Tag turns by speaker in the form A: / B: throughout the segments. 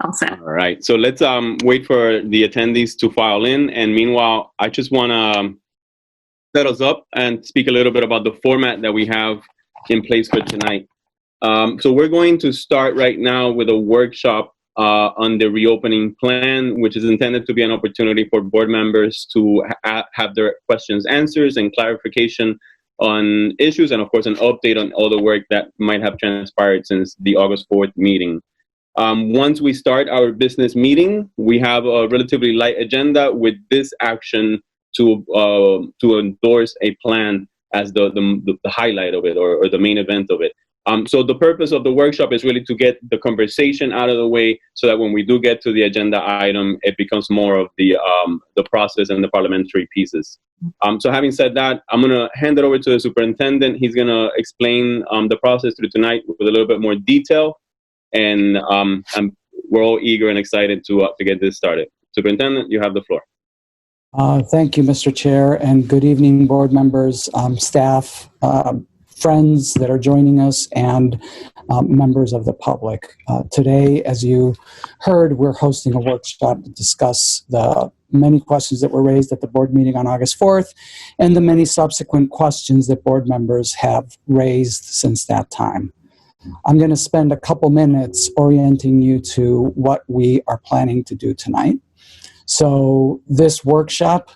A: All set.
B: All right. So let's wait for the attendees to file in. And meanwhile, I just want to set us up and speak a little bit about the format that we have in place for tonight. So we're going to start right now with a workshop on the reopening plan, which is intended to be an opportunity for board members to have their questions answered and clarification on issues, and of course an update on all the work that might have transpired since the August 4th meeting. Once we start our business meeting, we have a relatively light agenda with this action to endorse a plan as the highlight of it, or the main event of it. So the purpose of the workshop is really to get the conversation out of the way so that when we do get to the agenda item, it becomes more of the process and the parliamentary pieces. So having said that, I'm going to hand it over to the superintendent. He's going to explain the process through tonight with a little bit more detail. And we're all eager and excited to get this started. Superintendent, you have the floor.
C: Thank you, Mr. Chair, and good evening, board members, staff, friends that are joining us, and members of the public. Today, as you heard, we're hosting a workshop to discuss the many questions that were raised at the board meeting on August 4th and the many subsequent questions that board members have raised since that time. I'm going to spend a couple minutes orienting you to what we are planning to do tonight. So this workshop,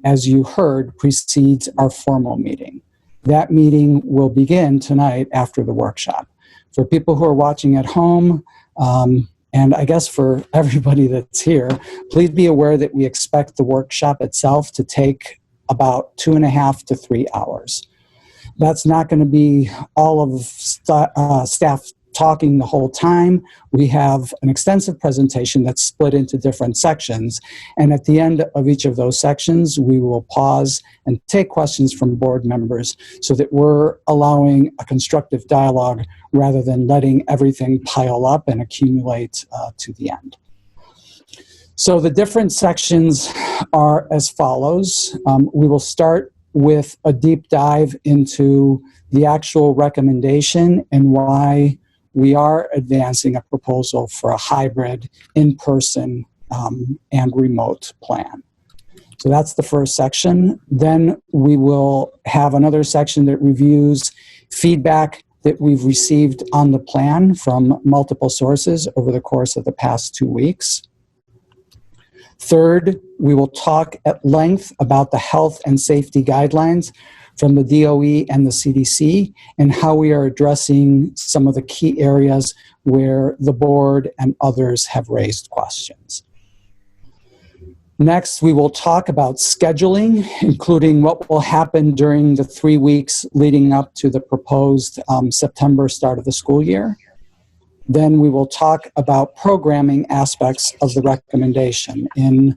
C: as you heard, precedes our formal meeting. That meeting will begin tonight after the workshop. For people who are watching at home, and I guess for everybody that's here, please be aware that we expect the workshop itself to take about 2.5 to 3 hours. That's not going to be all of staff talking the whole time. We have an extensive presentation that's split into different sections, and at the end of each of those sections, we will pause and take questions from board members so that we're allowing a constructive dialogue rather than letting everything pile up and accumulate to the end. So the different sections are as follows. We will start with a deep dive into the actual recommendation and why we are advancing a proposal for a hybrid in-person and remote plan. So that's the first section. Then we will have another section that reviews feedback that we've received on the plan from multiple sources over the course of the past 2 weeks. Third, we will talk at length about the health and safety guidelines from the DOE and the CDC and how we are addressing some of the key areas where the board and others have raised questions. Next, we will talk about scheduling, including what will happen during the 3 weeks leading up to the proposed September start of the school year. Then we will talk about programming aspects of the recommendation in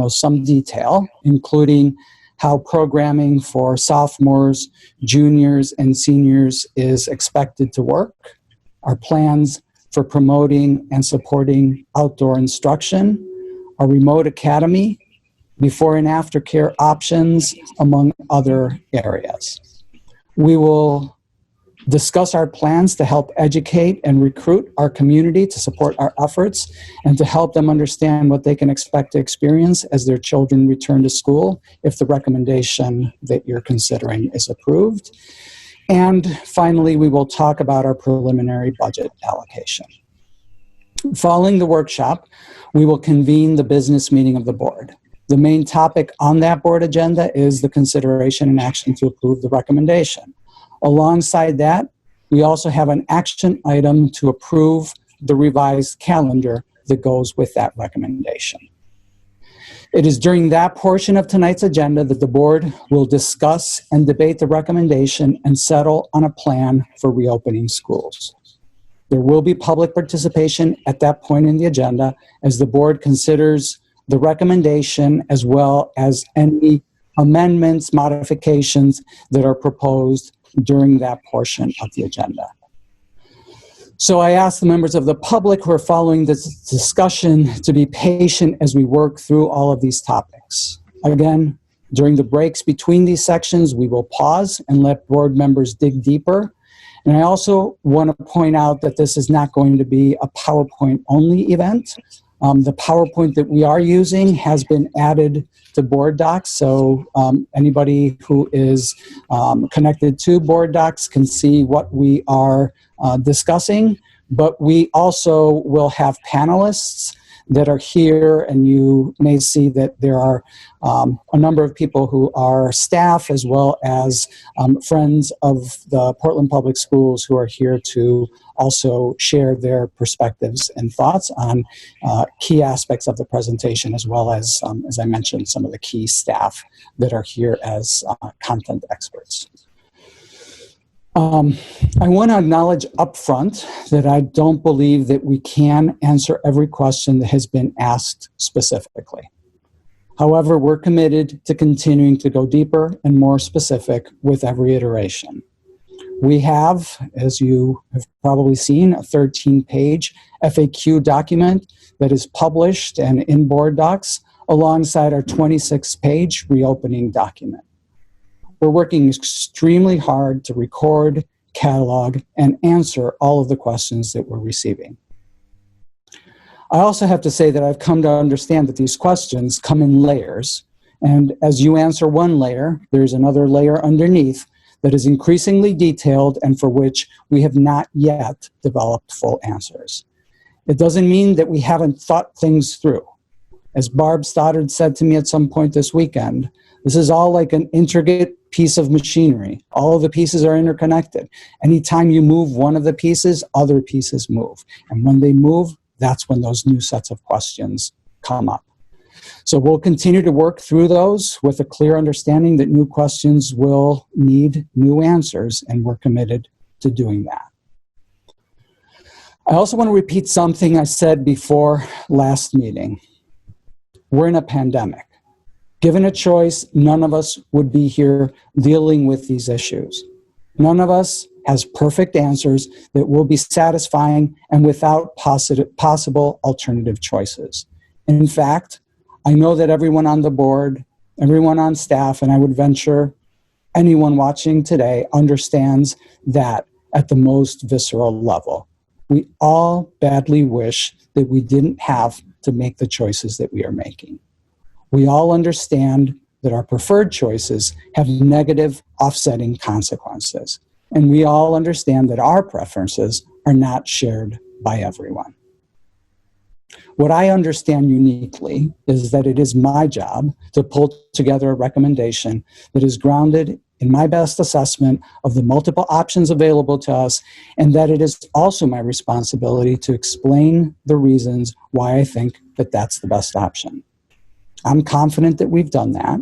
C: some detail, including how programming for sophomores, juniors, and seniors is expected to work, our plans for promoting and supporting outdoor instruction, a remote academy, before and after care options, among other areas. We will discuss our plans to help educate and recruit our community to support our efforts and to help them understand what they can expect to experience as their children return to school if the recommendation that you're considering is approved. And finally, we will talk about our preliminary budget allocation. Following the workshop, we will convene the business meeting of the board. The main topic on that board agenda is the consideration and action to approve the recommendation. Alongside that, we also have an action item to approve the revised calendar that goes with that recommendation. It is during that portion of tonight's agenda that the board will discuss and debate the recommendation and settle on a plan for reopening schools. There will be public participation at that point in the agenda as the board considers the recommendation as well as any amendments, modifications that are proposed during that portion of the agenda. So I ask the members of the public who are following this discussion to be patient as we work through all of these topics. Again, during the breaks between these sections, we will pause and let board members dig deeper And I also want to point out that this is not going to be a PowerPoint-only event. The PowerPoint that we are using has been added to Board Docs, so anybody who is connected to Board Docs can see what we are discussing, but we also will have panelists that are here, and you may see that there are a number of people who are staff as well as friends of the Portland Public Schools who are here to also share their perspectives and thoughts on key aspects of the presentation, as well as I mentioned, some of the key staff that are here as content experts. I want to acknowledge upfront that I don't believe that we can answer every question that has been asked specifically. However, we're committed to continuing to go deeper and more specific with every iteration. We have, as you have probably seen, a 13-page FAQ document that is published and in Board Docs alongside our 26-page reopening document. We're working extremely hard to record, catalog, and answer all of the questions that we're receiving. I also have to say that I've come to understand that these questions come in layers, and as you answer one layer, there's another layer underneath that is increasingly detailed and for which we have not yet developed full answers. It doesn't mean that we haven't thought things through. As Barb Stoddard said to me at some point this weekend, this is all like an intricate piece of machinery. All of the pieces are interconnected. Anytime you move one of the pieces, other pieces move. And when they move, that's when those new sets of questions come up. So we'll continue to work through those with a clear understanding that new questions will need new answers, and we're committed to doing that. I also want to repeat something I said before last meeting. We're in a pandemic. Given a choice, none of us would be here dealing with these issues. None of us has perfect answers that will be satisfying and without possible alternative choices. In fact, I know that everyone on the board, everyone on staff, and I would venture anyone watching today understands that at the most visceral level. We all badly wish that we didn't have to make the choices that we are making. We all understand that our preferred choices have negative offsetting consequences. And we all understand that our preferences are not shared by everyone. What I understand uniquely is that it is my job to pull together a recommendation that is grounded in my best assessment of the multiple options available to us, and that it is also my responsibility to explain the reasons why I think that that's the best option. I'm confident that we've done that.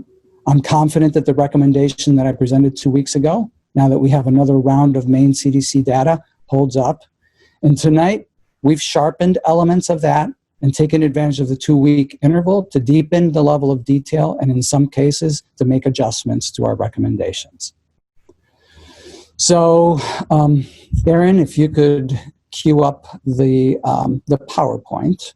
C: I'm confident that the recommendation that I presented 2 weeks ago, now that we have another round of Maine CDC data, holds up. And tonight, we've sharpened elements of that and taken advantage of the 2-week interval to deepen the level of detail and in some cases to make adjustments to our recommendations. So, Erin, if you could cue up the PowerPoint.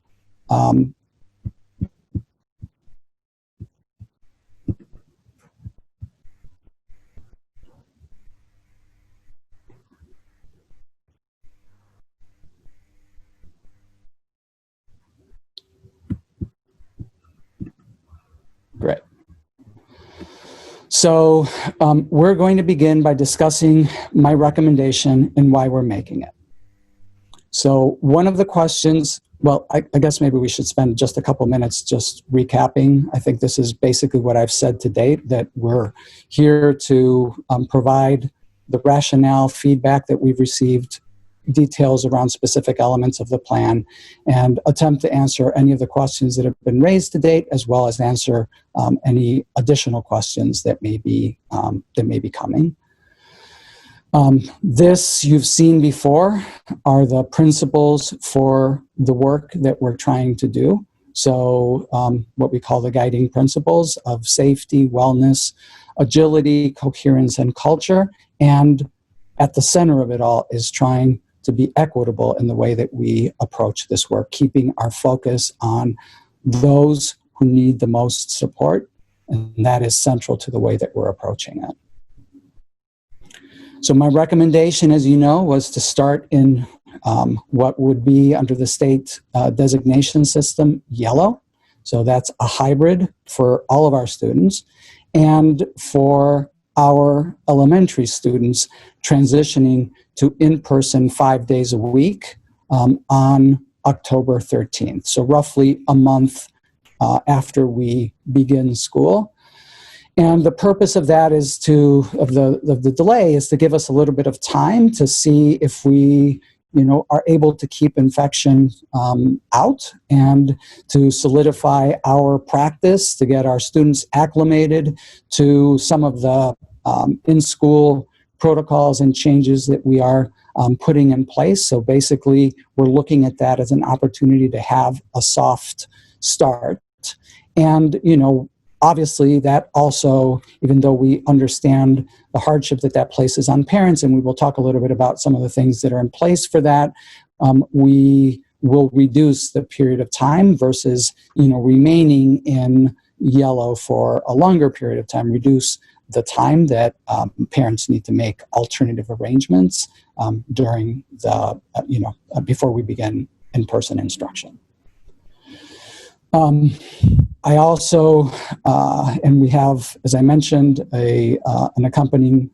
C: Great. So we're going to begin by discussing my recommendation and why we're making it. So one of the questions, well, I guess maybe we should spend just a couple minutes just recapping. I think this is basically what I've said to date, that we're here to provide the rationale, feedback that we've received, details around specific elements of the plan, and attempt to answer any of the questions that have been raised to date, as well as answer any additional questions that may be coming. This you've seen before are the principles for the work that we're trying to do. So what we call the guiding principles of safety, wellness, agility, coherence, and culture. And at the center of it all is trying to be equitable in the way that we approach this work, keeping our focus on those who need the most support, and that is central to the way that we're approaching it. So my recommendation, as you know, was to start in what would be under the state designation system, yellow. So that's a hybrid for all of our students. And for our elementary students, transitioning to in-person 5 days a week on October 13th. So roughly a month after we begin school. And the purpose of that is the delay is to give us a little bit of time to see if we, are able to keep infection out and to solidify our practice, to get our students acclimated to some of the in-school protocols and changes that we are putting in place. So basically, we're looking at that as an opportunity to have a soft start. And, obviously, that also, even though we understand the hardship that places on parents, and we will talk a little bit about some of the things that are in place for that, we will reduce the period of time versus, remaining in yellow for a longer period of time, reduce the time that parents need to make alternative arrangements during the, before we begin in-person instruction. I also, and we have, as I mentioned, an accompanying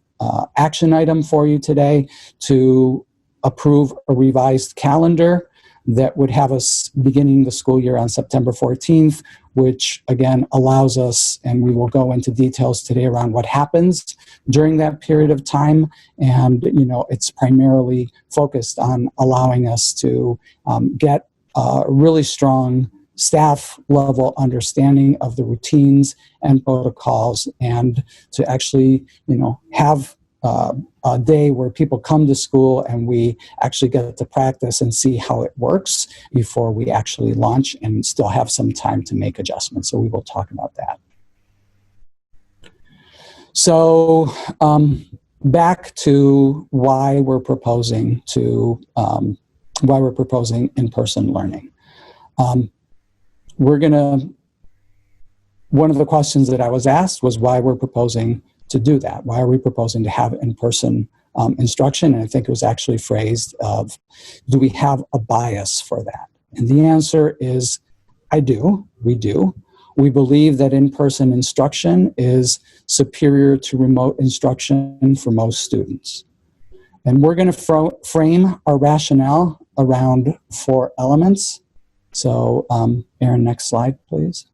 C: action item for you today to approve a revised calendar that would have us beginning the school year on September 14th, which again allows us, and we will go into details today around what happens during that period of time. And, it's primarily focused on allowing us to get a really strong staff level understanding of the routines and protocols, and to actually, have a day where people come to school and we actually get to practice and see how it works before we actually launch, and still have some time to make adjustments. So we will talk about that. So back to why we're proposing in-person learning. One of the questions that I was asked was why we're proposing to do that. Why are we proposing to have in-person instruction? And I think it was actually phrased of, do we have a bias for that? And the answer is, we do. We believe that in-person instruction is superior to remote instruction for most students. And we're going to frame our rationale around 4 elements. So, Aaron, next slide, please.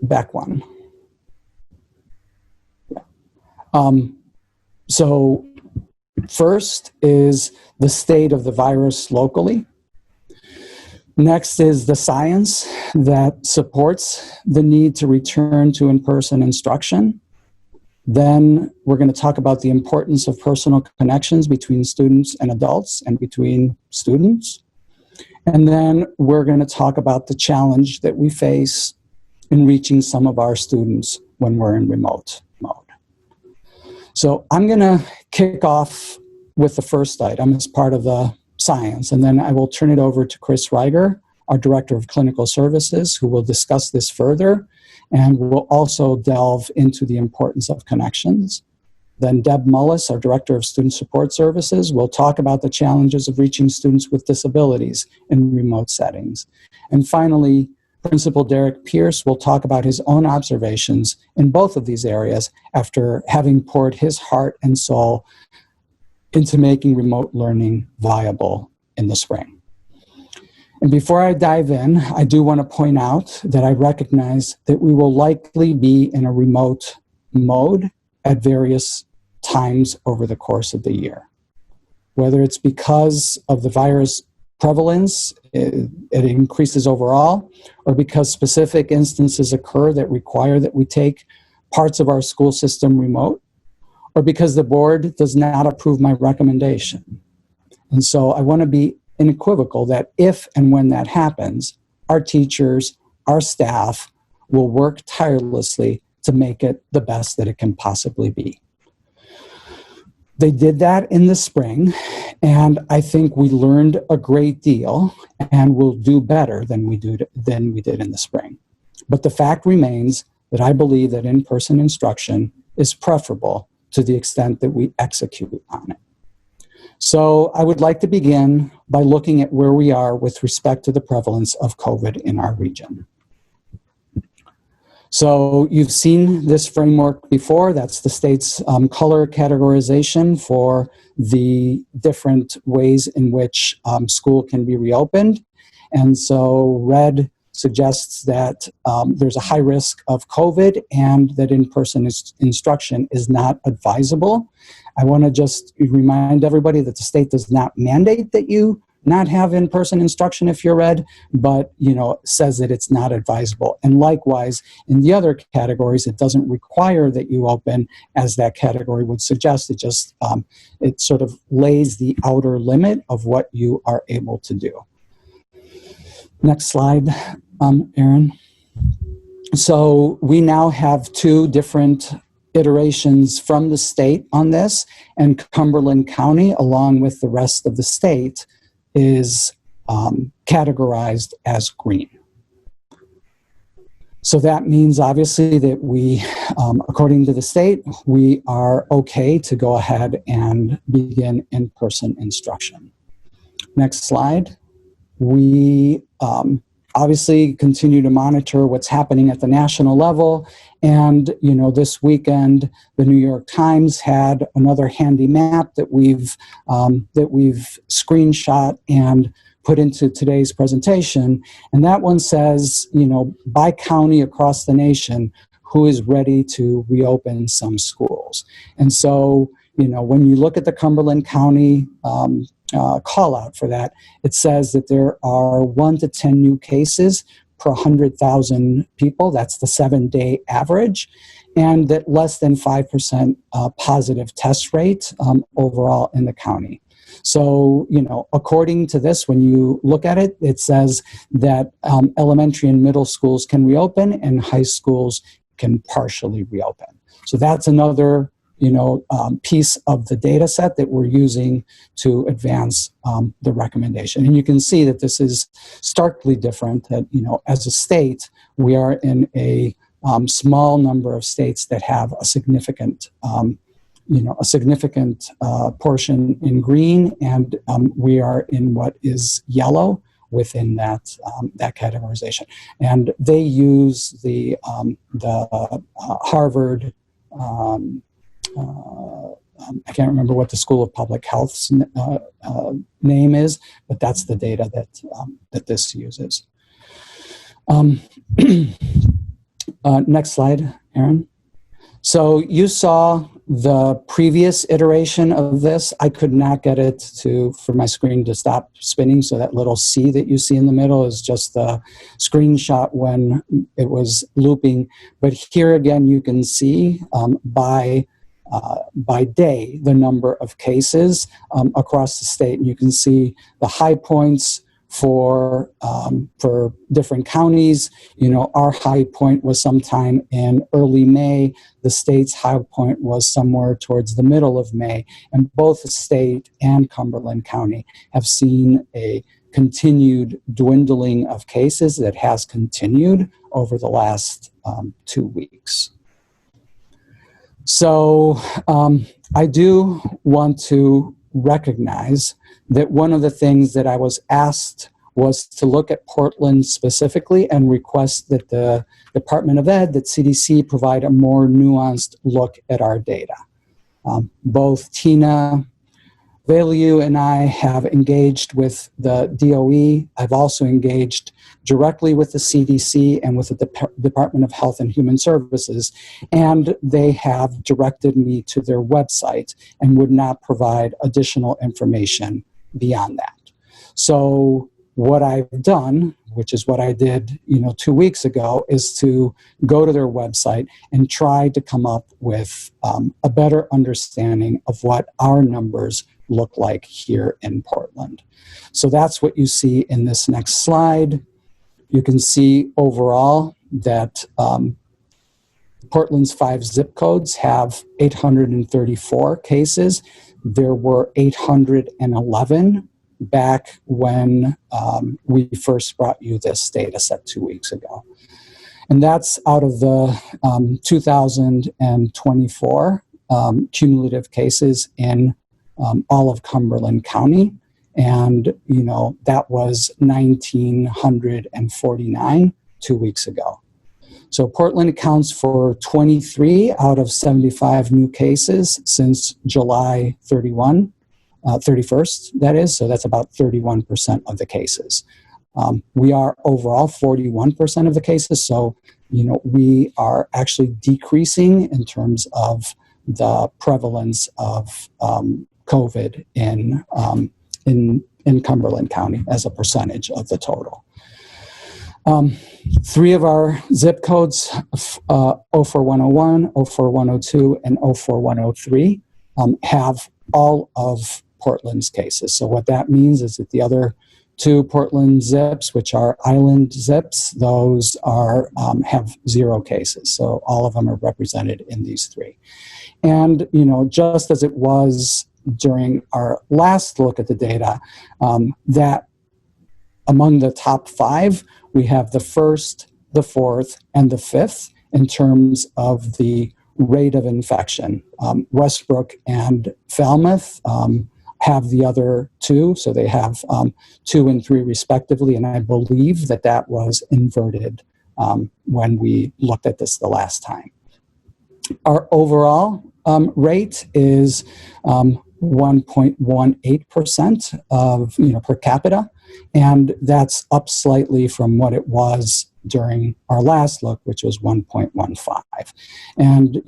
C: Back one. So first is the state of the virus locally. Next is the science that supports the need to return to in-person instruction. Then we're going to talk about the importance of personal connections between students and adults and between students. And then we're going to talk about the challenge that we face in reaching some of our students when we're in remote mode. So I'm going to kick off with the first item as part of the science, and then I will turn it over to Chris Reiger, our Director of Clinical Services, who will discuss this further, and we'll also delve into the importance of connections. Then Deb Mullis, our Director of Student Support Services, will talk about the challenges of reaching students with disabilities in remote settings. And finally, Principal Derek Pierce will talk about his own observations in both of these areas after having poured his heart and soul into making remote learning viable in the spring. And before I dive in, I do want to point out that I recognize that we will likely be in a remote mode at various times over the course of the year. Whether it's because of the virus prevalence, it increases overall, or because specific instances occur that require that we take parts of our school system remote, or because the board does not approve my recommendation. And so I want to be unequivocal that if and when that happens, our teachers, our staff will work tirelessly to make it the best that it can possibly be. They did that in the spring, and I think we learned a great deal and will do better than we did in the spring. But the fact remains that I believe that in-person instruction is preferable to the extent that we execute on it. So I would like to begin by looking at where we are with respect to the prevalence of COVID in our region. So you've seen this framework before. That's the state's color categorization for the different ways in which school can be reopened. And so red suggests that there's a high risk of COVID and that in-person instruction is not advisable. I want to just remind everybody that the state does not mandate that you not have in-person instruction if you're red, but says that it's not advisable. And likewise, in the other categories, it doesn't require that you open, as that category would suggest. It just it sort of lays the outer limit of what you are able to do. Next slide, Aaron. So we now have two different iterations from the state on this, and Cumberland County, along with the rest of the state, is categorized as green. So that means obviously that we, according to the state, we are okay to go ahead and begin in-person instruction. Next slide. We obviously continue to monitor what's happening at the national level. And, this weekend, the New York Times had another handy map that we've screenshot and put into today's presentation. And that one says, by county across the nation, who is ready to reopen some schools. And so, when you look at the Cumberland County call out for that, it says that there are 1 to 10 new cases per 100,000 people. That's the 7-day average. And that less than 5% positive test rate overall in the county. So, according to this, when you look at it, it says that elementary and middle schools can reopen and high schools can partially reopen. So that's another piece of the data set that we're using to advance the recommendation. And you can see that this is starkly different, that, as a state, we are in a small number of states that have a significant, portion in green, and we are in what is yellow within that categorization. And they use the Harvard, I can't remember what the School of Public Health's name is, but that's the data that this uses. Next slide, Aaron. So you saw the previous iteration of this. I could not get it for my screen to stop spinning, so that little C that you see in the middle is just the screenshot when it was looping. But here again, you can see by day the number of cases across the state, and you can see the high points for different counties. Our high point was sometime in early May. The state's high point was somewhere towards the middle of May, and both the state and Cumberland County have seen a continued dwindling of cases that has continued over the last 2 weeks. So I do want to recognize that one of the things that I was asked was to look at Portland specifically and request that the Department of Ed, that CDC, provide a more nuanced look at our data. Both Tina Value and I have engaged with the DOE. I've also engaged directly with the CDC and with the Department of Health and Human Services, and they have directed me to their website and would not provide additional information beyond that. So what I've done, which is what I did 2 weeks ago, is to go to their website and try to come up with a better understanding of what our numbers look like here in Portland. So that's what you see in this next slide. You can see overall that Portland's 5 zip codes have 834 cases. There were 811 back when we first brought you this data set 2 weeks ago. And that's out of the 2,024 cumulative cases in all of Cumberland County. And, that was 1,949 2 weeks ago. So Portland accounts for 23 out of 75 new cases since July 31st, that is. So that's about 31% of the cases. We are overall 41% of the cases. So, we are actually decreasing in terms of the prevalence of COVID in Cumberland County as a percentage of the total. 3 of our zip codes, 04101, 04102, and 04103, have all of Portland's cases. So what that means is that the other 2 Portland zips, which are island zips, those are have 0 cases. So all of them are represented in these 3. And, just as it was during our last look at the data, that among the top 5, we have the 1st, the 4th, and the 5th in terms of the rate of infection. Westbrook and Falmouth have the other 2, so they have 2 and 3 respectively, and I believe that was inverted when we looked at this the last time. Our overall rate is 1.18% of per capita, and that's up slightly from what it was during our last look, which was 1.15. And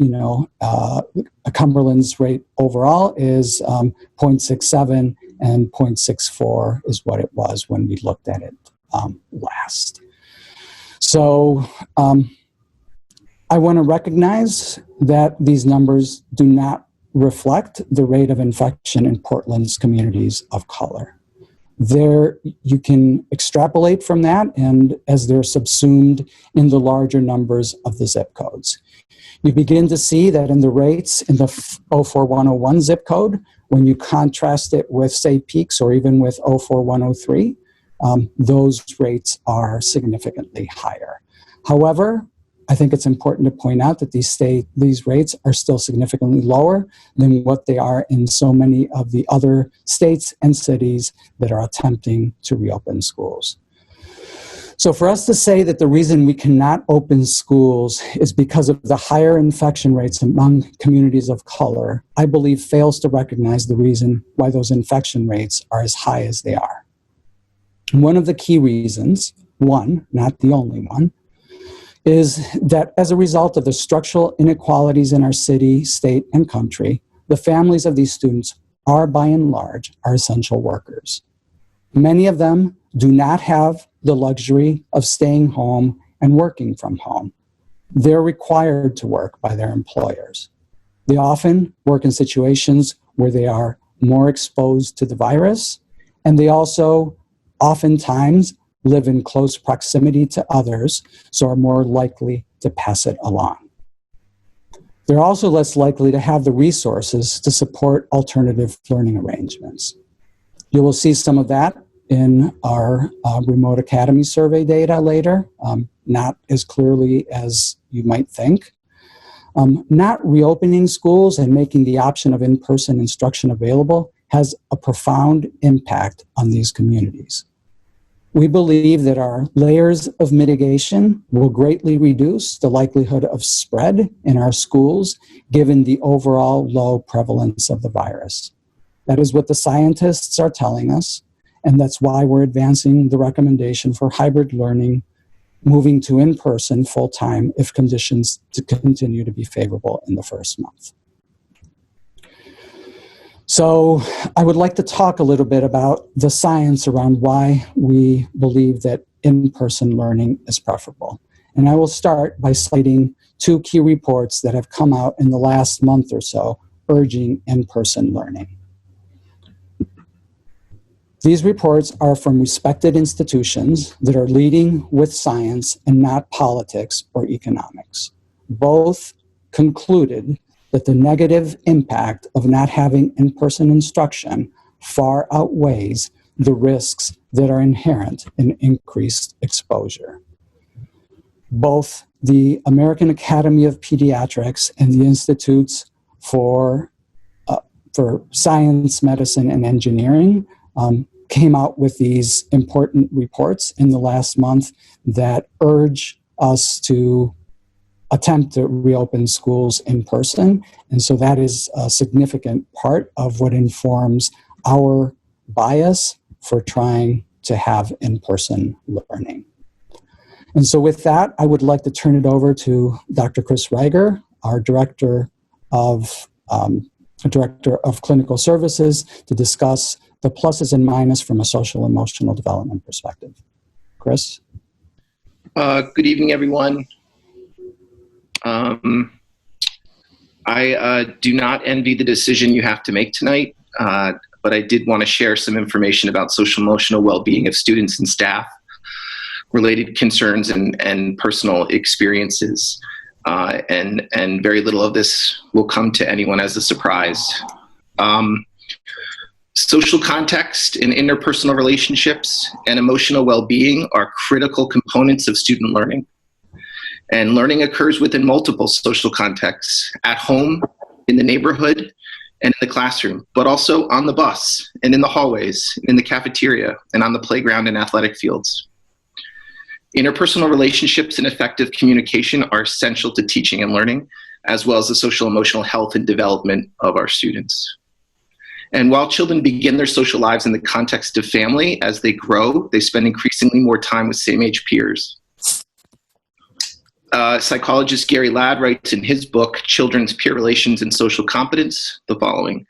C: Cumberland's rate overall is 0.67, and 0.64 is what it was when we looked at it last. So I want to recognize that these numbers do not reflect the rate of infection in Portland's communities of color. There, you can extrapolate from that, and as they're subsumed in the larger numbers of the zip codes. You begin to see that in the rates in the 04101 zip code, when you contrast it with, say, Peaks or even with 04103, those rates are significantly higher. However, I think it's important to point out that these rates are still significantly lower than what they are in so many of the other states and cities that are attempting to reopen schools. So for us to say that the reason we cannot open schools is because of the higher infection rates among communities of color, I believe fails to recognize the reason why those infection rates are as high as they are. One of the key reasons, one, not the only one, is that as a result of the structural inequalities in our city, state, and country, the families of these students are, by and large, our essential workers. Many of them do not have the luxury of staying home and working from home. They're required to work by their employers. They often work in situations where they are more exposed to the virus, and they also oftentimes live in close proximity to others, so are more likely to pass it along. They're also less likely to have the resources to support alternative learning arrangements. You will see some of that in our remote academy survey data later, not as clearly as you might think. Not reopening schools and making the option of in-person instruction available has a profound impact on these communities. We believe that our layers of mitigation will greatly reduce the likelihood of spread in our schools, given the overall low prevalence of the virus. That is what the scientists are telling us, and that's why we're advancing the recommendation for hybrid learning, moving to in-person full-time if conditions continue to be favorable in the first month. So I would like to talk a little bit about the science around why we believe that in-person learning is preferable. And I will start by citing 2 key reports that have come out in the last month or so urging in-person learning. These reports are from respected institutions that are leading with science and not politics or economics. Both concluded that the negative impact of not having in-person instruction far outweighs the risks that are inherent in increased exposure. Both the American Academy of Pediatrics and the Institutes for Science, Medicine, and Engineering came out with these important reports in the last month that urge us to attempt to reopen schools in person. And so that is a significant part of what informs our bias for trying to have in-person learning. And so with that, I would like to turn it over to Dr. Chris Reiger, our Director of Clinical Services, to discuss the pluses and minuses from a social emotional development perspective. Chris?
A: Good evening, everyone. I do not envy the decision you have to make tonight, but I did want to share some information about social emotional well-being of students and staff, related concerns and personal experiences. And very little of this will come to anyone as a surprise. Social context and interpersonal relationships and emotional well-being are critical components of student learning. And learning occurs within multiple social contexts, at home, in the neighborhood, and in the classroom, but also on the bus, and in the hallways, in the cafeteria, and on the playground and athletic fields. Interpersonal relationships and effective communication are essential to teaching and learning, as well as the social emotional health and development of our students. And while children begin their social lives in the context of family, as they grow, they spend increasingly more time with same-age peers. Psychologist Gary Ladd writes in his book, Children's Peer Relations and Social Competence, the following.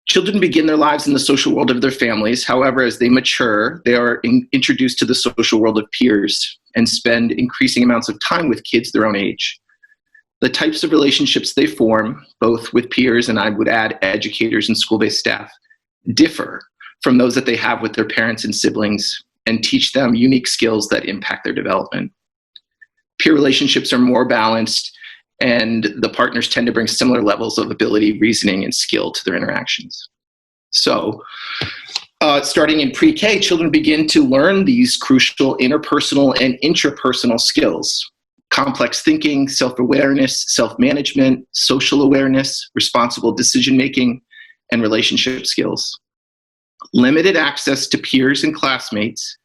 A: Children begin their lives in the social world of their families. However, as they mature, they are introduced to the social world of peers and spend increasing amounts of time with kids their own age. The types of relationships they form, both with peers and I would add educators and school-based staff, differ from those that they have with their parents and siblings and teach them unique skills that impact their development. Peer relationships are more balanced, and the partners tend to bring similar levels of ability, reasoning, and skill to their interactions. So, starting in pre-K, children begin to learn these crucial interpersonal and intrapersonal skills: complex thinking, self-awareness, self-management, social awareness, responsible decision-making, and relationship skills. Limited access to peers and classmates,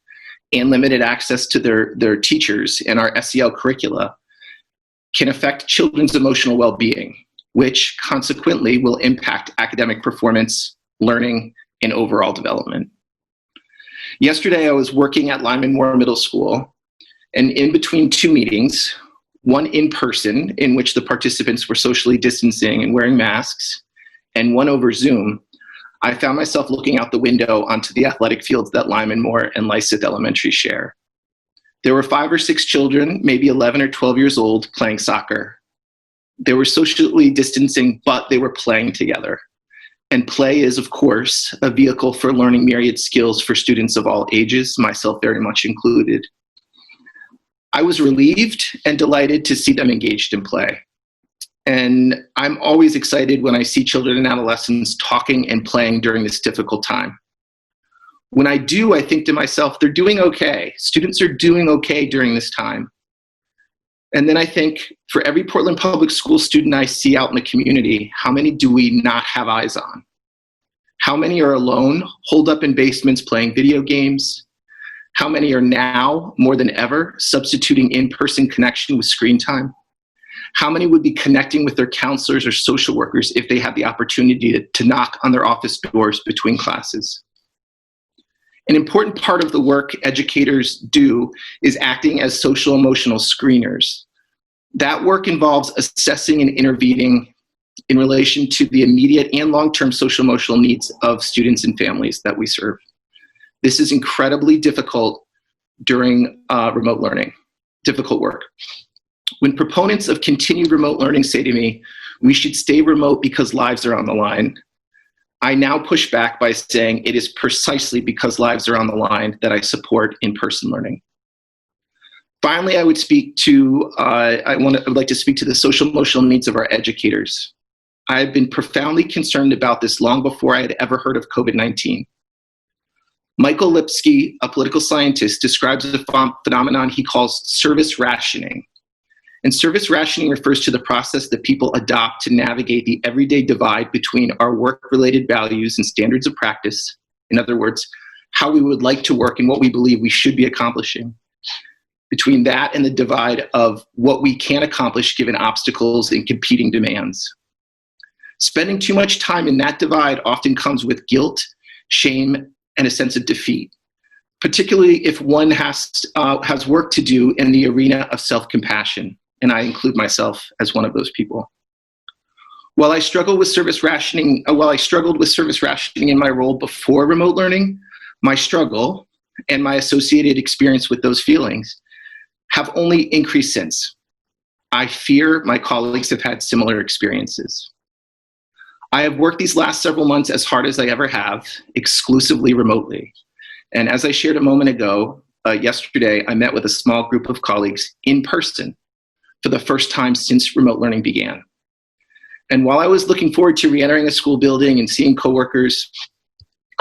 A: and limited access to their teachers and our SEL curricula can affect children's emotional well-being, which consequently will impact academic performance, learning, and overall development. Yesterday, I was working at Lyman Moore Middle School, and in between two meetings, one in person, in which the participants were socially distancing and wearing masks, and one over Zoom, I found myself looking out the window onto the athletic fields that Lyman Moore and Lyseth Elementary share. There were 5 or 6 children, maybe 11 or 12 years old, playing soccer. They were socially distancing, but they were playing together. And play is, of course, a vehicle for learning myriad skills for students of all ages, myself very much included. I was relieved and delighted to see them engaged in play. And I'm always excited when I see children and adolescents talking and playing during this difficult time. When I do, I think to myself, they're doing okay. Students are doing okay during this time. And then I think, for every Portland Public School student I see out in the community, how many do we not have eyes on? How many are alone, holed up in basements playing video games? How many are now, more than ever, substituting in-person connection with screen time? How many would be connecting with their counselors or social workers if they had the opportunity to knock on their office doors between classes? An important part of the work educators do is acting as social emotional screeners. That work involves assessing and intervening in relation to the immediate and long-term social emotional needs of students and families that we serve. This is incredibly difficult during remote learning, difficult work. When proponents of continued remote learning say to me, we should stay remote because lives are on the line, I now push back by saying it is precisely because lives are on the line that I support in-person learning. Finally, I would speak to, I would like to speak to the social emotional needs of our educators. I've been profoundly concerned about this long before I had ever heard of COVID-19. Michael Lipsky, a political scientist, describes a phenomenon he calls service rationing. And service rationing refers to the process that people adopt to navigate the everyday divide between our work-related values and standards of practice. In other words, how we would like to work and what we believe we should be accomplishing. Between that and the divide of what we can accomplish given obstacles and competing demands. Spending too much time in that divide often comes with guilt, shame, and a sense of defeat, particularly if one has work to do in the arena of self-compassion, and I include myself as one of those people. While I struggled with service rationing in my role before remote learning, my struggle and my associated experience with those feelings have only increased since. I fear my colleagues have had similar experiences. I have worked these last several months as hard as I ever have, exclusively remotely. And as I shared a moment ago, yesterday, I met with a small group of colleagues in person for the first time since remote learning began. And while I was looking forward to re-entering a school building and seeing coworkers,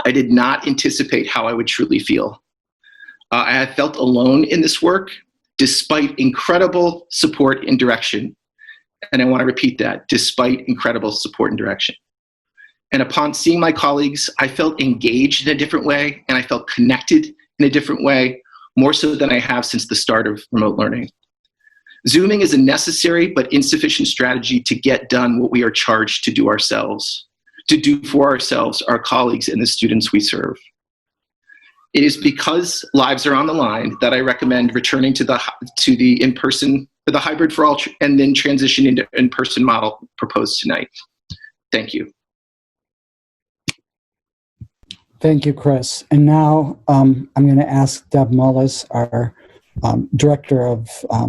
A: I did not anticipate how I would truly feel. I have felt alone in this work, despite incredible support and direction. And I want to repeat that, despite incredible support and direction. And upon seeing my colleagues, I felt engaged in a different way, and I felt connected in a different way, more so than I have since the start of remote learning. Zooming is a necessary but insufficient strategy to get done what we are charged to do ourselves, to do for ourselves, our colleagues, and the students we serve. It is because lives are on the line that I recommend returning to the in-person, the hybrid for all, and then transition into in-person model proposed tonight. Thank you.
C: Thank you, Chris. And now I'm going to ask Deb Mullis, our Director of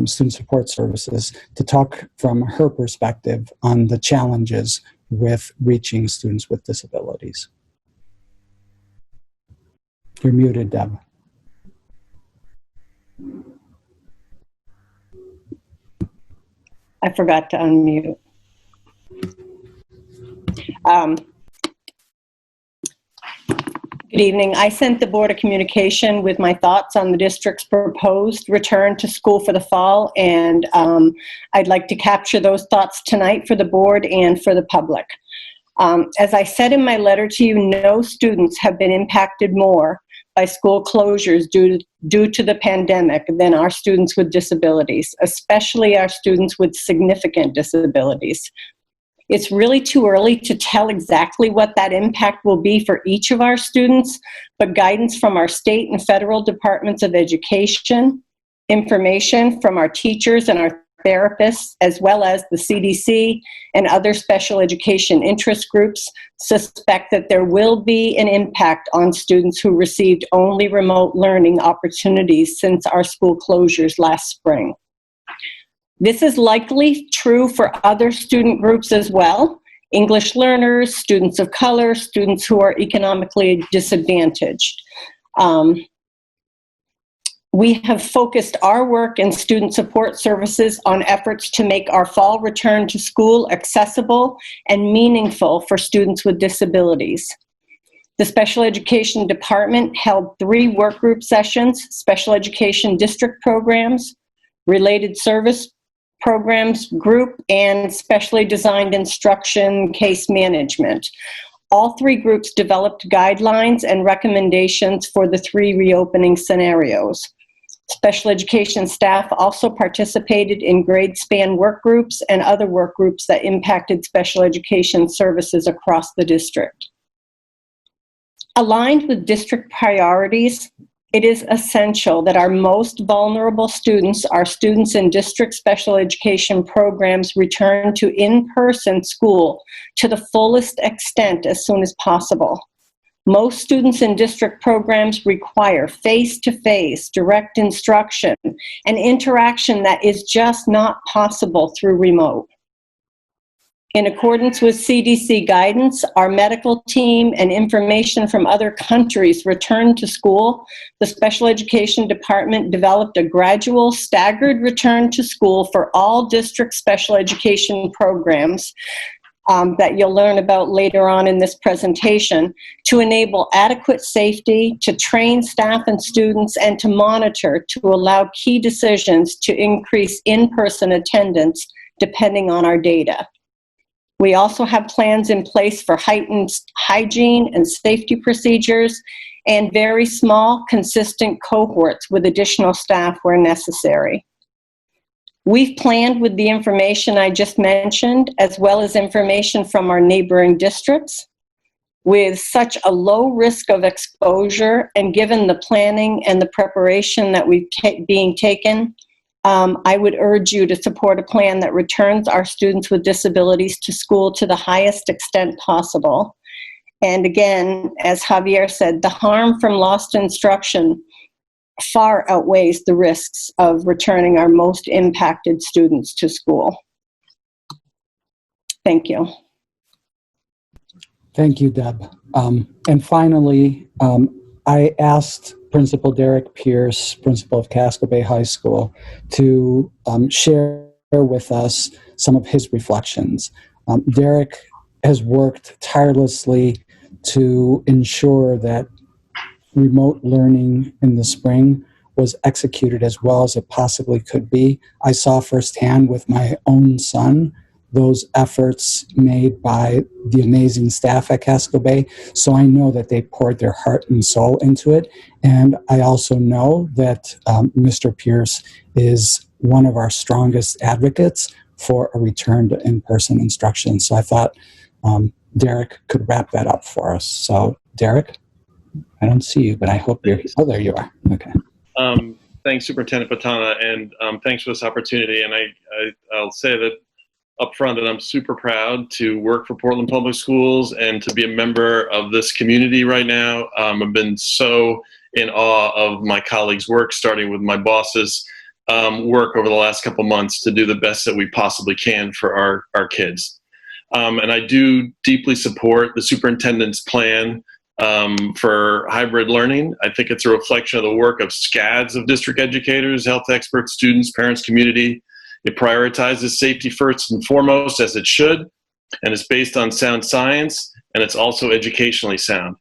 C: Student Support Services, to talk from her perspective on the challenges with reaching students with disabilities. You're muted, Deb.
D: I forgot to unmute. Good evening. I sent the Board of Communication with my thoughts on the district's proposed return to school for the fall, and I'd like to capture those thoughts tonight for the board and for the public. As I said in my letter to you, no students have been impacted more by school closures due to the pandemic than our students with disabilities, especially our students with significant disabilities. It's really too early to tell exactly what that impact will be for each of our students, but guidance from our state and federal departments of education, information from our teachers and our therapists, as well as the CDC and other special education interest groups, suspect that there will be an impact on students who received only remote learning opportunities since our school closures last spring. This is likely true for other student groups as well: English learners, students of color, students who are economically disadvantaged. We have focused our work in student support services on efforts to make our fall return to school accessible and meaningful for students with disabilities. The Special Education Department held 3 work group sessions: special education district programs, related service programs group, and specially designed instruction case management. All 3 groups developed guidelines and recommendations for the 3 reopening scenarios. Special education staff also participated in grade span work groups and other work groups that impacted special education services across the district. Aligned with district priorities, it is essential that our most vulnerable students, our students in district special education programs, return to in-person school to the fullest extent as soon as possible. Most students in district programs require face-to-face direct instruction and interaction that is just not possible through remote. In accordance with CDC guidance, our medical team and information from other countries returned to school. The Special Education Department developed a gradual, staggered return to school for all district special education programs that you'll learn about later on in this presentation, to enable adequate safety, to train staff and students, and to monitor to allow key decisions to increase in-person attendance depending on our data. We also have plans in place for heightened hygiene and safety procedures and very small, consistent cohorts with additional staff where necessary. We've planned with the information I just mentioned, as well as information from our neighboring districts. With such a low risk of exposure, and given the planning and the preparation that we've being taken, I would urge you to support a plan that returns our students with disabilities to school to the highest extent possible. And again, as Javier said, the harm from lost instruction far outweighs the risks of returning our most impacted students to school. Thank you.
C: Thank you, Deb. And finally, I asked Principal Derek Pierce, principal of Casco Bay High School, to share with us some of his reflections. Derek has worked tirelessly to ensure that remote learning in the spring was executed as well as it possibly could be. I saw firsthand with my own son those efforts made by the amazing staff at Casco Bay. So I know that they poured their heart and soul into it. And I also know that Mr. Pierce is one of our strongest advocates for a return to in-person instruction. So I thought Derek could wrap that up for us. So Derek, I don't see you, but I hope you're, oh, there you are. Okay.
E: Thanks, Superintendent Patana, and thanks for this opportunity. And I'll say that up front that I'm super proud to work for Portland Public Schools and to be a member of this community right now. I've been so in awe of my colleagues' work, starting with my boss's work over the last couple months to do the best that we possibly can for our kids. And I do deeply support the superintendent's plan for hybrid learning. I think it's a reflection of the work of scads of district educators, health experts, students, parents, community. It prioritizes safety first and foremost, as it should, and it's based on sound science, and it's also educationally sound.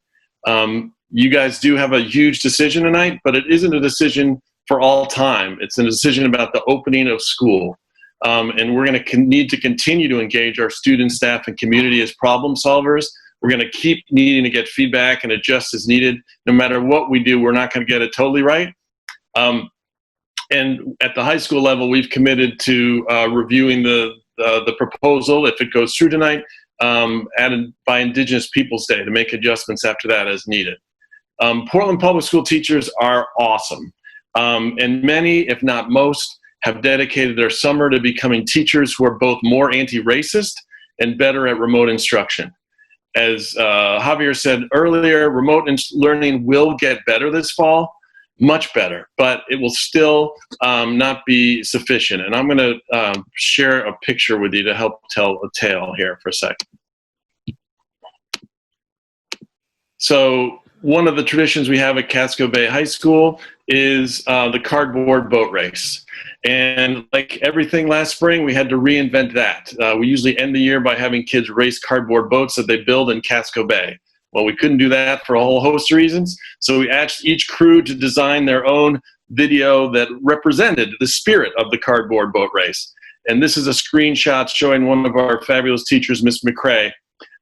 E: You guys do have a huge decision tonight, but it isn't a decision for all time. It's a decision about the opening of school. And we're going to need to continue to engage our students, staff, and community as problem solvers. We're going to keep needing to get feedback and adjust as needed. No matter what we do, we're not going to get it totally right. And at the high school level, we've committed to reviewing the proposal, if it goes through tonight, added by Indigenous Peoples Day, to make adjustments after that as needed. Portland Public School teachers are awesome. And many, if not most, have dedicated their summer to becoming teachers who are both more anti-racist and better at remote instruction. As Javier said earlier, remote learning will get better this fall, much better, but it will still not be sufficient. And I'm going to share a picture with you to help tell a tale here for a second. So one of the traditions we have at Casco Bay High School is the cardboard boat race. And like everything last spring, we had to reinvent that. We usually end the year by having kids race cardboard boats that they build in Casco Bay. Well, we couldn't do that for a whole host of reasons, so we asked each crew to design their own video that represented the spirit of the cardboard boat race. And this is a screenshot showing one of our fabulous teachers, Miss McCrae.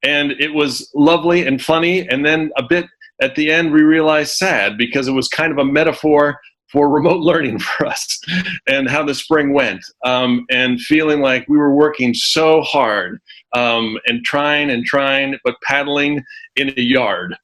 E: And it was lovely and funny, and then a bit at the end we realized sad, because it was kind of a metaphor for remote learning for us and how the spring went, and feeling like we were working so hard and trying, but paddling in a yard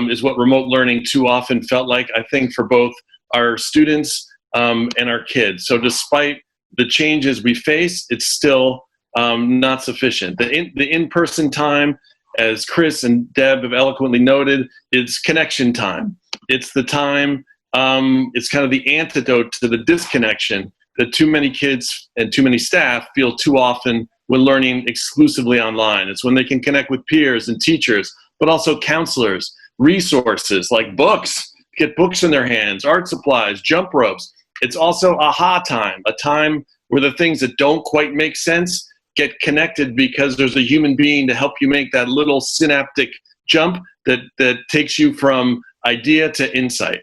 E: is what remote learning too often felt like, I think, for both our students and our kids. So despite the changes we face, it's still not sufficient. The in-person time, as Chris and Deb have eloquently noted, is connection time. It's the time, it's kind of the antidote to the disconnection that too many kids and too many staff feel too often when learning exclusively online. It's when they can connect with peers and teachers, but also counselors, resources like books, get books in their hands, art supplies, jump ropes. It's also aha time, a time where the things that don't quite make sense get connected because there's a human being to help you make that little synaptic jump that takes you from idea to insight.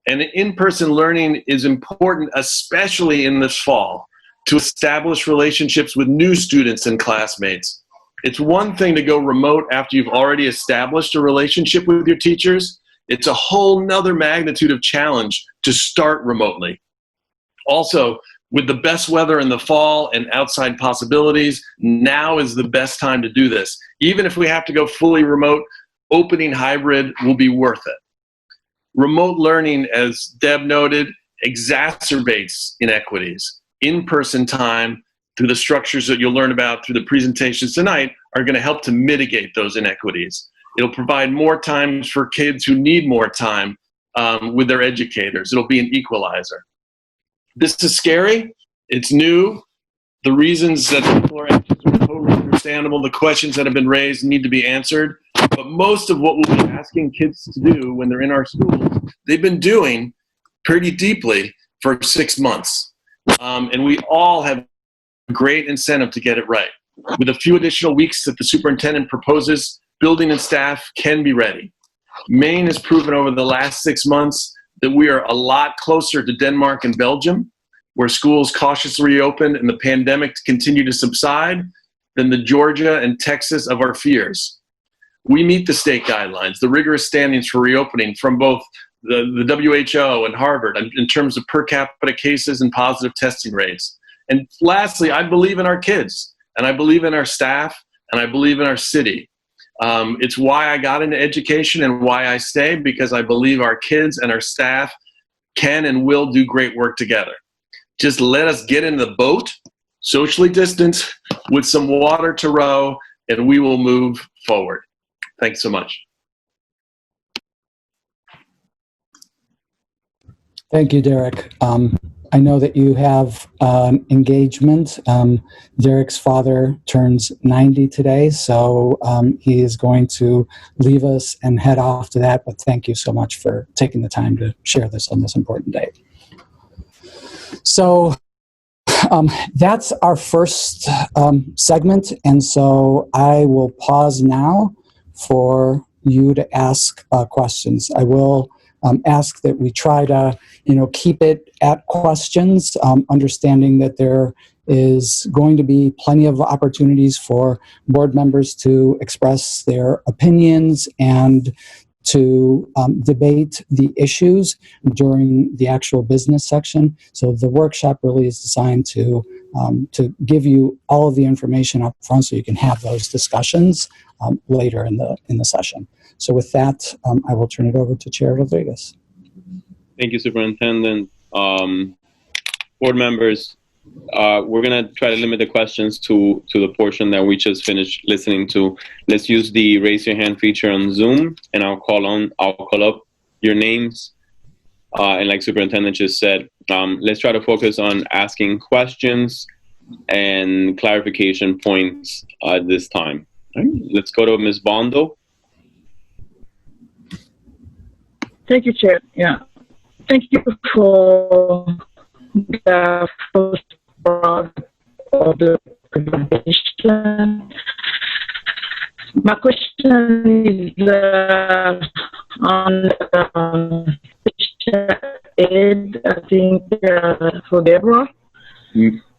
E: And in-person learning is important, especially in this fall, to establish relationships with new students and classmates. It's one thing to go remote after you've already established a relationship with your teachers. It's a whole nother magnitude of challenge to start remotely. Also, with the best weather in the fall and outside possibilities, now is the best time to do this. Even if we have to go fully remote, opening hybrid will be worth it. Remote learning, as Deb noted, exacerbates inequities. In-person time, through the structures that you'll learn about through the presentations tonight, are going to help to mitigate those inequities. It'll provide more time for kids who need more time with their educators. It'll be an equalizer. This is scary. It's new. The reasons that people are anxious are totally understandable. The questions that have been raised need to be answered. But most of what we'll be asking kids to do when they're in our schools, they've been doing pretty deeply for 6 months. And we all have great incentive to get it right. With a few additional weeks that the superintendent proposes, building and staff can be ready. Maine has proven over the last 6 months that we are a lot closer to Denmark and Belgium, where schools cautiously reopened and the pandemic continue to subside, than the Georgia and Texas of our fears. We meet the state guidelines, the rigorous standings for reopening from both the WHO and Harvard in terms of per capita cases and positive testing rates. And lastly, I believe in our kids, and I believe in our staff, and I believe in our city. It's why I got into education and why I stay, because I believe our kids and our staff can and will do great work together. Just let us get in the boat, socially distanced, with some water to row, and we will move forward. Thanks so much.
C: Thank you, Derek. I know that you have engagement. Derek's father turns 90 today, so he is going to leave us and head off to that, but thank you so much for taking the time to share this on this important day. So that's our first segment, and so I will pause now for you to ask questions. I will ask that we try to, keep it at questions, understanding that there is going to be plenty of opportunities for board members to express their opinions and to debate the issues during the actual business section. So the workshop really is designed to give you all of the information up front so you can have those discussions later in the session. So with that, I will turn it over to Chair Rodriguez.
B: Thank you, Superintendent. Board members, we're going to try to limit the questions to the portion that we just finished listening to. Let's use the raise your hand feature on Zoom, and I'll call up your names. And like Superintendent just said, let's try to focus on asking questions and clarification points this time. All right, let's go to Ms. Bondo.
F: Thank you, Chair. Yeah. Thank you for the first part of the presentation. My question is on special ed, I think, for Deborah.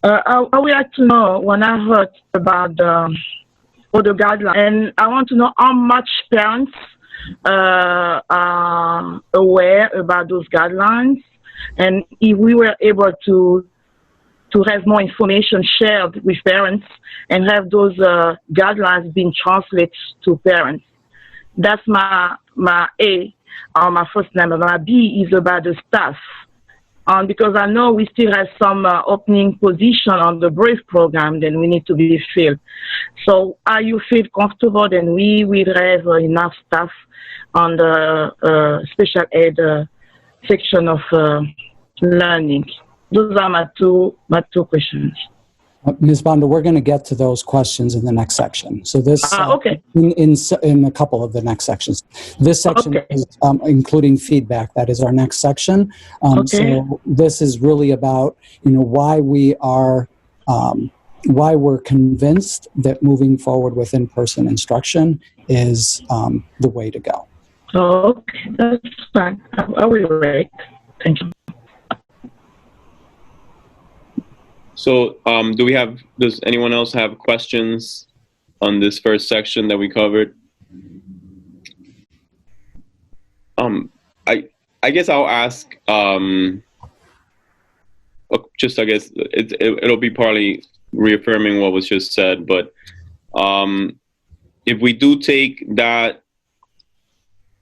F: I would like to know, when I heard about the guidelines, and I want to know how much parents are aware about those guidelines, and if we were able to have more information shared with parents and have those guidelines being translated to parents. That's my A, my first name. My B is about the staff. Because I know we still have some opening position on the BRAVE program that we need to be filled. So are you feel comfortable that we will have enough staff on the special ed section of learning? Those are my two questions.
C: Ms. Bondo, we're going to get to those questions in the next section. So this,
F: okay.
C: In a couple of the next sections. This section
F: okay.
C: is including feedback. That is our next section.
F: Okay.
C: So this is really about, why we are why we're convinced that moving forward with in-person instruction is the way to go.
F: Okay, that's fine. I will wait. Thank you.
B: So does anyone else have questions on this first section that we covered? I guess I'll ask, I guess it'll be partly reaffirming what was just said, but if we do take that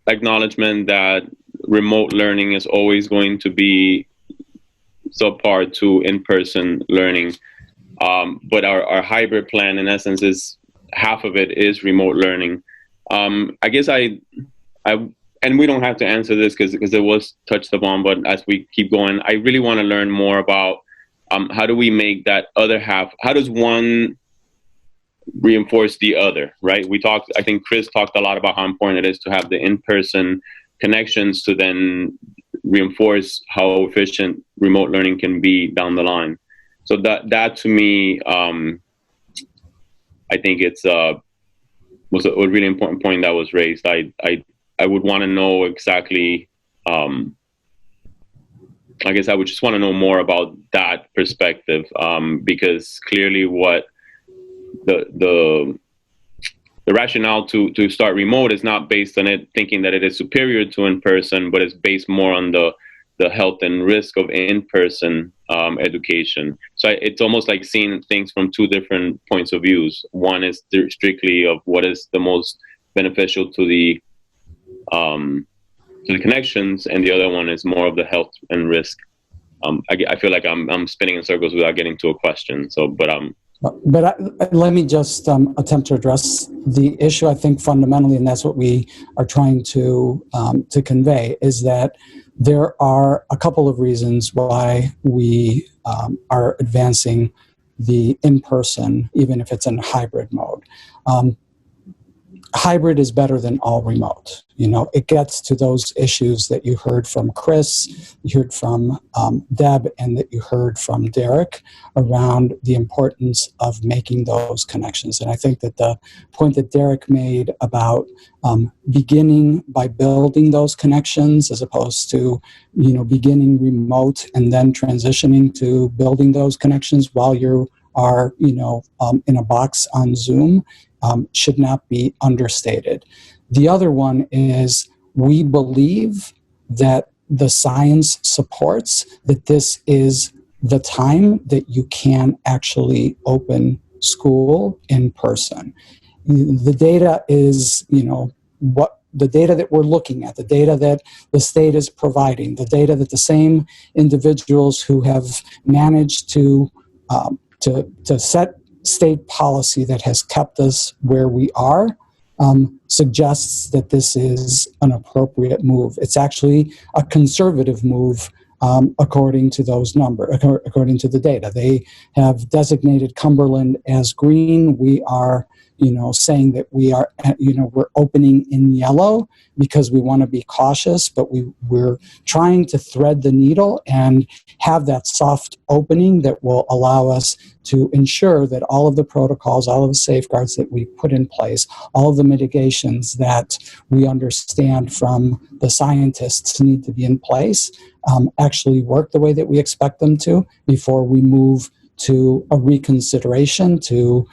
B: acknowledgement that remote learning is always going to be subpar to in-person learning, but our hybrid plan in essence is half of it is remote learning. I guess and we don't have to answer this because it was touched upon, but as we keep going, I really want to learn more about how do we make that other half, how does one reinforce the other, right? I think Chris talked a lot about how important it is to have the in-person connections to then reinforce how efficient remote learning can be down the line. So that to me, I think it's was a really important point that was raised. I would want to know exactly, I guess I would just want to know more about that perspective, because clearly what the rationale to start remote is not based on it thinking that it is superior to in-person, but it's based more on the health and risk of in-person education. So it's almost like seeing things from two different points of views. One is strictly of what is the most beneficial to the connections, and the other one is more of the health and risk. I feel like I'm spinning in circles without getting to a question. So, but
C: let me just attempt to address the issue. I think fundamentally, and that's what we are trying to convey, is that there are a couple of reasons why we are advancing the in-person, even if it's in hybrid mode. Hybrid is better than all remote. It gets to those issues that you heard from Chris, you heard from Deb, and that you heard from Derek around the importance of making those connections. And I think that the point that Derek made about beginning by building those connections as opposed to, beginning remote and then transitioning to building those connections while you are, in a box on Zoom, should not be understated. The other one is we believe that the science supports that this is the time that you can actually open school in person. The data is, the data that we're looking at, the data that the state is providing, the data that the same individuals who have managed to set state policy that has kept us where we are suggests that this is an appropriate move. It's actually a conservative move according to those numbers, according to the data. They have designated Cumberland as green. We are, saying that we are, we're opening in yellow because we want to be cautious, but we're trying to thread the needle and have that soft opening that will allow us to ensure that all of the protocols, all of the safeguards that we put in place, all of the mitigations that we understand from the scientists need to be in place actually work the way that we expect them to before we move to a reconsideration to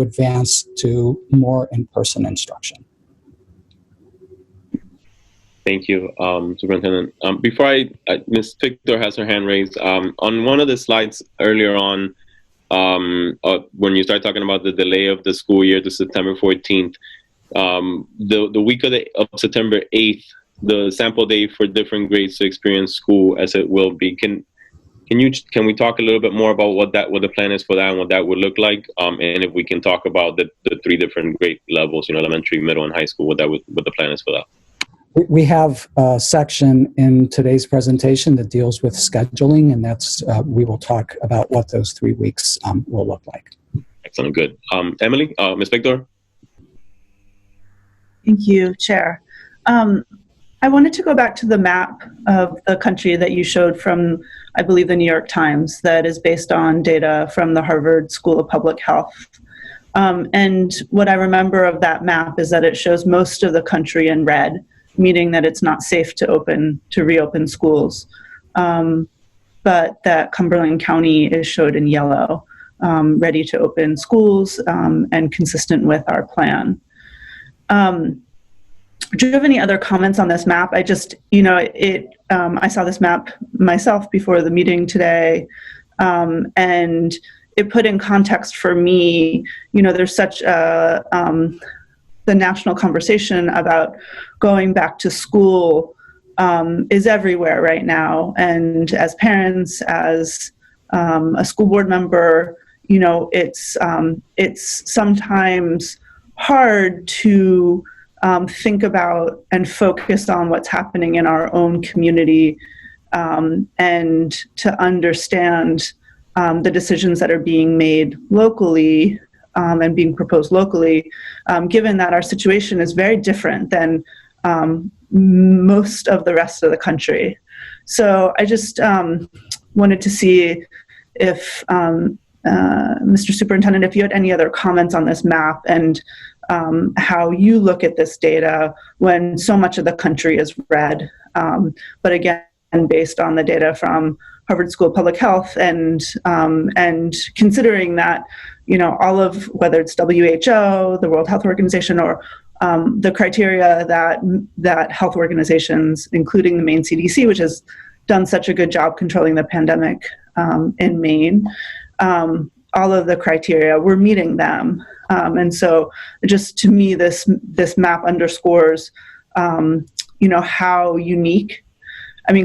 C: advance to more in-person instruction.
B: Thank you, Superintendent. Before Ms. Victor has her hand raised. On one of the slides earlier on, when you start talking about the delay of the school year to September 14th, the week of September 8th, the sample day for different grades to experience school as it will be. Can we talk a little bit more about what the plan is for that and what that would look like? And if we can talk about the three different grade levels, elementary, middle, and high school, what the plan is for that.
C: We have a section in today's presentation that deals with scheduling, and that's we will talk about what those 3 weeks will look like.
B: Excellent, good. Emily, Ms. Victor?
G: Thank you, Chair. I wanted to go back to the map of the country that you showed from, I believe, the New York Times, that is based on data from the Harvard School of Public Health. And what I remember of that map is that it shows most of the country in red, meaning that it's not safe to reopen schools. But that Cumberland County is showed in yellow, ready to open schools and consistent with our plan. Do you have any other comments on this map? I just, I saw this map myself before the meeting today, and it put in context for me, there's such the national conversation about going back to school is everywhere right now. And as parents, as a school board member, it's sometimes hard to think about and focus on what's happening in our own community and to understand the decisions that are being made locally and being proposed locally, given that our situation is very different than most of the rest of the country. So I just wanted to see if, Mr. Superintendent, if you had any other comments on this map and how you look at this data when so much of the country is red. But again, based on the data from Harvard School of Public Health and considering that, all of, whether it's WHO, the World Health Organization, or the criteria that health organizations, including the Maine CDC, which has done such a good job controlling the pandemic in Maine, all of the criteria, we're meeting them. And so just to me, this map underscores, how unique,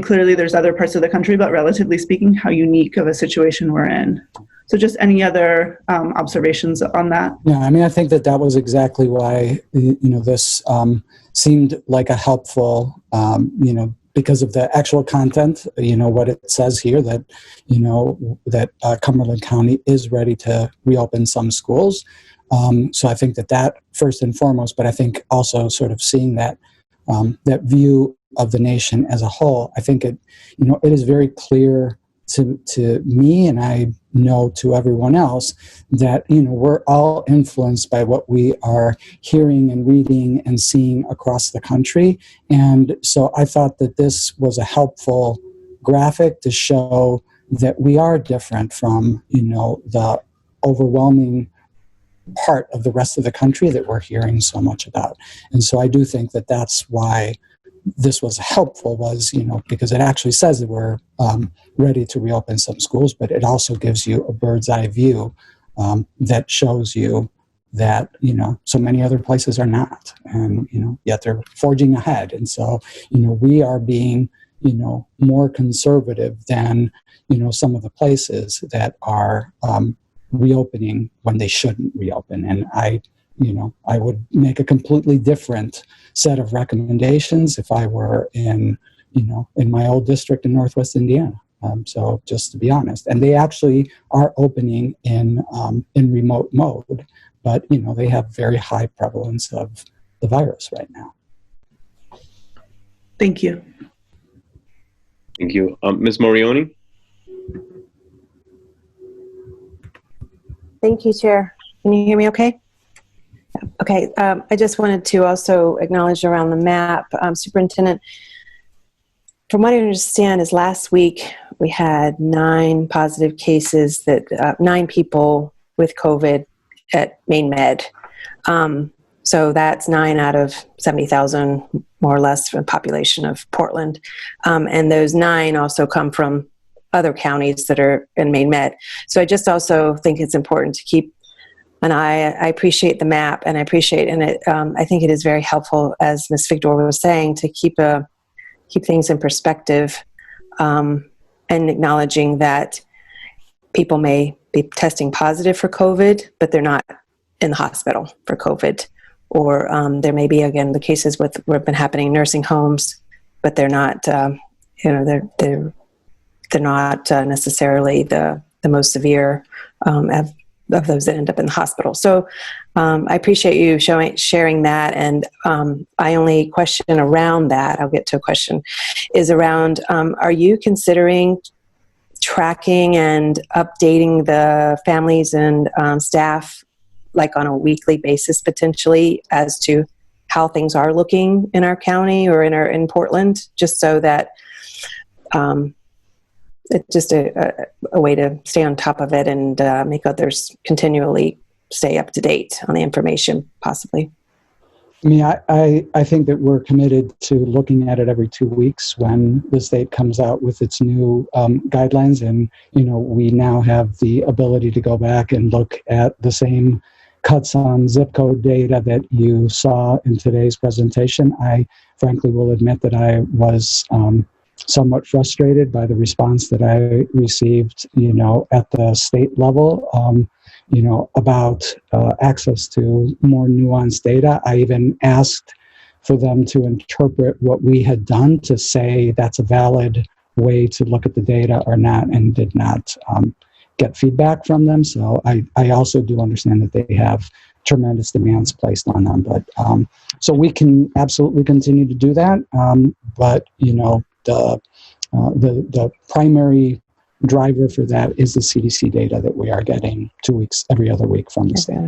G: clearly there's other parts of the country, but relatively speaking, how unique of a situation we're in. So just any other observations on that?
C: Yeah, I think that was exactly why, this seemed like a helpful, because of the actual content, what it says here, that, that Cumberland County is ready to reopen some schools. So I think that first and foremost, but I think also sort of seeing that view of the nation as a whole, I think it is very clear to me, and I know to everyone else, that we're all influenced by what we are hearing and reading and seeing across the country. And so I thought that this was a helpful graphic to show that we are different from the overwhelming part of the rest of the country that we're hearing so much about. And so I do think that that's why this was helpful, was, because it actually says that we're ready to reopen some schools, but it also gives you a bird's eye view that shows you that, so many other places are not, and, yet they're forging ahead. And so, we are being, more conservative than, some of the places that are reopening when they shouldn't reopen. And I would make a completely different set of recommendations if I were in my old district in Northwest Indiana. So just to be honest, and they actually are opening in remote mode, but they have very high prevalence of the virus right now.
G: Thank you.
B: Thank you. Ms. Morioni?
H: Thank you, Chair. Can you hear me okay? Okay, I just wanted to also acknowledge around the map, Superintendent, from what I understand is last week we had 9 positive cases, 9 people with COVID at Maine Med. So that's 9 out of 70,000, more or less, for the population of Portland. And those 9 also come from other counties that are in Maine Med. So I just also think it's important to keep an eye. I appreciate the map, and I think it is very helpful, as Ms. Figdor was saying, to keep things in perspective, and acknowledging that people may be testing positive for COVID, but they're not in the hospital for COVID. Or there may be, again, the cases have been happening in nursing homes, but they're not, they're not necessarily the most severe, of those that end up in the hospital. So I appreciate you sharing that. And my only question around that, I'll get to a question, is around, are you considering tracking and updating the families and staff like on a weekly basis potentially as to how things are looking in our county or in Portland, just so that it's just a way to stay on top of it and make others continually stay up to date on the information, possibly?
C: I mean, I think that we're committed to looking at it every 2 weeks when the state comes out with its new guidelines. And, we now have the ability to go back and look at the same cuts on zip code data that you saw in today's presentation. I frankly will admit that I was somewhat frustrated by the response that I received, at the state level, about access to more nuanced data. I even asked for them to interpret what we had done to say that's a valid way to look at the data or not, and did not get feedback from them. So I also do understand that they have tremendous demands placed on them. But so we can absolutely continue to do that. But the primary driver for that is the CDC data that we are getting 2 weeks, every other week from the state.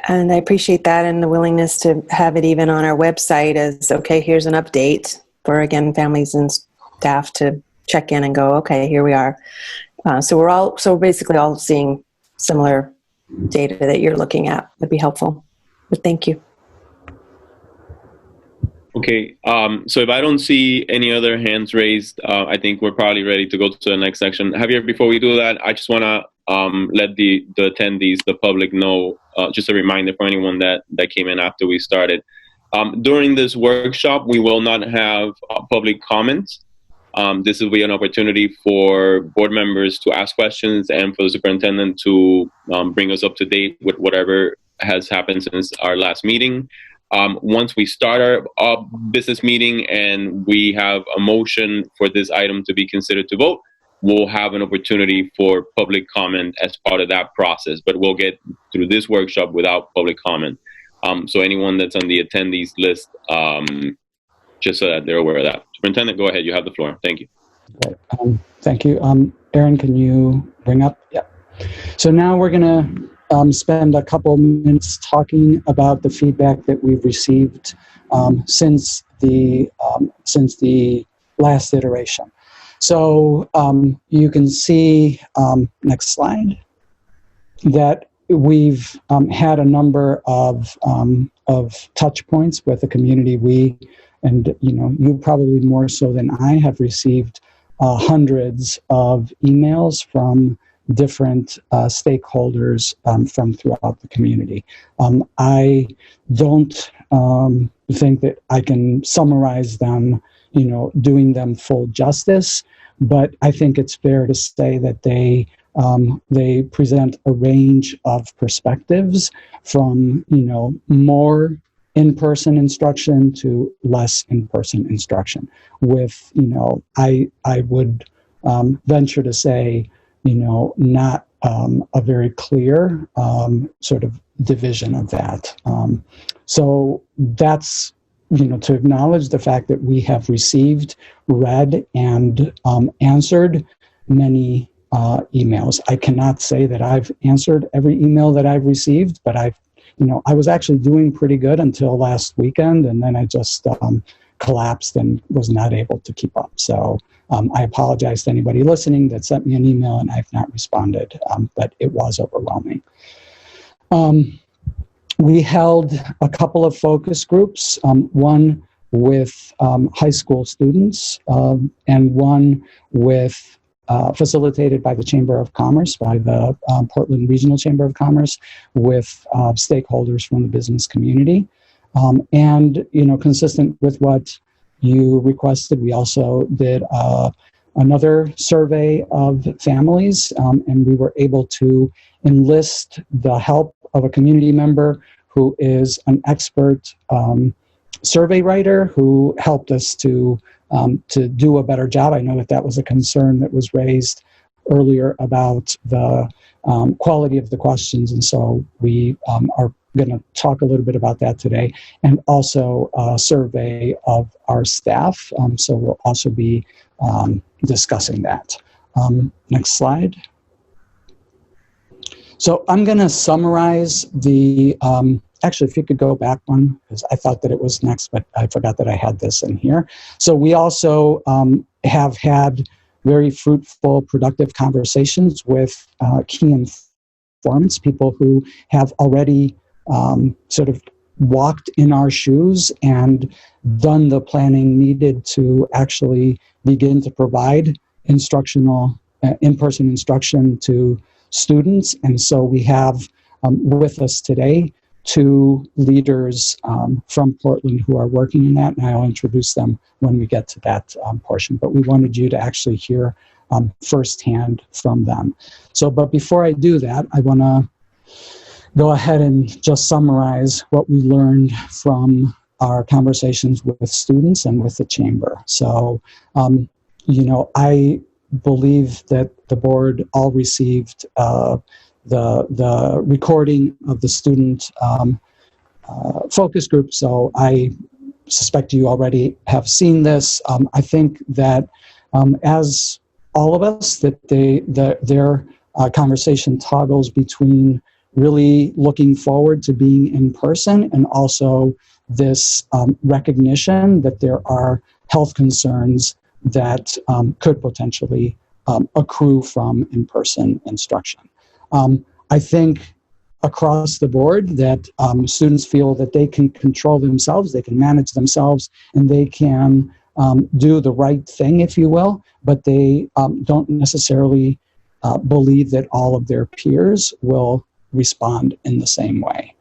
H: And I appreciate that and the willingness to have it even on our website as, okay, here's an update for, again, families and staff to check in and go, okay, here we are. So basically all seeing similar data that you're looking at would be helpful. But thank you.
B: Okay, so if I don't see any other hands raised, I think we're probably ready to go to the next section. Javier, before we do that, I just want to let the attendees, the public know, just a reminder for anyone that came in after we started. During this workshop, we will not have public comments. This will be an opportunity for board members to ask questions and for the superintendent to bring us up to date with whatever has happened since our last meeting. Once we start our business meeting and we have a motion for this item to be considered to vote, we'll have an opportunity for public comment as part of that process, but we'll get through this workshop without public comment. So anyone that's on the attendees list, just so that they're aware of that. Superintendent, go ahead. You have the floor. Thank you.
C: Okay. Thank you. Erin, can you bring up? Yeah. So now we're going to spend a couple minutes talking about the feedback that we've received since the last iteration. So you can see, next slide, that we've had a number of touch points with the community. And you probably more so than I have received hundreds of emails from different stakeholders from throughout the community. I don't think that I can summarize them, doing them full justice, but I think it's fair to say that they present a range of perspectives from, more in-person instruction to less in-person instruction with, I would venture to say, not a very clear sort of division of that. So that's, to acknowledge the fact that we have received, read, and answered many emails. I cannot say that I've answered every email that I've received, but I was actually doing pretty good until last weekend, and then I just collapsed and was not able to keep up. So I apologize to anybody listening that sent me an email and I've not responded, but it was overwhelming. We held a couple of focus groups, one with high school students and one with facilitated by the Chamber of Commerce, by the Portland Regional Chamber of Commerce, with stakeholders from the business community. And, consistent with what you requested, we also did another survey of families, and we were able to enlist the help of a community member who is an expert survey writer who helped us to do a better job. I know that was a concern that was raised earlier about the quality of the questions, and so we are going to talk a little bit about that today, and also a survey of our staff. So we'll also be discussing that. Next slide. So I'm going to summarize the, actually, if you could go back one, because I thought that it was next, but I forgot that I had this in here. So we also have had very fruitful, productive conversations with key informants, people who have already sort of walked in our shoes and done the planning needed to actually begin to provide instructional, in-person instruction to students. And so we have with us today 2 leaders from Portland who are working in that, and I'll introduce them when we get to that portion. But we wanted you to actually hear firsthand from them. So, but before I do that, I want to go ahead and just summarize what we learned from our conversations with students and with the chamber. So, I believe that the board all received the recording of the student focus group. So I suspect you already have seen this. I think that as all of us, that their conversation toggles between really looking forward to being in person and also this recognition that there are health concerns that could potentially accrue from in-person instruction. I think across the board that students feel that they can control themselves, they can manage themselves, and they can do the right thing, if you will, but they don't necessarily believe that all of their peers will respond in the same way.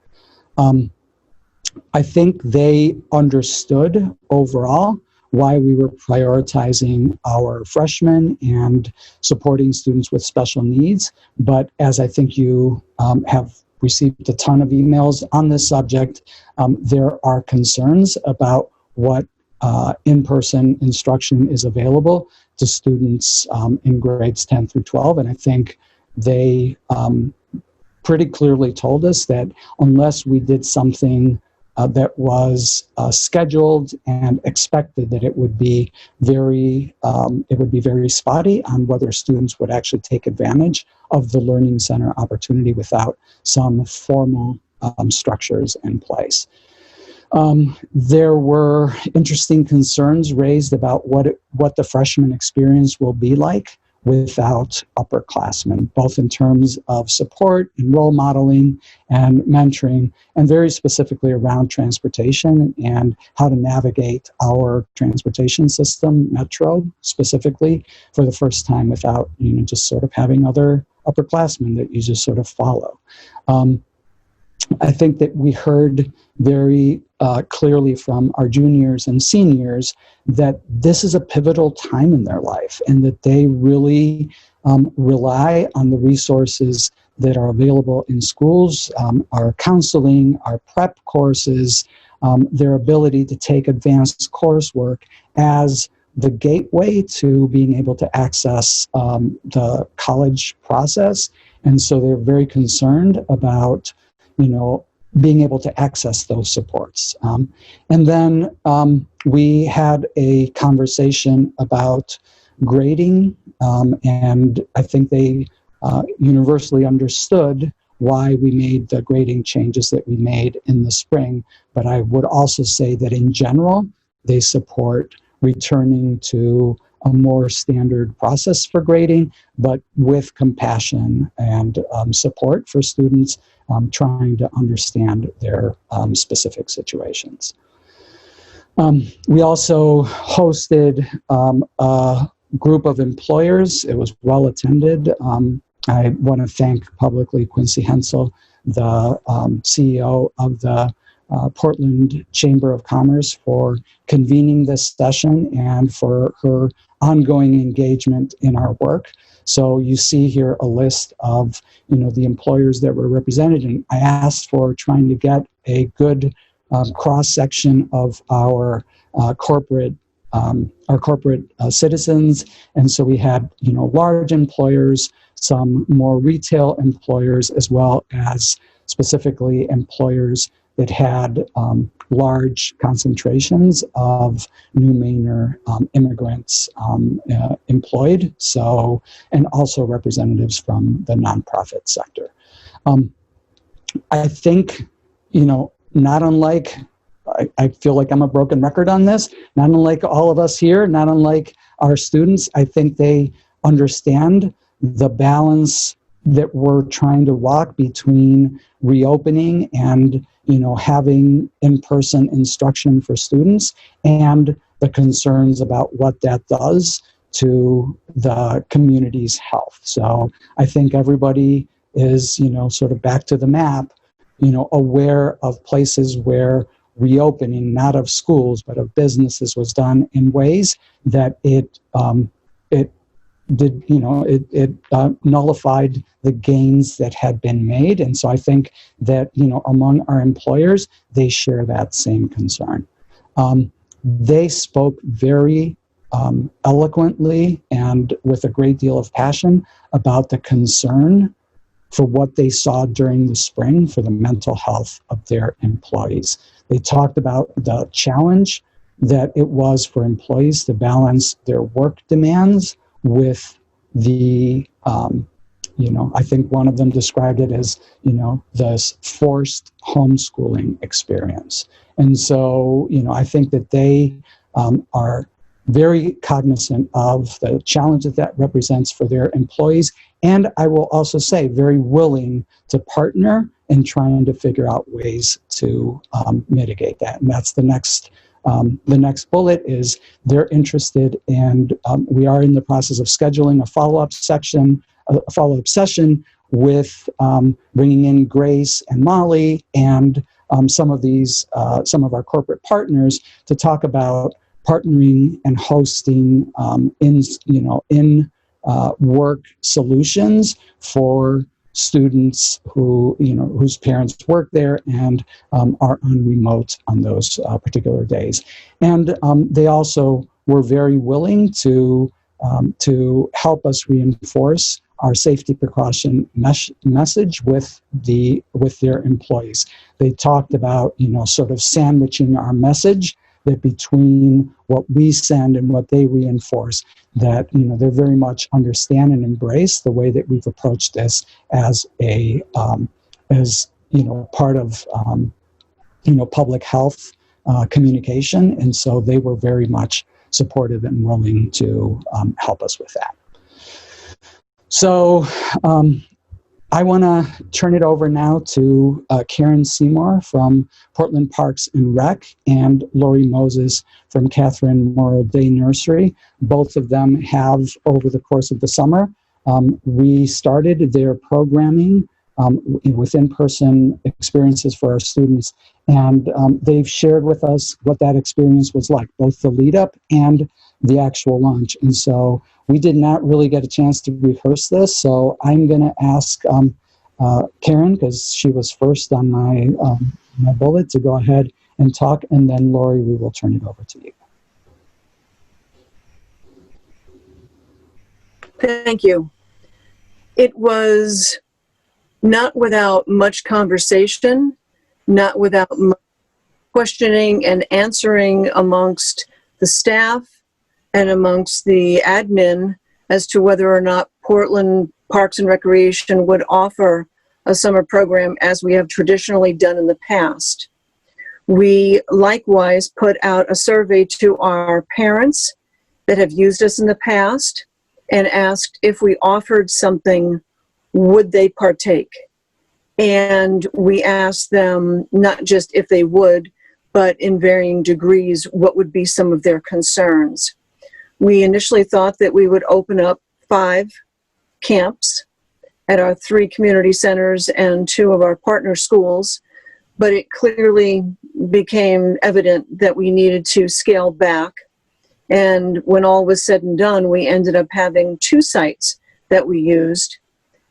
C: I think they understood overall why we were prioritizing our freshmen and supporting students with special needs. But as I think you have received a ton of emails on this subject, there are concerns about what in-person instruction is available to students in grades 10 through 12. And I think they pretty clearly told us that unless we did something that was scheduled and expected, that it would be very spotty on whether students would actually take advantage of the Learning Center opportunity without some formal structures in place. There were interesting concerns raised about what the freshman experience will be like without upperclassmen, both in terms of support and role modeling and mentoring, and very specifically around transportation and how to navigate our transportation system, Metro specifically, for the first time without, just sort of having other upperclassmen that you just sort of follow. I think that we heard very clearly from our juniors and seniors that this is a pivotal time in their life and that they really rely on the resources that are available in schools, our counseling, our prep courses, their ability to take advanced coursework as the gateway to being able to access the college process. And so they're very concerned about being able to access those supports. And then we had a conversation about grading, and I think they universally understood why we made the grading changes that we made in the spring. But I would also say that in general, they support returning to a more standard process for grading, but with compassion and support for students trying to understand their specific situations. We also hosted a group of employers. It was well attended. I want to thank publicly Quincy Hensel, the CEO of the Portland Chamber of Commerce, for convening this session and for her ongoing engagement in our work. So you see here a list of the employers that were represented, and I asked for trying to get a good cross-section of our corporate citizens. And so we had, large employers, some more retail employers, as well as specifically employers that had large concentrations of New Mainer immigrants employed. So, and also representatives from the nonprofit sector. I think, not unlike, I feel like I'm a broken record on this, not unlike all of us here, not unlike our students, I think they understand the balance that we're trying to walk between reopening and, having in-person instruction for students and the concerns about what that does to the community's health. So I think everybody is, sort of back to the map, aware of places where reopening, not of schools, but of businesses, was done in ways that it nullified the gains that had been made. And so I think that, among our employers, they share that same concern. They spoke very eloquently and with a great deal of passion about the concern for what they saw during the spring for the mental health of their employees. They talked about the challenge that it was for employees to balance their work demands with the, I think one of them described it as, this forced homeschooling experience. And so, I think that they are very cognizant of the challenge that represents for their employees. And I will also say very willing to partner in trying to figure out ways to mitigate that. And that's the next bullet is they're interested, and we are in the process of scheduling a follow-up session with bringing in Grace and Molly and some of our corporate partners to talk about partnering and hosting in work solutions for students whose parents work there and are on remote on those particular days. And they also were very willing to help us reinforce our safety precaution message with their employees. They talked about sort of sandwiching our message, that between what we send and what they reinforce, that they very much understand and embrace the way that we've approached this as a part of public health communication, and so they were very much supportive and willing to help us with that. So I want to turn it over now to Karen Seymour from Portland Parks and Rec and Lori Moses from Catherine Memorial Day Nursery. Both of them have, over the course of the summer, restarted their programming with in-person experiences for our students. And they've shared with us what that experience was like, both the lead up and the actual launch. And so we did not really get a chance to rehearse this. So I'm going to ask Karen, because she was first on my bullet, to go ahead and talk. And then Lori, we will turn it over to you.
I: Thank you. It was not without much conversation, not without much questioning and answering amongst the staff and amongst the admin as to whether or not Portland Parks and Recreation would offer a summer program as we have traditionally done in the past. We likewise put out a survey to our parents that have used us in the past and asked if we offered something, would they partake? And we asked them not just if they would, but in varying degrees, what would be some of their concerns. We initially thought that we would open up 5 camps at our 3 community centers and 2 of our partner schools, but it clearly became evident that we needed to scale back. And when all was said and done, we ended up having 2 sites that we used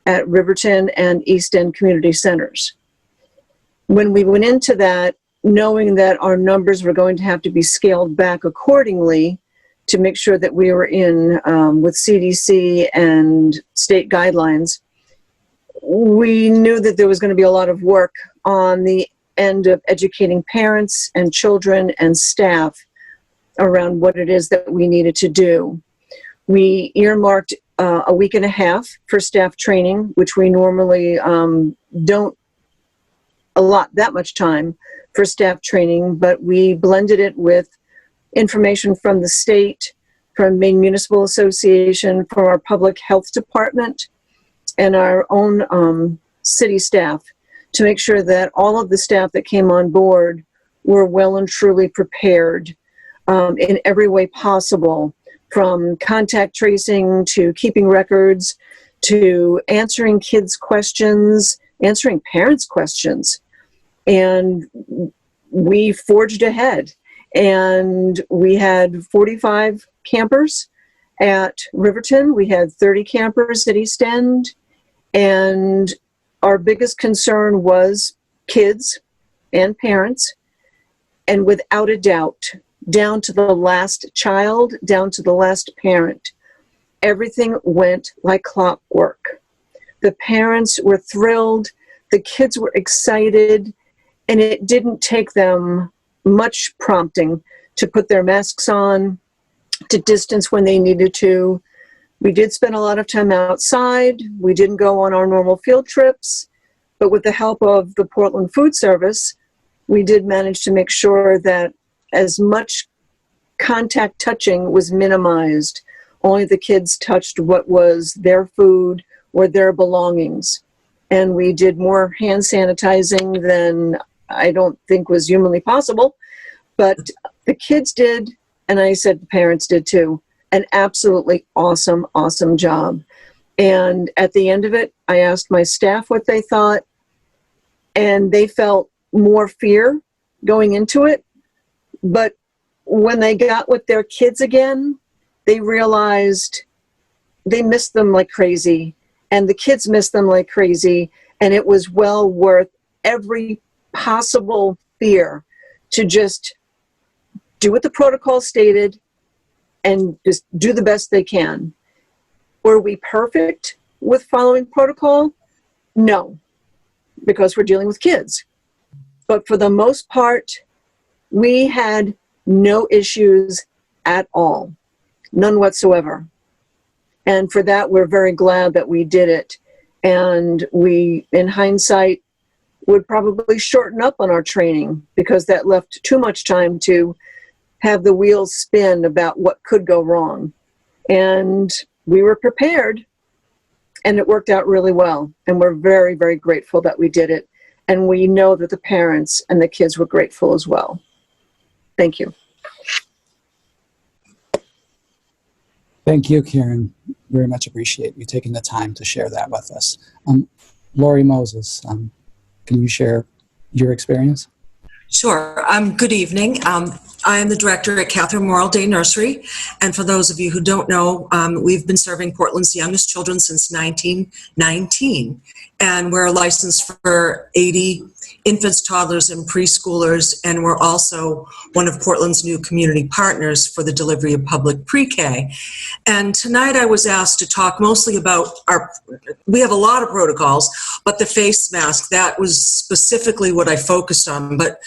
I: at Riverton and East End community centers. When we went into that, knowing that our numbers were going to have to be scaled back accordingly, to make sure that we were in with CDC and state guidelines. We knew that there was going to be a lot of work on the end of educating parents and children and staff around what it is that we needed to do. We earmarked a week and a half for staff training, which we normally don't allot that much time for staff training, but we blended it with information from the state, from Maine Municipal Association, from our public health department, and our own city staff to make sure that all of the staff that came on board were well and truly prepared in every way possible, from contact tracing to keeping records to answering kids' questions, answering parents' questions. And we forged ahead. And we had 45 campers at Riverton. We had 30 campers at East End. And our biggest concern was kids and parents. And without a doubt, down to the last child, down to the last parent, everything went like clockwork. The parents were thrilled. The kids were excited. And it didn't take them much prompting to put their masks on, to distance when they needed to. We did spend a lot of time outside. We didn't go on our normal field trips, but with the help of the Portland Food Service, we did manage to make sure that as much contact touching was minimized. Only the kids touched what was their food or their belongings. And we did more hand sanitizing than I don't think was humanly possible, but the kids did, and I said the parents did too, an absolutely awesome, awesome job. And at the end of it, I asked my staff what they thought, and they felt more fear going into it. But when they got with their kids again, they realized they missed them like crazy, and the kids missed them like crazy, and it was well worth every possible fear to just do what the protocol stated and just do the best they can. Were we perfect with following protocol? No, because we're dealing with kids. But for the most part, we had no issues at all, none whatsoever. And for that, we're very glad that we did it. And we, in hindsight, would probably shorten up on our training because that left too much time to have the wheels spin about what could go wrong. And we were prepared, and it worked out really well. And we're very, very grateful that we did it. And we know that the parents and the kids were grateful as well. Thank you.
C: Thank you, Karen. Very much appreciate you taking the time to share that with us. Lori Moses, can you share your experience?
J: Sure. Good evening. I am the director at Catherine Morrill Day Nursery. And for those of you who don't know, we've been serving Portland's youngest children since 1919. And we're licensed for 80 infants, toddlers, and preschoolers. And we're also one of Portland's new community partners for the delivery of public pre-K. And tonight I was asked to talk mostly about we have a lot of protocols, but the face mask, that was specifically what I focused on. But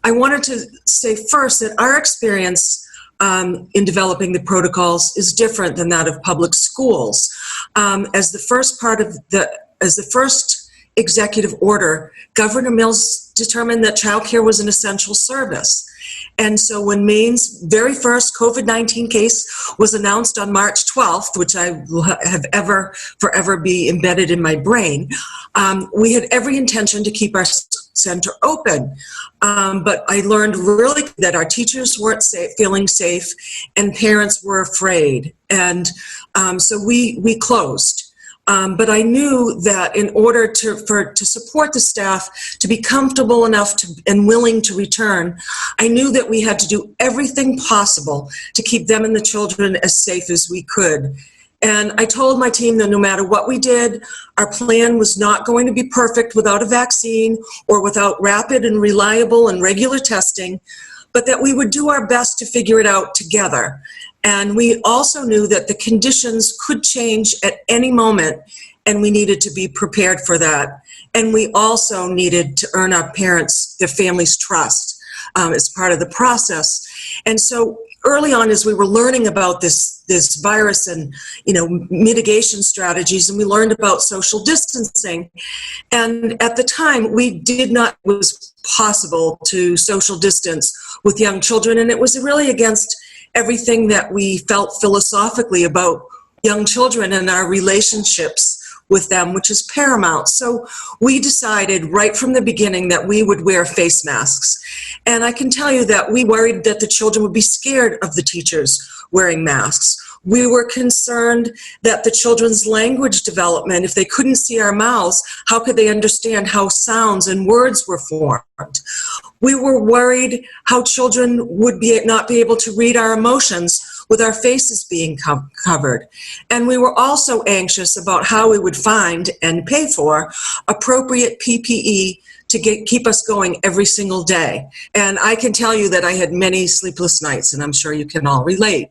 J: I wanted to say first that our experience in developing the protocols is different than that of public schools. As the first executive order, Governor Mills determined that childcare was an essential service. And so when Maine's very first COVID-19 case was announced on March 12th, which I will have forever be embedded in my brain, we had every intention to keep our center open. But I learned really that our teachers weren't feeling safe and parents were afraid. And so we closed. But I knew that in order to support the staff to be comfortable enough and willing to return, I knew that we had to do everything possible to keep them and the children as safe as we could. And I told my team that no matter what we did, our plan was not going to be perfect without a vaccine or without rapid and reliable and regular testing, but that we would do our best to figure it out together. And we also knew that the conditions could change at any moment, and we needed to be prepared for that. And we also needed to earn our parents, their families' trust as part of the process. And so early on, as we were learning about this virus and, mitigation strategies, and we learned about social distancing, and at the time, we did not, it was possible to social distance with young children, and it was really against everything that we felt philosophically about young children and our relationships with them, which is paramount. So we decided right from the beginning that we would wear face masks. And I can tell you that we worried that the children would be scared of the teachers wearing masks. We were concerned that the children's language development, if they couldn't see our mouths, how could they understand how sounds and words were formed? We were worried how children would not be able to read our emotions with our faces being covered. And we were also anxious about how we would find and pay for appropriate PPE to keep us going every single day. And I can tell you that I had many sleepless nights, and I'm sure you can all relate.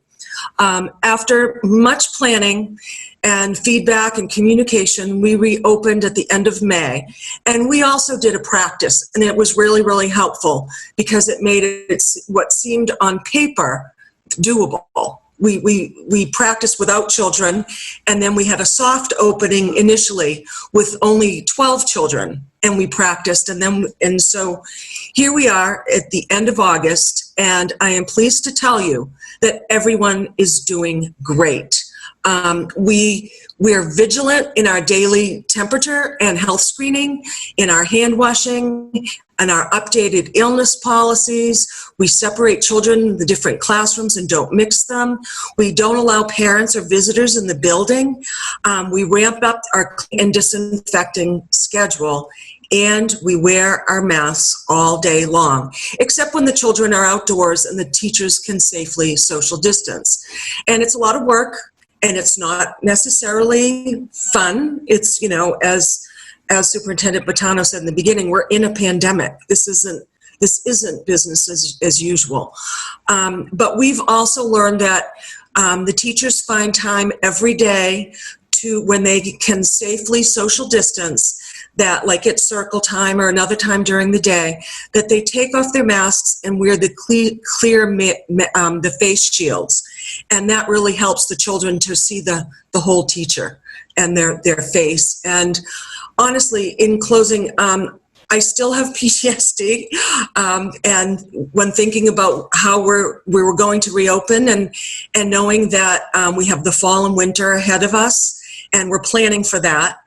J: After much planning and feedback and communication, we reopened at the end of May. And we also did a practice, and it was really, really helpful because it made it what seemed on paper doable. We practiced without children, and then we had a soft opening initially with only 12 children, and we practiced, and so here we are at the end of August, and I am pleased to tell you that everyone is doing great. We are vigilant in our daily temperature and health screening, in our hand washing, and our updated illness policies. We separate children in the different classrooms and don't mix them. We don't allow parents or visitors in the building. We ramp up our cleaning and disinfecting schedule, and we wear our masks all day long, except when the children are outdoors and the teachers can safely social distance. And it's a lot of work, and it's not necessarily fun. It's, as Superintendent Bottano said in the beginning, we're in a pandemic. This isn't business as usual. But we've also learned that the teachers find time every day when they can safely social distance, that like at circle time or another time during the day, that they take off their masks and wear the the face shields. And that really helps the children to see the whole teacher and their face. And honestly, in closing, I still have PTSD, and when thinking about how we were going to reopen, and knowing that we have the fall and winter ahead of us, and we're planning for that.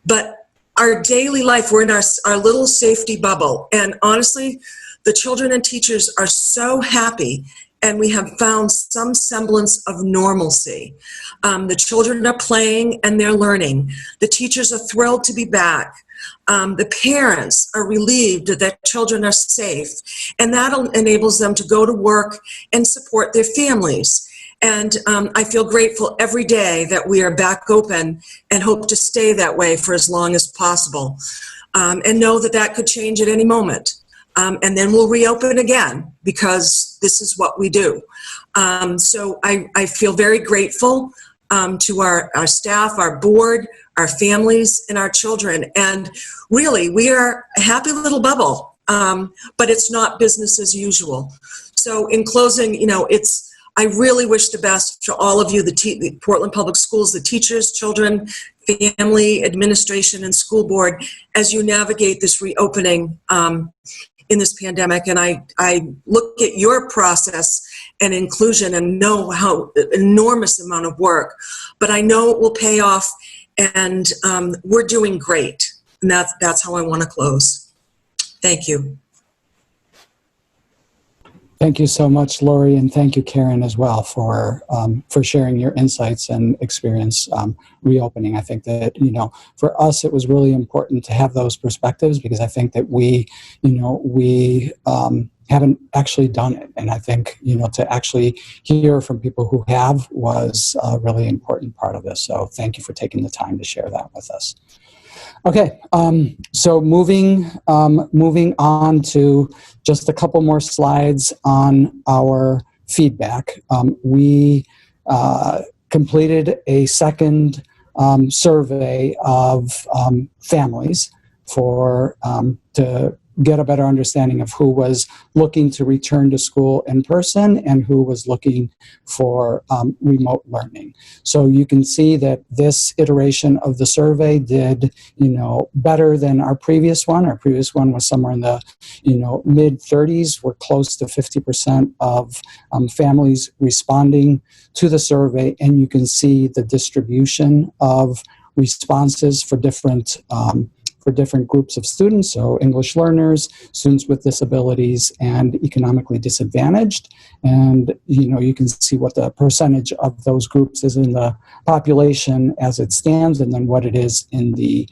J: But our daily life, we're in our little safety bubble, and honestly, the children and teachers are so happy, and we have found some semblance of normalcy. The children are playing and they're learning. The teachers are thrilled to be back. The parents are relieved that children are safe, and that enables them to go to work and support their families. And I feel grateful every day that we are back open and hope to stay that way for as long as possible, and know that could change at any moment. And then we'll reopen again because this is what we do. So I feel very grateful to our staff, our board, our families, and our children. And really, we are a happy little bubble, but it's not business as usual. So in closing, I really wish the best to all of you, the Portland Public Schools, the teachers, children, family, administration, and school board, as you navigate this reopening in this pandemic. And I look at your process and inclusion and know how enormous amount of work, but I know it will pay off, and we're doing great. And that's how I want to close. Thank you.
C: Thank you so much, Lori, and thank you, Karen, as well, for sharing your insights and experience reopening. I think that, for us, it was really important to have those perspectives, because I think that we haven't actually done it. And I think, to actually hear from people who have was a really important part of this. So thank you for taking the time to share that with us. Okay, so moving on to just a couple more slides on our feedback, we completed a second survey of families to get a better understanding of who was looking to return to school in person and who was looking for remote learning. So you can see that this iteration of the survey did, better than our previous one. Our previous one was somewhere in the, mid 30s. We're close to 50% of families responding to the survey, and you can see the distribution of responses for different groups of students, so English learners, students with disabilities, and economically disadvantaged. And you can see what the percentage of those groups is in the population as it stands, and then what it is in the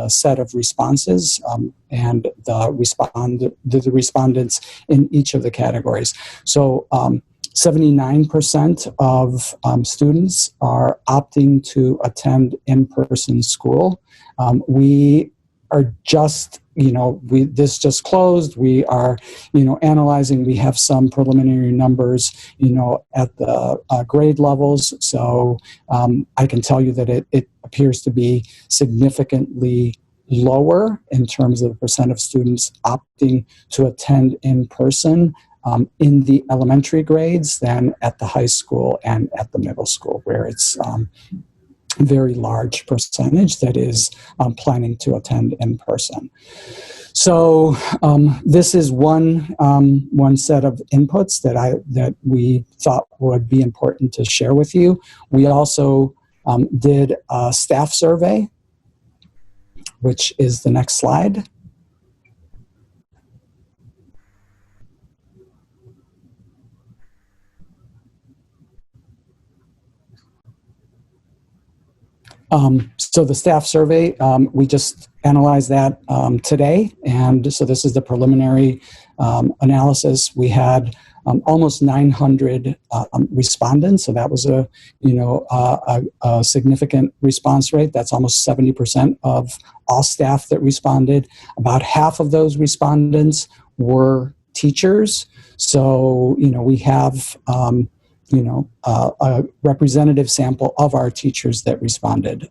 C: set of responses and the respondents in each of the categories. So 79% of students are opting to attend in-person school. We are just, this just closed. We are, analyzing. We have some preliminary numbers, at the grade levels. So I can tell you that it appears to be significantly lower in terms of the percent of students opting to attend in person in the elementary grades than at the high school and at the middle school, where it's very large percentage that is planning to attend in person. So this is one set of inputs that we thought would be important to share with you. We also did a staff survey, which is the next slide. So the staff survey, we just analyzed that today, and so this is the preliminary analysis. We had almost 900 respondents, so that was a significant response rate. That's almost 70% of all staff that responded. About half of those respondents were teachers. So we have a representative sample of our teachers that responded.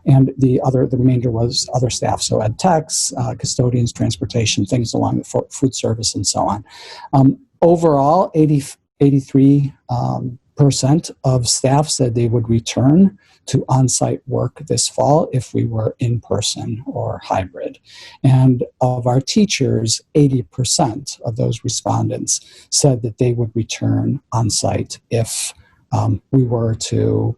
C: And the remainder was other staff, so ed techs, custodians, transportation, things along the food service, and so on. Overall, 83% of staff said they would return to on-site work this fall if we were in person or hybrid. And of our teachers, 80% of those respondents said that they would return on-site if we were to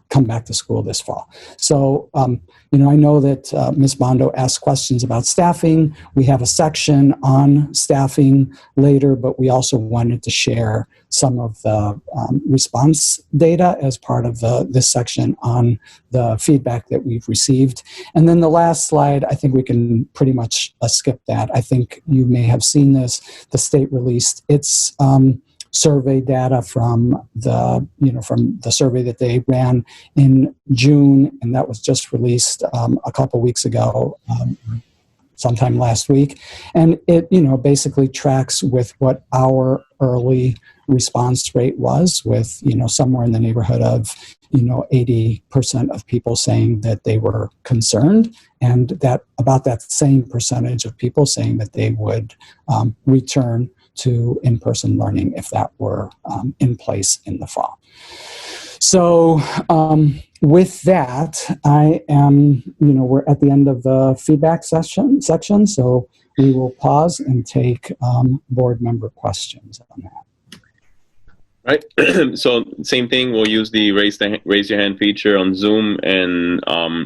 C: come back to school this fall. So, I know that Ms. Bondo asked questions about staffing. We have a section on staffing later, but we also wanted to share some of the response data as part of this section on the feedback that we've received. And then the last slide, I think we can pretty much skip that. I think you may have seen this. The state released its survey data from the survey that they ran in June, and that was just released a couple weeks ago, sometime last week. And it basically tracks with what our early response rate was, with somewhere in the neighborhood of 80% of people saying that they were concerned, and that about that same percentage of people saying that they would return to in-person learning if that were in place in the fall. So with that, I am, we're at the end of the feedback section, so we will pause and take board member questions on that.
B: Right. So same thing. We'll use the raise your hand feature on Zoom, and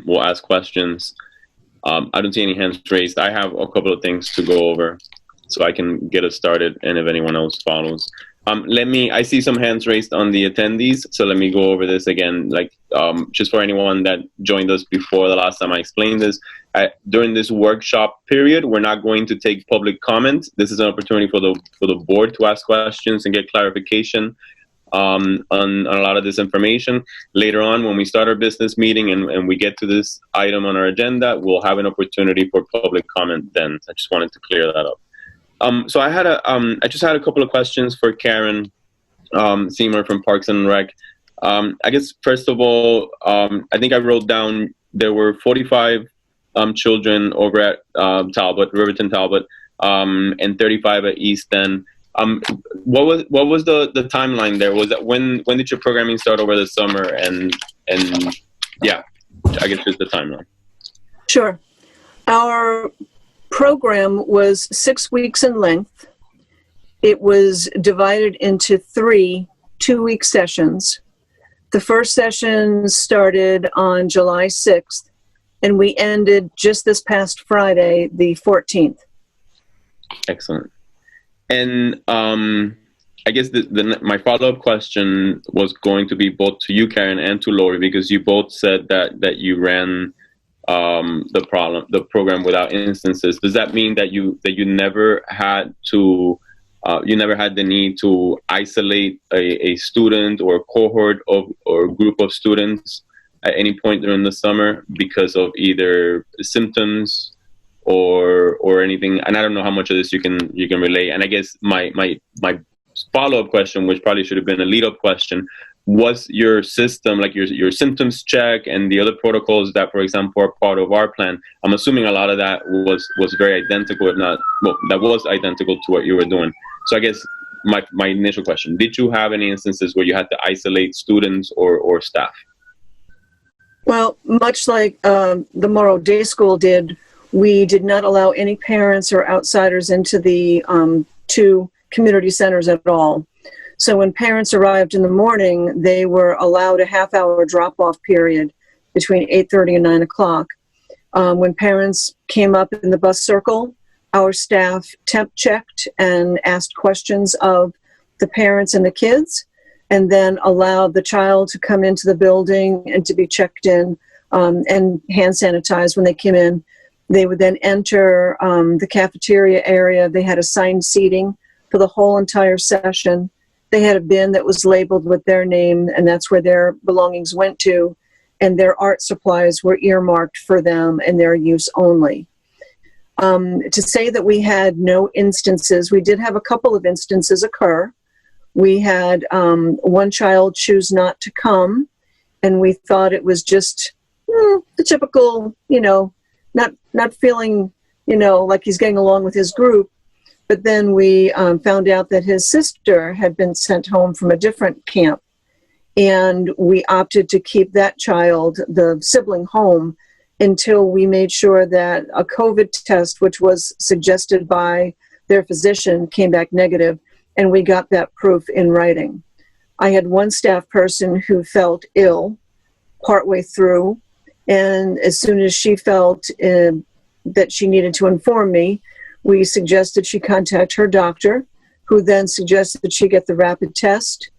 B: we'll ask questions. I don't see any hands raised. I have a couple of things to go over, so I can get us started, and if anyone else follows. I see some hands raised on the attendees, so let me go over this again, just for anyone that joined us before the last time I explained this. During this workshop period, we're not going to take public comment. This is an opportunity for the board to ask questions and get clarification on a lot of this information. Later on, when we start our business meeting and we get to this item on our agenda, we'll have an opportunity for public comment then. I just wanted to clear that up. So I just had a couple of questions for Karen Seymour from Parks and Rec. I guess first of all, I think I wrote down there were 45 children over at Talbot, Riverton Talbot, and 35 at East End. What was the timeline there? Was that when did your programming start over the summer? And yeah, I guess just the timeline.
I: Sure. Our program was 6 weeks in length. It was divided into 3 2-week sessions. The first session started on July 6th, and we ended just this past Friday, the 14th.
B: Excellent. And I guess my follow-up question was going to be both to you, Karen, and to Lori, because you both said that you ran the program without instances. Does that mean that you never had to you never had the need to isolate a student or a cohort or a group of students at any point during the summer because of either symptoms or anything? And I don't know how much of this you can relate. And I guess my follow-up question, which probably should have been a lead-up question, was your system, like your symptoms check and the other protocols that, for example, are part of our plan? I'm assuming a lot of that was very identical, if not, well, that was identical to what you were doing. So I guess my initial question, did you have any instances where you had to isolate students or staff?
I: Well, much like the Morrow Day School did, we did not allow any parents or outsiders into the 2 community centers at all. So when parents arrived in the morning, they were allowed a half-hour drop-off period between 8:30 and 9 o'clock. When parents came up in the bus circle, our staff temp checked and asked questions of the parents and the kids, and then allowed the child to come into the building and to be checked in and hand sanitized when they came in. They would then enter the cafeteria area. They had assigned seating for the whole entire session. They had a bin that was labeled with their name, and that's where their belongings went to, and their art supplies were earmarked for them and their use only. To say that we had no instances, we did have a couple of instances occur. We had one child choose not to come, and we thought it was just the typical, not feeling, like he's getting along with his group. But then we found out that his sister had been sent home from a different camp, and we opted to keep that child, the sibling, home until we made sure that a COVID test, which was suggested by their physician, came back negative, and we got that proof in writing. I had one staff person who felt ill partway through, and as soon as she felt that she needed to inform me, we suggested she contact her doctor, who then suggested she get the rapid test,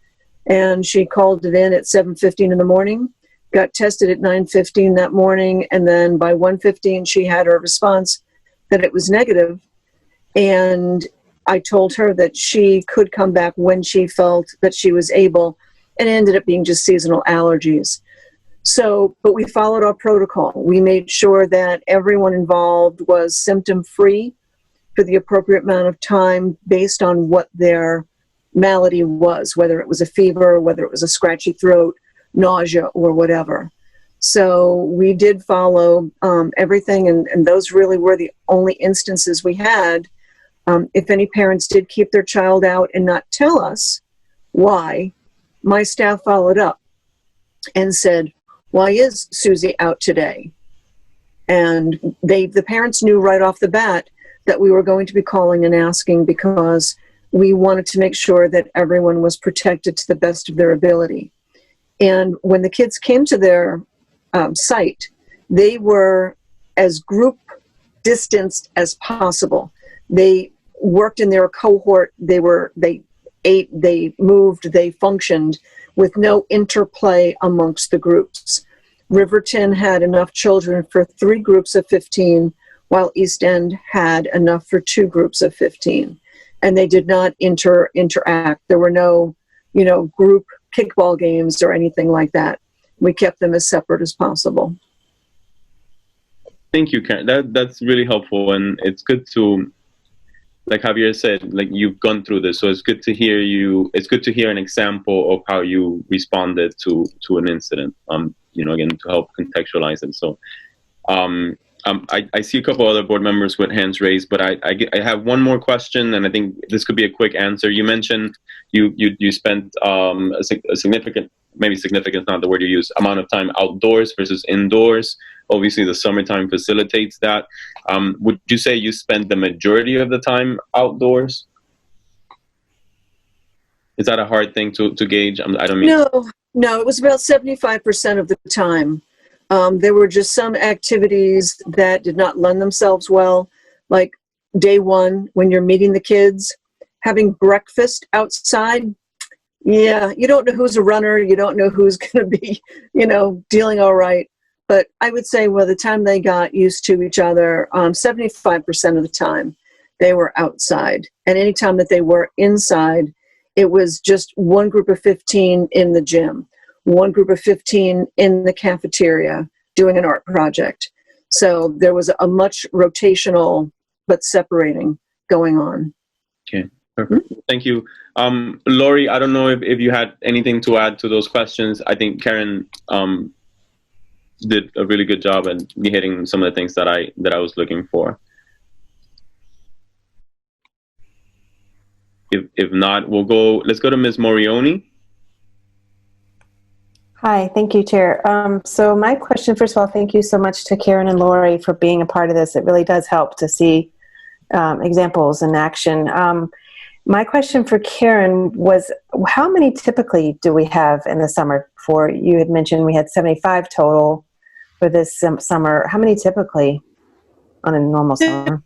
I: and she called it in at 7:15 in the morning, got tested at 9:15 that morning, and then by 1:15 she had her response that it was negative. And I told her that she could come back when she felt that she was able, and it ended up being just seasonal allergies. So, but we followed our protocol. We made sure that everyone involved was symptom-free for the appropriate amount of time based on what their malady was, whether it was a fever, whether it was a scratchy throat, nausea, or whatever. So we did follow everything, and those really were the only instances we had. If any parents did keep their child out and not tell us why, my staff followed up and said, "Why is Susie out today?" And the parents knew right off the bat that we were going to be calling and asking, because we wanted to make sure that everyone was protected to the best of their ability. And when the kids came to their site, they were as group distanced as possible. They worked in their cohort. They ate, they moved, they functioned with no interplay amongst the groups. Riverton had enough children for 3 groups of 15, while East End had enough for 2 groups of 15. And they did not interact. There were no, group kickball games or anything like that. We kept them as separate as possible.
B: Thank you, Karen. That's really helpful, and it's good to like Javier said, like you've gone through this, so it's good to hear you. It's good to hear an example of how you responded to an incident. Again, to help contextualize it. So, I see a couple other board members with hands raised, but I have one more question, and I think this could be a quick answer. You mentioned you spent a significant, maybe significant is not the word you use, amount of time outdoors versus indoors. Obviously, the summertime facilitates that. Would you say you spend the majority of the time outdoors? Is that a hard thing to gauge? I don't mean.
I: No, it was about 75% of the time. There were just some activities that did not lend themselves well, like day one, when you're meeting the kids, having breakfast outside. Yeah, you don't know who's a runner. You don't know who's going to be, dealing all right. But I would say by the time they got used to each other, 75% of the time they were outside. And anytime that they were inside, it was just one group of 15 in the gym, one group of 15 in the cafeteria doing an art project. So there was a much rotational but separating going on.
B: Okay, perfect. Mm-hmm. Thank you. Lori, I don't know if you had anything to add to those questions. I think Karen did a really good job at hitting some of the things that I was looking for. If not, let's go to Ms. Morioni.
H: Hi, thank you, Chair. So my question, first of all, thank you so much to Karen and Lori for being a part of this. It really does help to see examples in action. My question for Karen was, how many typically do we have in the summer? You had mentioned we had 75 total for this summer. How many typically on a normal summer?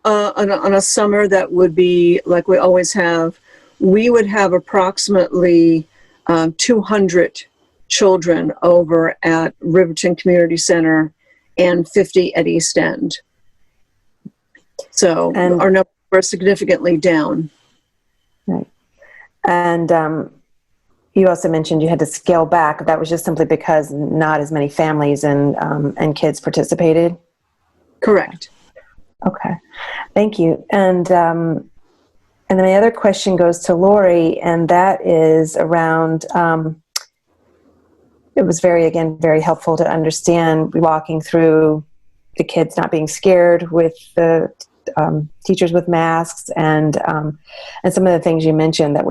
I: On a summer that would be like we always have, we would have approximately 200 children over at Riverton Community Center and 50 at East End. So our numbers are significantly down.
H: Right. And you also mentioned you had to scale back. That was just simply because not as many families and kids participated?
I: Correct.
H: Okay. Thank you. And then my other question goes to Lori, and that is around, it was very helpful to understand walking through the kids not being scared with the teachers with masks and some of the things you mentioned that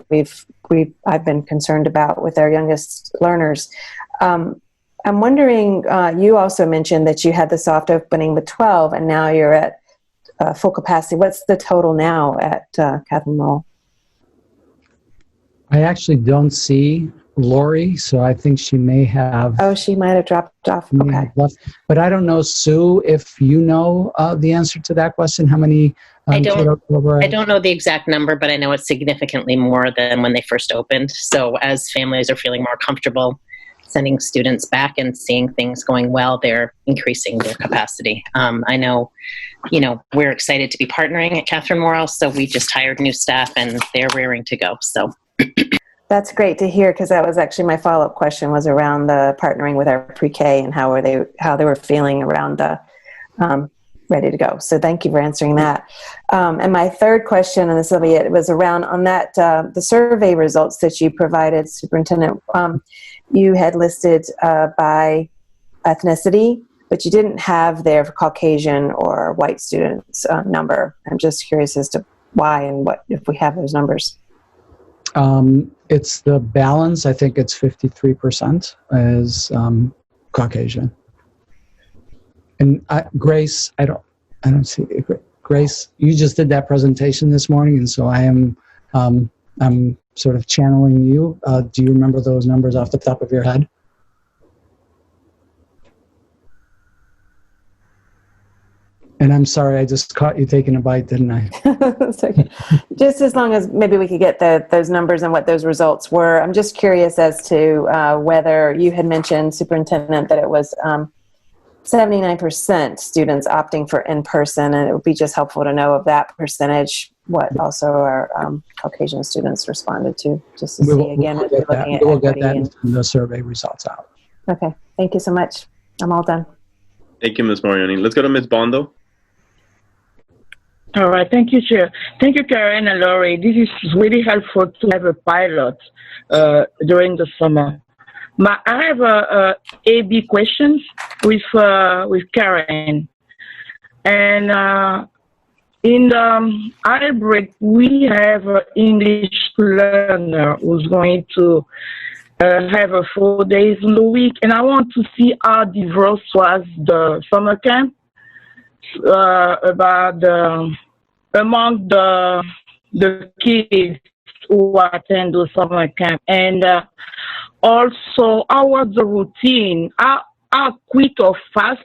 H: I've been concerned about with our youngest learners. I'm wondering, you also mentioned that you had the soft opening with 12 and now you're at full capacity. What's the total now at Catherine Mole?
C: I actually don't see Lori, so I think she may have.
H: Oh, she might have dropped off. Okay.
C: But I don't know, Sue, if you know the answer to that question. How many?
K: I don't know the exact number, but I know it's significantly more than when they first opened. So as families are feeling more comfortable sending students back and seeing things going well, they're increasing their capacity. I know, we're excited to be partnering at Catherine Morrell, so we just hired new staff and they're raring to go. So
H: that's great to hear, because that was actually my follow-up question was around the partnering with our pre-K and how they were feeling around the ready to go. So thank you for answering that. And my third question, and this will be it, was around on that the survey results that you provided, Superintendent. You had listed by ethnicity, but you didn't have their Caucasian or white students number. I'm just curious as to why and what if we have those numbers.
C: It's the balance. I think it's 53% is Caucasian. And Grace, I don't see it. Grace, you just did that presentation this morning, and so I'm sort of channeling you. Do you remember those numbers off the top of your head? And I'm sorry, I just caught you taking a bite, didn't I?
H: That's okay. Just as long as maybe we could get those numbers and what those results were. I'm just curious as to whether you had mentioned, Superintendent, that it was 79% students opting for in-person, and it would be just helpful to know of that percentage, what also our Caucasian students responded to, just to see again if we're looking at
C: we'll get that in the survey results out.
H: Okay, thank you so much. I'm all done.
B: Thank you, Ms. Morioni. Let's go to Ms. Bondo.
F: All right. Thank you, Chair. Thank you, Karen and Laurie. This is really helpful to have a pilot during the summer. I have A/B questions with Karen. And in the hybrid, we have an English learner who's going to have 4 days in the week, and I want to see how diverse was the summer camp among the kids who attend the summer camp, and also how was the routine? How quick or fast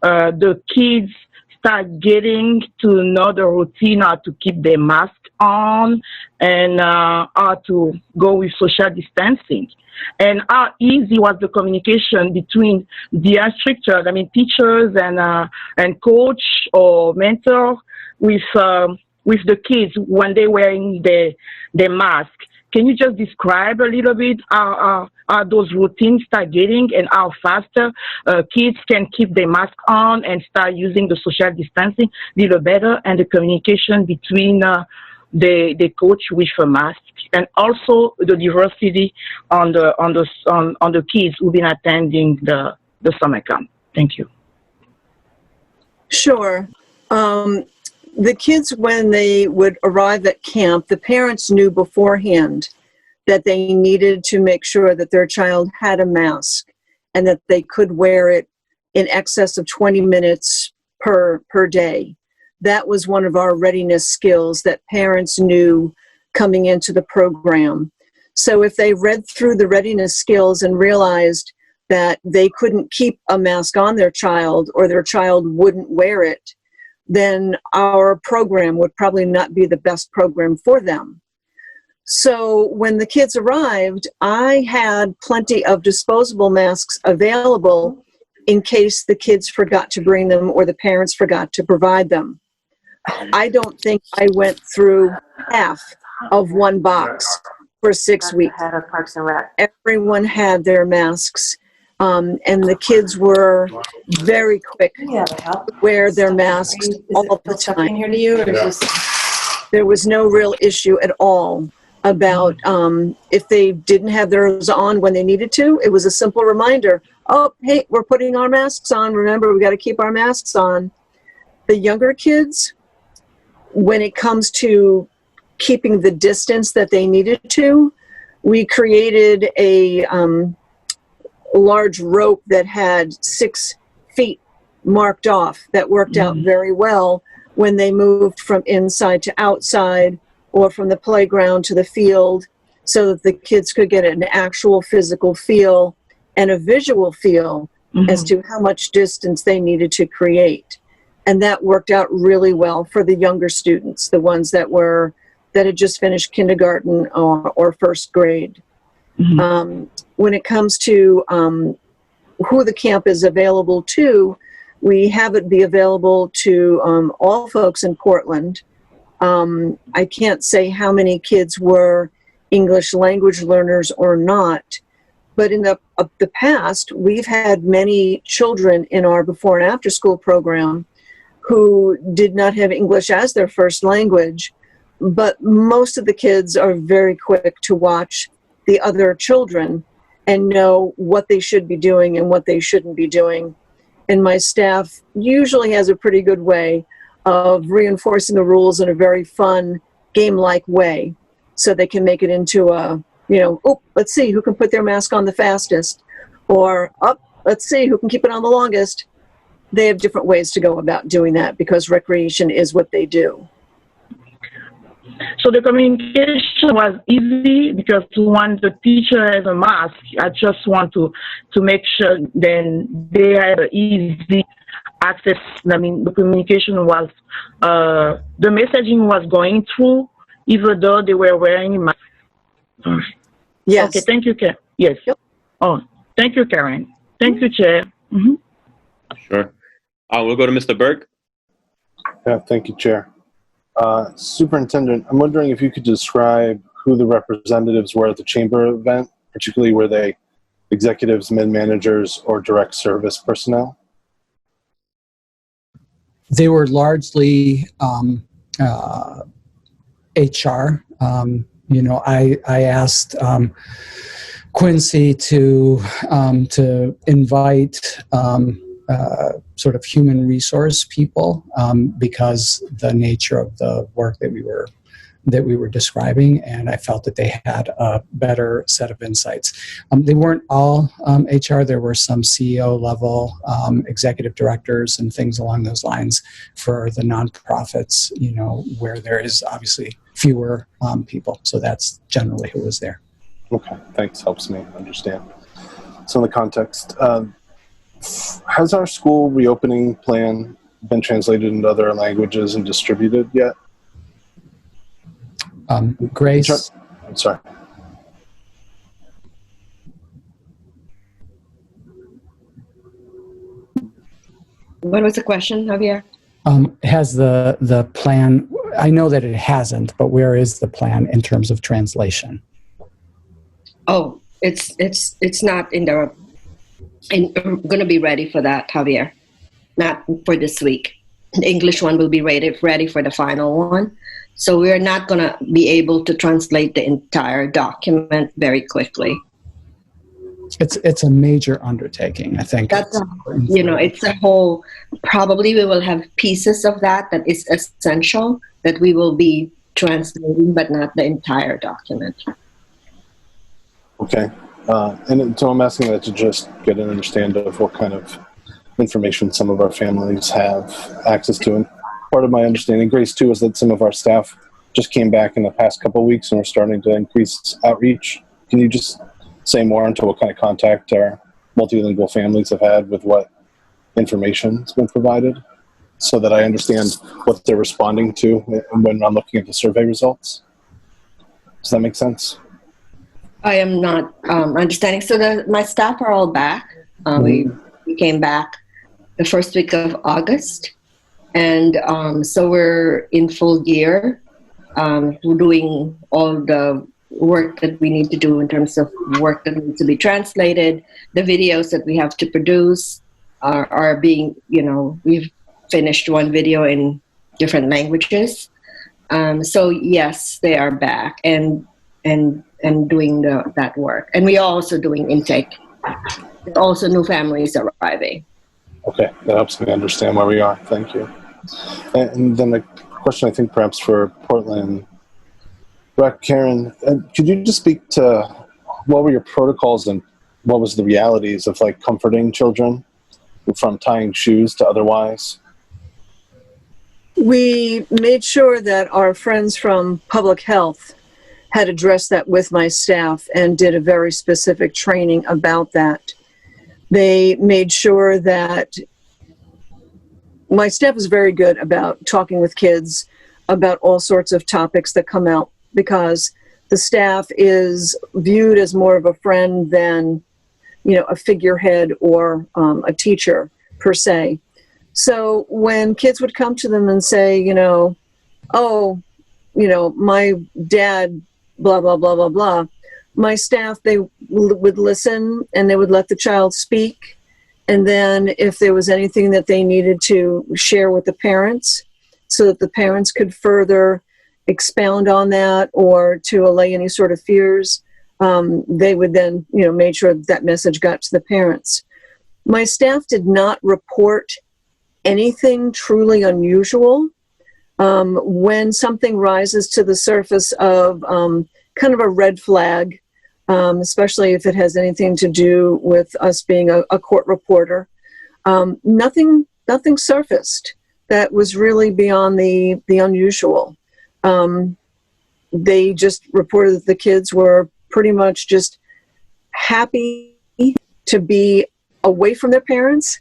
F: the kids start getting to know the routine, how to keep their mask on, and how to go with social distancing. And how easy was the communication between the instructors, teachers and coach or mentor with the kids when they're wearing their mask? Can you just describe a little bit how those routines start getting and how faster kids can keep their mask on and start using the social distancing a little better, and the communication between the coach with a mask, and also the diversity on the kids who've been attending the summer camp? Thank you.
I: Sure. The kids, when they would arrive at camp, the parents knew beforehand that they needed to make sure that their child had a mask and that they could wear it in excess of 20 minutes per day. That was one of our readiness skills that parents knew coming into the program. So if they read through the readiness skills and realized that they couldn't keep a mask on their child or their child wouldn't wear it, then our program would probably not be the best program for them. So when the kids arrived, I had plenty of disposable masks available in case the kids forgot to bring them or the parents forgot to provide them. I don't think I went through half of one box for 6 weeks. Everyone had their masks. And the kids were very quick to wear their masks all the time. There was no real issue at all about if they didn't have theirs on when they needed to. It was a simple reminder, oh, hey, we're putting our masks on. Remember, we got to keep our masks on. The younger kids, when it comes to keeping the distance that they needed to, we created a large rope that had 6 feet marked off that worked out very well when they moved from inside to outside or from the playground to the field, so that the kids could get an actual physical feel and a visual feel as to how much distance they needed to create. And that worked out really well for the younger students, the ones that had just finished kindergarten or first grade. When it comes to who the camp is available to, we have it be available to all folks in Portland. I can't say how many kids were English language learners or not, but in the past, we've had many children in our before and after school program who did not have English as their first language, but most of the kids are very quick to watch the other children and know what they should be doing and what they shouldn't be doing. And my staff usually has a pretty good way of reinforcing the rules in a very fun, game-like way, so they can make it into a, let's see who can put their mask on the fastest, or, let's see who can keep it on the longest. They have different ways to go about doing that because recreation is what they do.
F: So the communication was easy because when the teacher has a mask, I just want to make sure then they had easy access. The communication was, the messaging was going through even though they were wearing masks.
I: Yes.
F: Okay, thank you, Karen. Yes.
I: Yep.
F: Oh, thank you, Karen. Thank you, Chair.
B: Sure. We'll go to Mr. Burke.
L: Yeah, thank you, Chair. Superintendent, I'm wondering if you could describe who the representatives were at the chamber event, particularly were they executives, mid-managers, or direct service personnel?
C: they were largely HR. I asked Quincy to invite sort of human resource people because the nature of the work that we were describing, and I felt that they had a better set of insights. They weren't all HR. There were some CEO level executive directors and things along those lines for the nonprofits, where there is obviously fewer people. So that's generally who was there.
L: Okay, thanks. Helps me understand some of the context. Has our school reopening plan been translated into other languages and distributed yet?
C: Grace?
L: I'm sorry.
M: What was the question, Javier?
C: Has the plan, I know that it hasn't, but where is the plan in terms of translation?
M: Oh, it's not going to be ready for that, Javier. Not for this week. The English one will be ready for the final one. So we're not going to be able to translate the entire document very quickly.
C: It's a major undertaking, I think.
M: That's it's a whole. Probably we will have pieces of that is essential that we will be translating, but not the entire document.
L: Okay, and so I'm asking that to just get an understanding of what kind of information some of our families have access to. And part of my understanding, Grace, too, is that some of our staff just came back in the past couple of weeks and we're starting to increase outreach. Can you just say more into what kind of contact our multilingual families have had with what information has been provided so that I understand what they're responding to when I'm looking at the survey results? Does that make sense?
M: I am not understanding. So my staff are all back. We came back the first week of August. And so we're in full gear. We're doing all the work that we need to do in terms of work that needs to be translated. The videos that we have to produce are being, we've finished one video in different languages. So yes, they are back and doing that work. And we are also doing intake. Also new families arriving.
L: Okay, that helps me understand where we are. Thank you. And then the question, I think perhaps for Portland Rec, Karen, could you just speak to what were your protocols and what was the realities of comforting children from tying shoes to otherwise?
I: We made sure that our friends from public health had addressed that with my staff and did a very specific training about that. They made sure that my staff is very good about talking with kids about all sorts of topics that come out because the staff is viewed as more of a friend than, a figurehead or a teacher per se. So when kids would come to them and say, my dad, blah, blah, blah, blah, blah, my staff, they would listen and they would let the child speak. And then if there was anything that they needed to share with the parents so that the parents could further expound on that or to allay any sort of fears, they would then, make sure that message got to the parents. My staff did not report anything truly unusual. When something rises to the surface of kind of a red flag, especially if it has anything to do with us being a court reporter, nothing surfaced that was really beyond the unusual. They just reported that the kids were pretty much just happy to be away from their parents,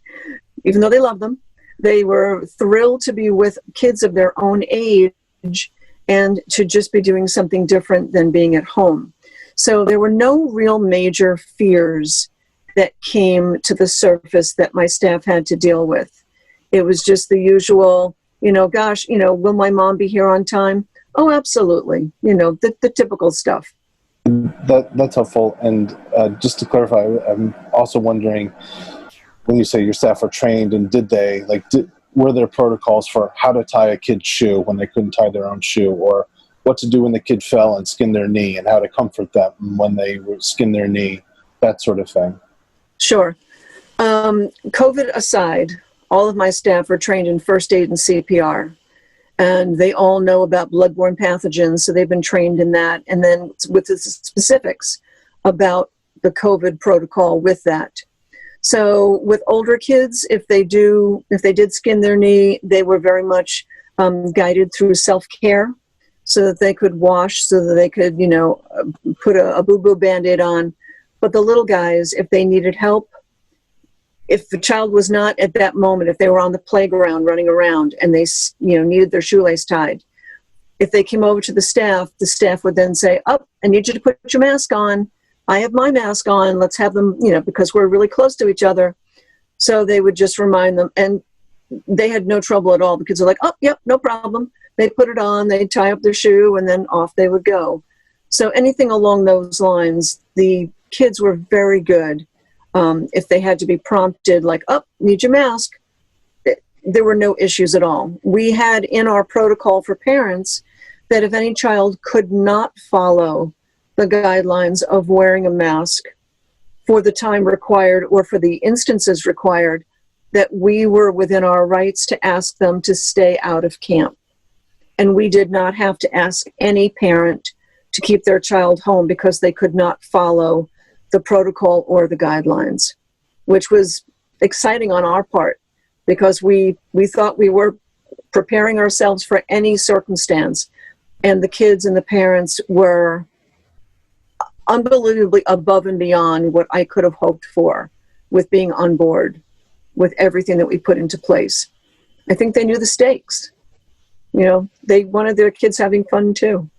I: even though they love them. They were thrilled to be with kids of their own age and to just be doing something different than being at home. So there were no real major fears that came to the surface that my staff had to deal with. It was just the usual, will my mom be here on time? Oh, absolutely. The typical stuff.
L: That's helpful. And just to clarify, I'm also wondering, when you say your staff are trained, and did they, were there protocols for how to tie a kid's shoe when they couldn't tie their own shoe, or what to do when the kid fell and skinned their knee, and how to comfort them when they skinned their knee, that sort of thing?
I: Sure. COVID aside, all of my staff are trained in first aid and CPR, and they all know about bloodborne pathogens, so they've been trained in that. And then with the specifics about the COVID protocol with that. So with older kids, if they did skin their knee, they were very much guided through self-care so that they could wash, so that they could, put a boo-boo Band-Aid on. But the little guys, if they needed help, if the child was not at that moment, if they were on the playground running around and they, needed their shoelace tied, if they came over to the staff would then say, "Oh, I need you to put your mask on. I have my mask on. Let's have them," because we're really close to each other. So they would just remind them, and they had no trouble at all. The kids are like, "Oh, yep, no problem." They put it on, they tie up their shoe, and then off they would go. So anything along those lines, the kids were very good. If they had to be prompted, like, "Oh, need your mask," there were no issues at all. We had in our protocol for parents that if any child could not follow the guidelines of wearing a mask for the time required or for the instances required, that we were within our rights to ask them to stay out of camp. And we did not have to ask any parent to keep their child home because they could not follow the protocol or the guidelines, which was exciting on our part because we thought we were preparing ourselves for any circumstance. And the kids and the parents were unbelievably above and beyond what I could have hoped for with being on board with everything that we put into place. I think they knew the stakes. They wanted their kids having fun too.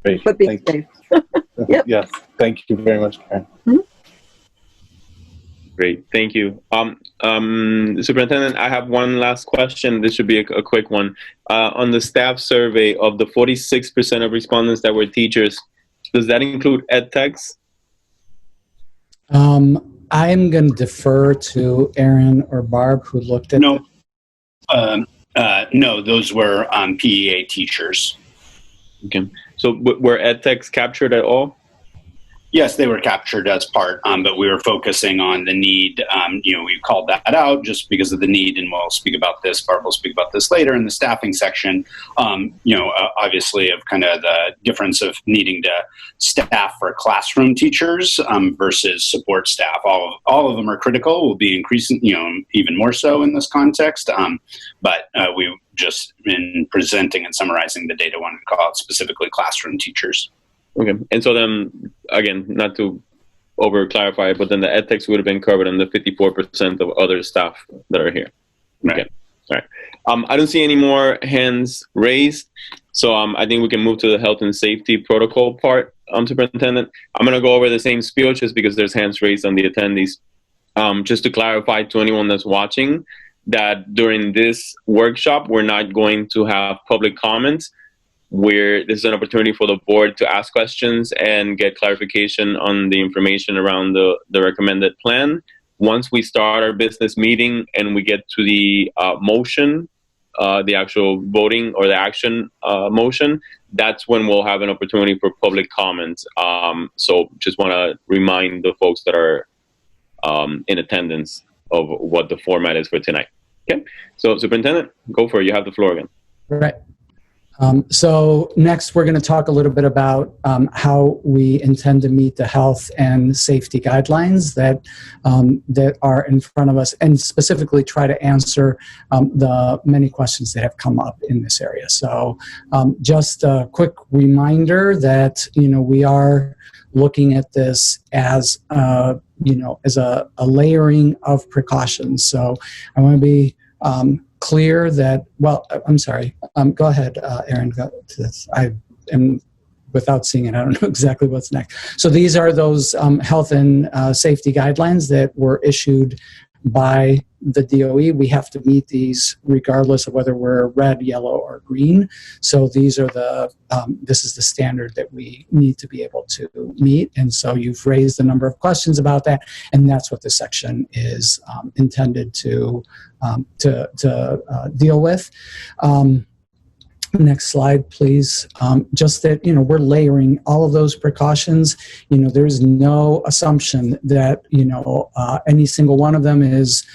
L: Great.
I: But being safe. Yep.
L: Yes. Thank you very much, Karen.
I: Mm-hmm.
B: Great. Thank you. Superintendent, I have one last question. This should be a quick one. On the staff survey, of the 46% of respondents that were teachers, does that include ed techs?
C: I'm going to defer to Aaron or Barb, who looked at
N: No, those were PEA teachers.
B: Okay. So were ed techs captured at all?
N: Yes, they were captured as part, but we were focusing on the need. We called that out just because of the need, and we'll speak about this. Barb will speak about this later in the staffing section. Obviously, of kind of the difference of needing to staff for classroom teachers versus support staff. All of them are critical. Will be increasing, even more so in this context. But we just in presenting and summarizing the data wanted to call out specifically classroom teachers.
B: Okay, and so then, again, not to over-clarify, but then the ed techs would have been covered in the 54% of other staff that are here.
N: Right.
B: Okay. All right. I don't see any more hands raised, so I think we can move to the health and safety protocol part, Superintendent. I'm going to go over the same spiel just because there's hands raised on the attendees. Just to clarify to anyone that's watching that during this workshop, we're not going to have public comments, where this is an opportunity for the board to ask questions and get clarification on the information around the recommended plan. Once we start our business meeting and we get to the motion, the actual voting or the action motion, that's when we'll have an opportunity for public comments. So just want to remind the folks that are in attendance of what the format is for tonight. Okay, so Superintendent, go for it. You have the floor again.
C: Right. So next, we're going to talk a little bit about how we intend to meet the health and safety guidelines that are in front of us, and specifically try to answer the many questions that have come up in this area. So just a quick reminder that we are looking at this as as a layering of precautions. So I want to be clear that, I'm sorry. Go ahead, Aaron. I am, without seeing it, I don't know exactly what's next. So these are those health and safety guidelines that were issued by the DOE. We have to meet these regardless of whether we're red, yellow, or green. So these are this is the standard that we need to be able to meet. And so you've raised a number of questions about that, and that's what this section is intended to deal with. Next slide, please. Just that, we're layering all of those precautions. There's no assumption that, any single one of them is,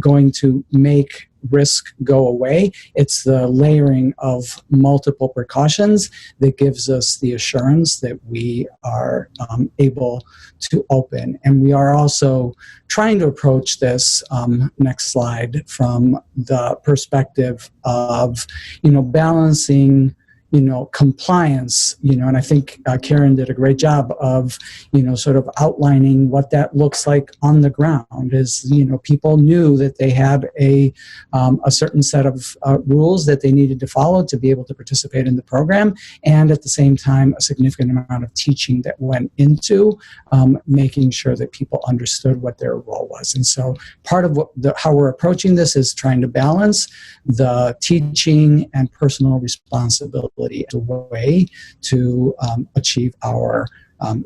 C: going to make risk go away. It's the layering of multiple precautions that gives us the assurance that we are able to open. And we are also trying to approach this, next slide, from the perspective of, balancing compliance, and I think Karen did a great job of, sort of outlining what that looks like on the ground. Is, people knew that they had a certain set of rules that they needed to follow to be able to participate in the program, and at the same time, a significant amount of teaching that went into making sure that people understood what their role was. And so part of how we're approaching this is trying to balance the teaching and personal responsibility as a way to achieve our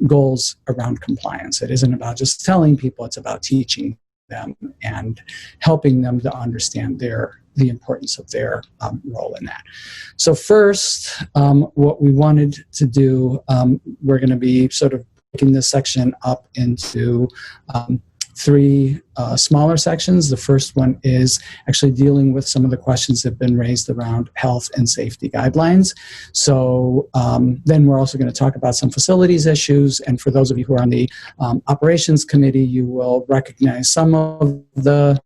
C: goals around compliance. It isn't about just telling people, it's about teaching them and helping them to understand the importance of their role in that. So first, what we wanted to do, we're going to be sort of breaking this section up into three smaller sections. The first one is actually dealing with some of the questions that have been raised around health and safety guidelines. So then we're also going to talk about some facilities issues. And for those of you who are on the operations committee, you will recognize some of the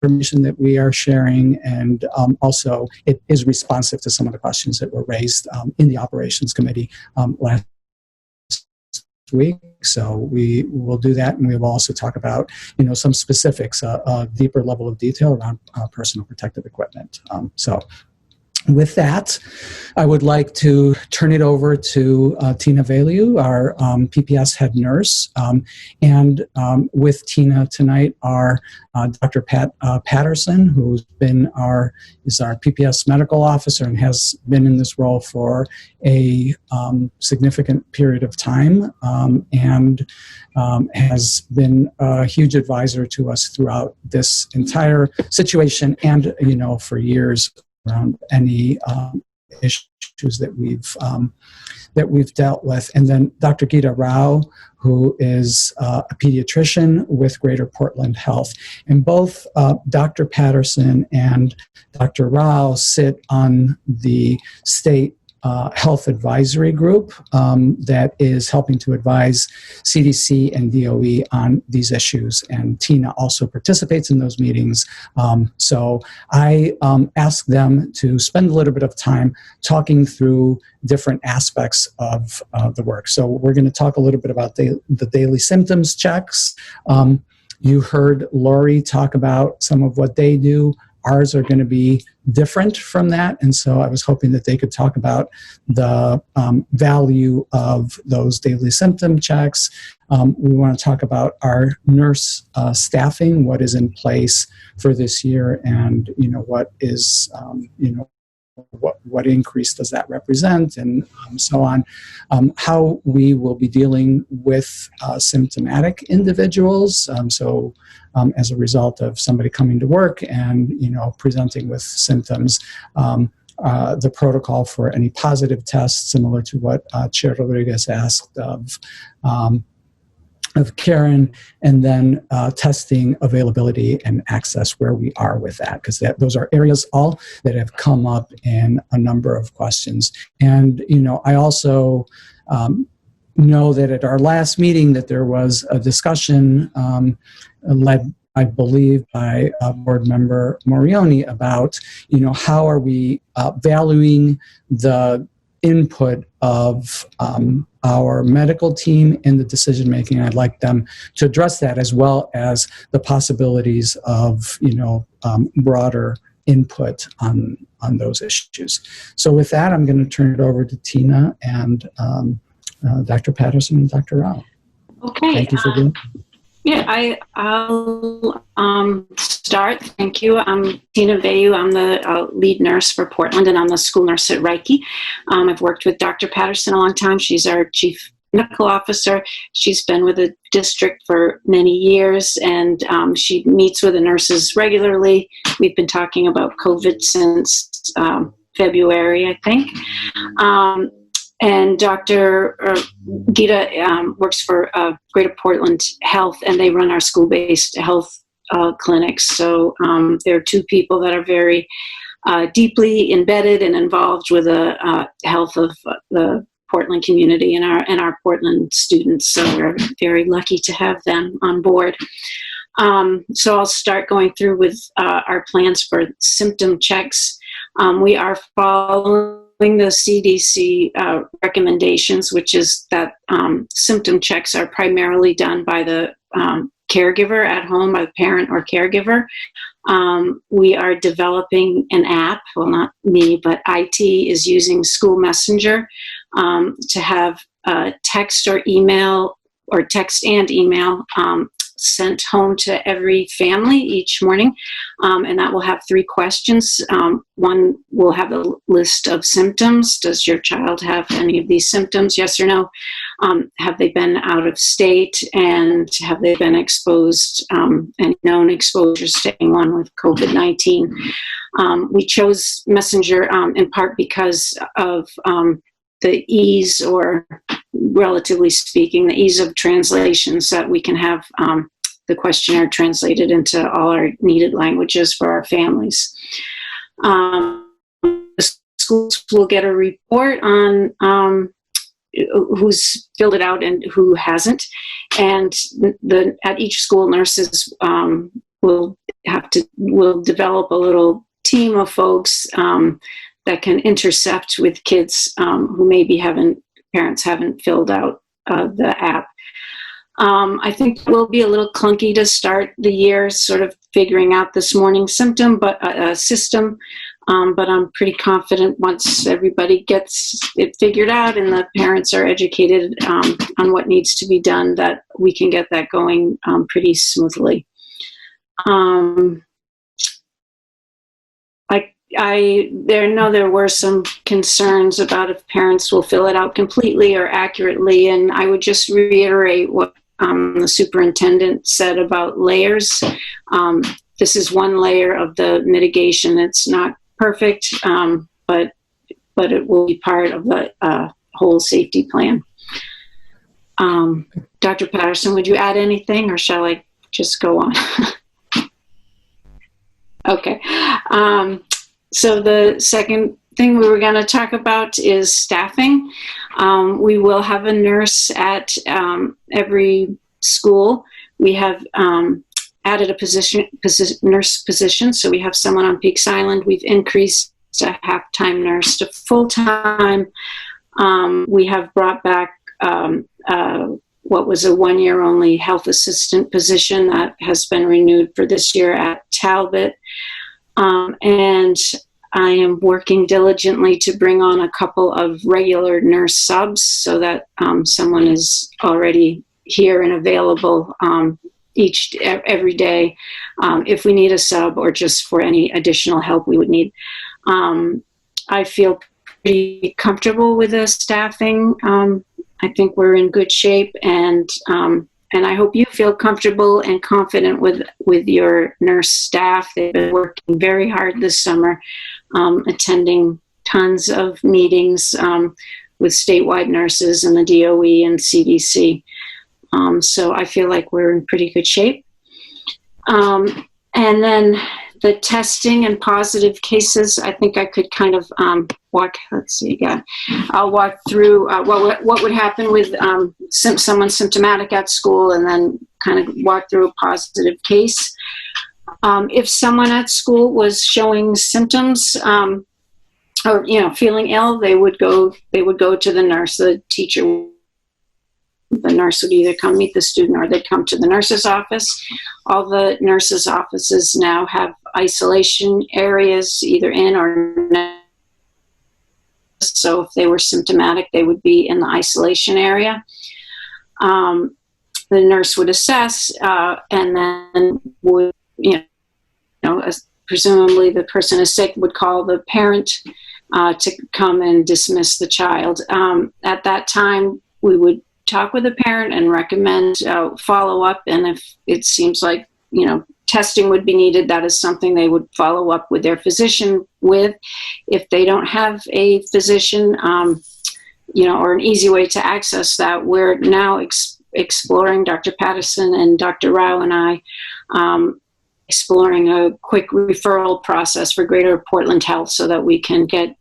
C: information that we are sharing, and also it is responsive to some of the questions that were raised in the operations committee last week. So we will do that, and we will also talk about some specifics, a deeper level of detail around personal protective equipment. So with that, I would like to turn it over to Tina Valiu, our PPS head nurse. And with Tina tonight are Dr. Pat Patterson, who's been is our PPS medical officer and has been in this role for a significant period of time, and has been a huge advisor to us throughout this entire situation, and for years around any issues that we've dealt with. And then Dr. Geeta Rao, who is a pediatrician with Greater Portland Health. And both Dr. Patterson and Dr. Rao sit on the state health advisory group that is helping to advise CDC and DOE on these issues. And Tina also participates in those meetings. So I asked them to spend a little bit of time talking through different aspects of the work. So we're going to talk a little bit about the daily symptoms checks. You heard Lori talk about some of what they do. Ours are going to be different from that, and so I was hoping that they could talk about the value of those daily symptom checks. We want to talk about our nurse staffing, what is in place for this year, and what is what increase does that represent, and so on. How we will be dealing with symptomatic individuals. As a result of somebody coming to work and presenting with symptoms, the protocol for any positive tests, similar to what Chair Rodriguez asked of Karen, and then testing availability and access, where we are with that, because those are areas all that have come up in a number of questions. And I also know that at our last meeting that there was a discussion led, I believe, by board member Morioni about how are we valuing the input of our medical team in the decision making. I'd like them to address that, as well as the possibilities of broader input on those issues. So with that, I'm going to turn it over to Tina and Dr. Patterson and Dr. Rao.
O: Okay.
C: Thank you for being.
O: Yeah, I'll start. Thank you. I'm Tina Bayu. I'm the lead nurse for Portland, and I'm the school nurse at Reiki. I've worked with Dr. Patterson a long time. She's our chief medical officer. She's been with the district for many years, and she meets with the nurses regularly. We've been talking about COVID since February, I think. And Dr. Gita works for Greater Portland Health, and they run our school-based health clinics. So there are two people that are very deeply embedded and involved with the health of the Portland community and our Portland students. So we're very lucky to have them on board. So I'll start going through with our plans for symptom checks. We are following the CDC recommendations, which is that symptom checks are primarily done by the caregiver at home, by the parent or caregiver. We are developing an app, well, not me, but IT is using School Messenger to have text or email, or text and email sent home to every family each morning, and that will have 3 questions. One will have a list of symptoms. Does your child have any of these symptoms? Yes or no? Have they been out of state, and have they been exposed, any known exposures to anyone with COVID-19? We chose Messenger in part because of the ease, or relatively speaking, the ease of translations, that we can have the questionnaire translated into all our needed languages for our families. The schools will get a report on who's filled it out and who hasn't, and at each school, nurses will develop a little team of folks that can intercept with kids who maybe parents haven't filled out the app. I think it will be a little clunky to start the year, sort of figuring out this morning system, but I'm pretty confident once everybody gets it figured out and the parents are educated on what needs to be done, that we can get that going pretty smoothly. There were some concerns about if parents will fill it out completely or accurately, and I would just reiterate what the superintendent said about layers. This is one layer of the mitigation. It's not perfect, but it will be part of the whole safety plan. Dr. Patterson, would you add anything, or shall I just go on? Okay. So the second thing we were going to talk about is staffing. We will have a nurse at every school. We have added a nurse position, so we have someone on Peaks Island. We've increased a half-time nurse to full-time. We have brought back what was a 1-year only health assistant position that has been renewed for this year at Talbot. And I am working diligently to bring on a couple of regular nurse subs so that someone is already here and available every day if we need a sub, or just for any additional help we would need. I feel pretty comfortable with the staffing. I think we're in good shape, and I hope you feel comfortable and confident with your nurse staff. They've been working very hard this summer, attending tons of meetings with statewide nurses and the DOE and CDC. So I feel like we're in pretty good shape. And then the testing and positive cases, I think I could kind of I'll walk through what would happen with someone symptomatic at school, and then kind of walk through a positive case. If someone at school was showing symptoms or feeling ill, they would go to the nurse. The nurse would either come meet the student, or they'd come to the nurse's office. All the nurses' offices now have isolation areas, either in or next. So if they were symptomatic, they would be in the isolation area. the nurse would assess, and then would, presumably the person is sick, would call the parent to come and dismiss the child. At that time, we would talk with the parent and recommend follow-up, and if it seems like, testing would be needed, that is something they would follow up with their physician with. If they don't have a physician, or an easy way to access that, we're now exploring, Dr. Patterson and Dr. Rao and I, exploring a quick referral process for Greater Portland Health so that we can get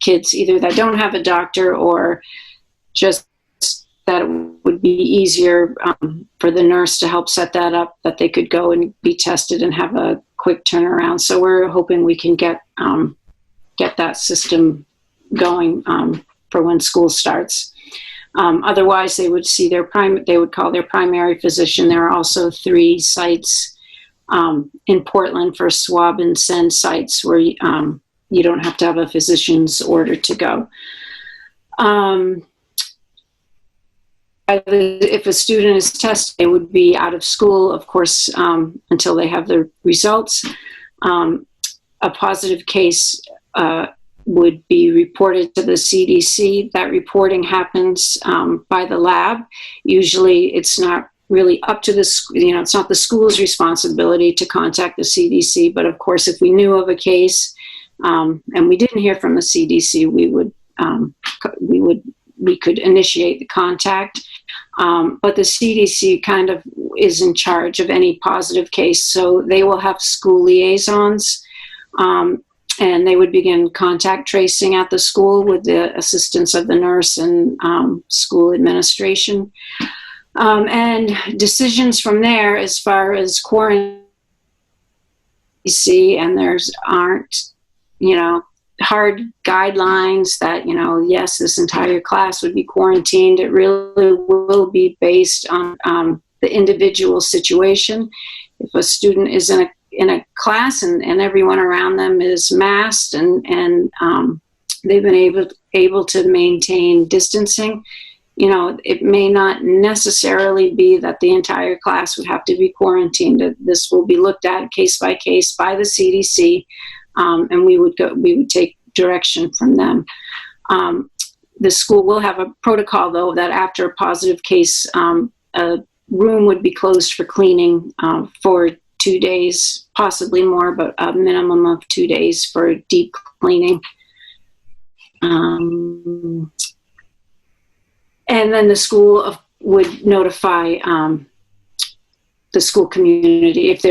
O: kids either that don't have a doctor, or just that it would be easier for the nurse to help set that up, that they could go and be tested and have a quick turnaround. So we're hoping we can get that system going for when school starts. Otherwise, they would see they would call their primary physician. There are also 3 sites in Portland for swab and send sites where you don't have to have a physician's order to go. If a student is tested, they would be out of school, of course, until they have the results. A positive case would be reported to the CDC. That reporting happens by the lab. Usually it's not really up to it's not the school's responsibility to contact the CDC, but of course, if we knew of a case and we didn't hear from the CDC, we could initiate the contact. But the CDC kind of is in charge of any positive case. So they will have school liaisons, and they would begin contact tracing at the school with the assistance of the nurse and school administration. And decisions from there, as far as quarantine, and aren't, hard guidelines that, yes, this entire class would be quarantined. It really will be based on the individual situation. If a student is in a class and everyone around them is masked and they've been able to maintain distancing, it may not necessarily be that the entire class would have to be quarantined. This will be looked at case by case by the CDC. And we would take direction from them. The school will have a protocol, though, that after a positive case, a room would be closed for cleaning for 2 days, possibly more, but a minimum of 2 days for deep cleaning. And then the school would notify the school community if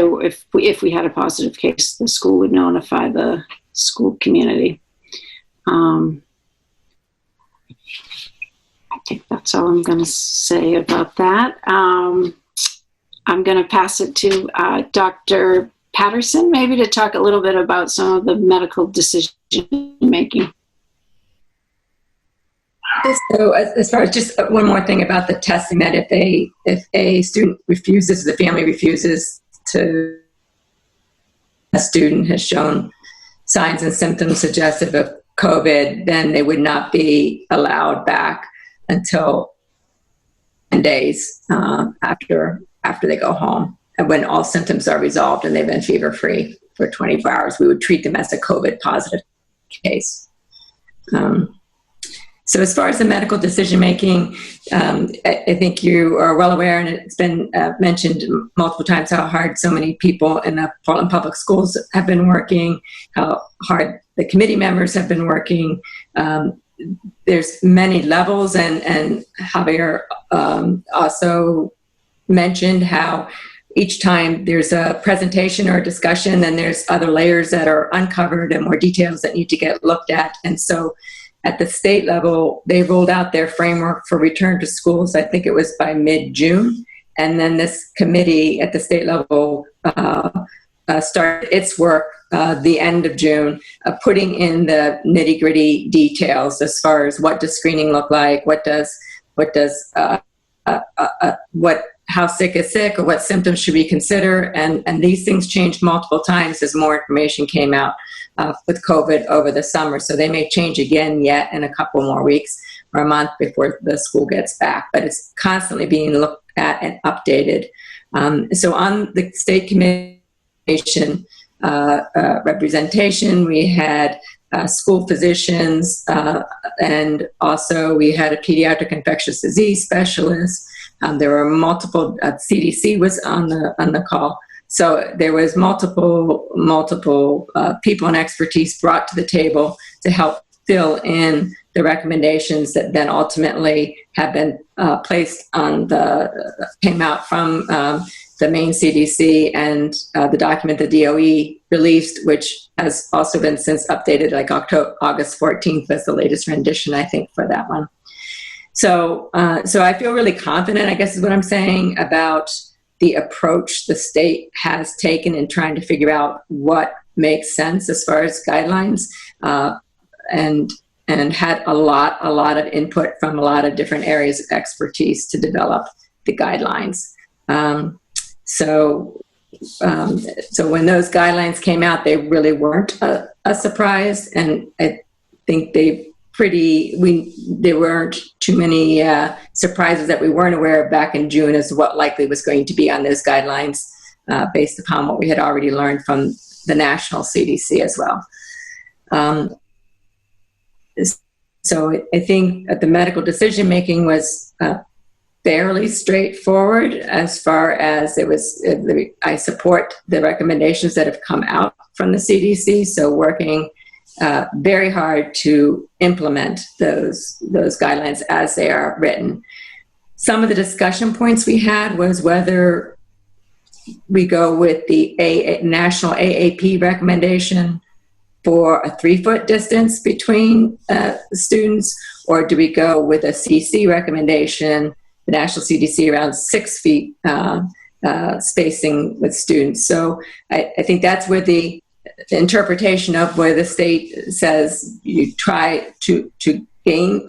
O: we had a positive case. The school would notify the school community. I think that's all I'm going to say about that. I'm going to pass it to Dr. Patterson, maybe to talk a little bit about some of the medical decision making.
P: So as far as just one more thing about the testing, that if a student refuses, the family refuses to, a student has shown signs and symptoms suggestive of COVID, then they would not be allowed back until 10 days after they go home. And when all symptoms are resolved and they've been fever-free for 24 hours, we would treat them as a COVID positive case. So as far as the medical decision-making, I think you are well aware, and it's been mentioned multiple times, how hard so many people in the Portland Public Schools have been working, how hard the committee members have been working. There's many levels, and Javier also mentioned how each time there's a presentation or a discussion, then there's other layers that are uncovered and more details that need to get looked at. And so at the state level, they rolled out their framework for return to schools, I think it was by mid-June. And then this committee at the state level started its work the end of June, putting in the nitty-gritty details as far as what does screening look like, how sick is sick, or what symptoms should we consider. And these things changed multiple times as more information came out with COVID over the summer. So they may change again yet in a couple more weeks. or a month before the school gets back, but it's constantly being looked at and updated. So on the state commission representation, we had school physicians, and also we had a pediatric infectious disease specialist. There were multiple, CDC was on the call. So there was multiple people and expertise brought to the table to help fill in the recommendations that then ultimately have been placed on came out from the Maine CDC and the document the DOE released, which has also been since updated, like August 14th was the latest rendition, I think, for that one. So I feel really confident, I guess is what I'm saying, about the approach the state has taken in trying to figure out what makes sense as far as guidelines, and had a lot of input from a lot of different areas of expertise to develop the guidelines. So when those guidelines came out, they really weren't a surprise, and I think there weren't too many surprises that we weren't aware of back in June as to what likely was going to be on those guidelines, based upon what we had already learned from the national CDC as well. So I think the medical decision making was fairly straightforward as far as it was. I support the recommendations that have come out from the CDC. So working very hard to implement those guidelines as they are written. Some of the discussion points we had was whether we go with the national AAP recommendation for a 3-foot distance between students, or do we go with a CC recommendation, the national CDC, around 6 feet spacing with students. So I think that's where the interpretation of where the state says you try to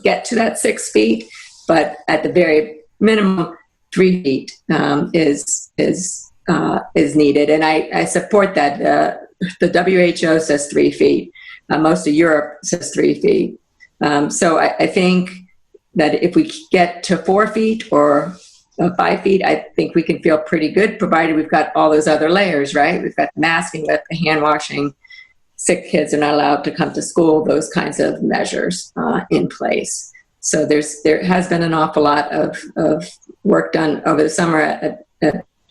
P: get to that 6 feet, but at the very minimum 3 feet is needed, and I support that. The WHO says 3 feet. Most of Europe says 3 feet. So I think that if we get to 4 feet or 5 feet, I think we can feel pretty good, provided we've got all those other layers, right? We've got masking, we've got the hand washing, sick kids are not allowed to come to school, those kinds of measures in place. So there has been an awful lot of work done over the summer at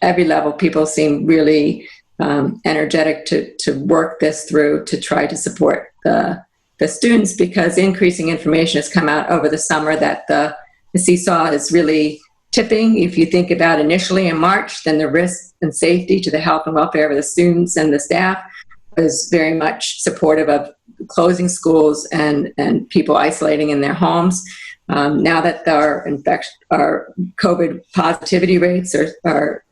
P: every level. People seem really energetic to work this through to try to support the students, because increasing information has come out over the summer that the seesaw is really tipping. If you think about initially in March, then the risk and safety to the health and welfare of the students and the staff was very much supportive of closing schools and people isolating in their homes. Now that our COVID positivity rates are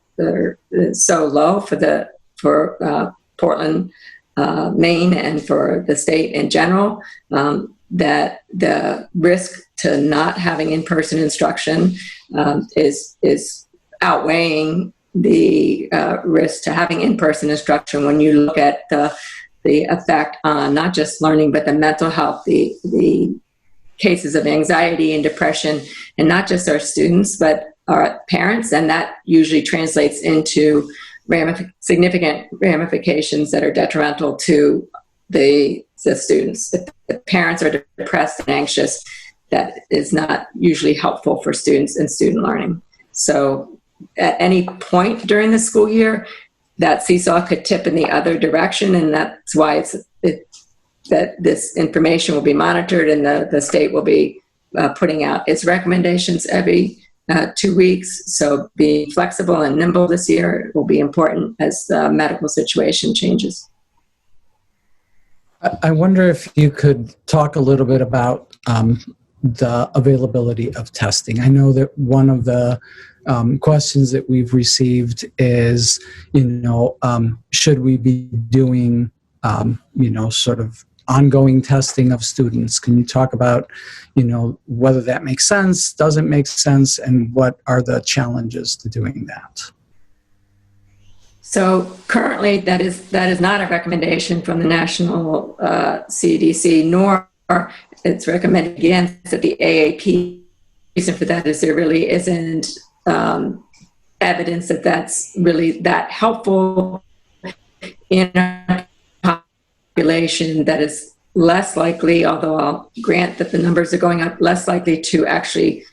P: so low for Portland, Maine, and for the state in general, that the risk to not having in-person instruction is outweighing the risk to having in-person instruction when you look at the effect on not just learning, but the mental health, the cases of anxiety and depression, and not just our students, but our parents, and that usually translates into significant ramifications that are detrimental to the students. If the parents are depressed and anxious, that is not usually helpful for students and student learning. So at any point during the school year, that seesaw could tip in the other direction, and that's why that this information will be monitored, and the state will be putting out its recommendations every 2 weeks. So being flexible and nimble this year will be important as the medical situation changes.
C: I wonder if you could talk a little bit about the availability of testing. I know that one of the questions that we've received is, should we be doing, sort of ongoing testing of students? Can you talk about, whether that makes sense, doesn't make sense, and what are the challenges to doing that?
P: So currently, that is not a recommendation from the national CDC, nor it's recommended against at the AAP. Reason for that is there really isn't evidence that that's really that helpful in a population that is less likely, although I'll grant that the numbers are going up, less likely to actually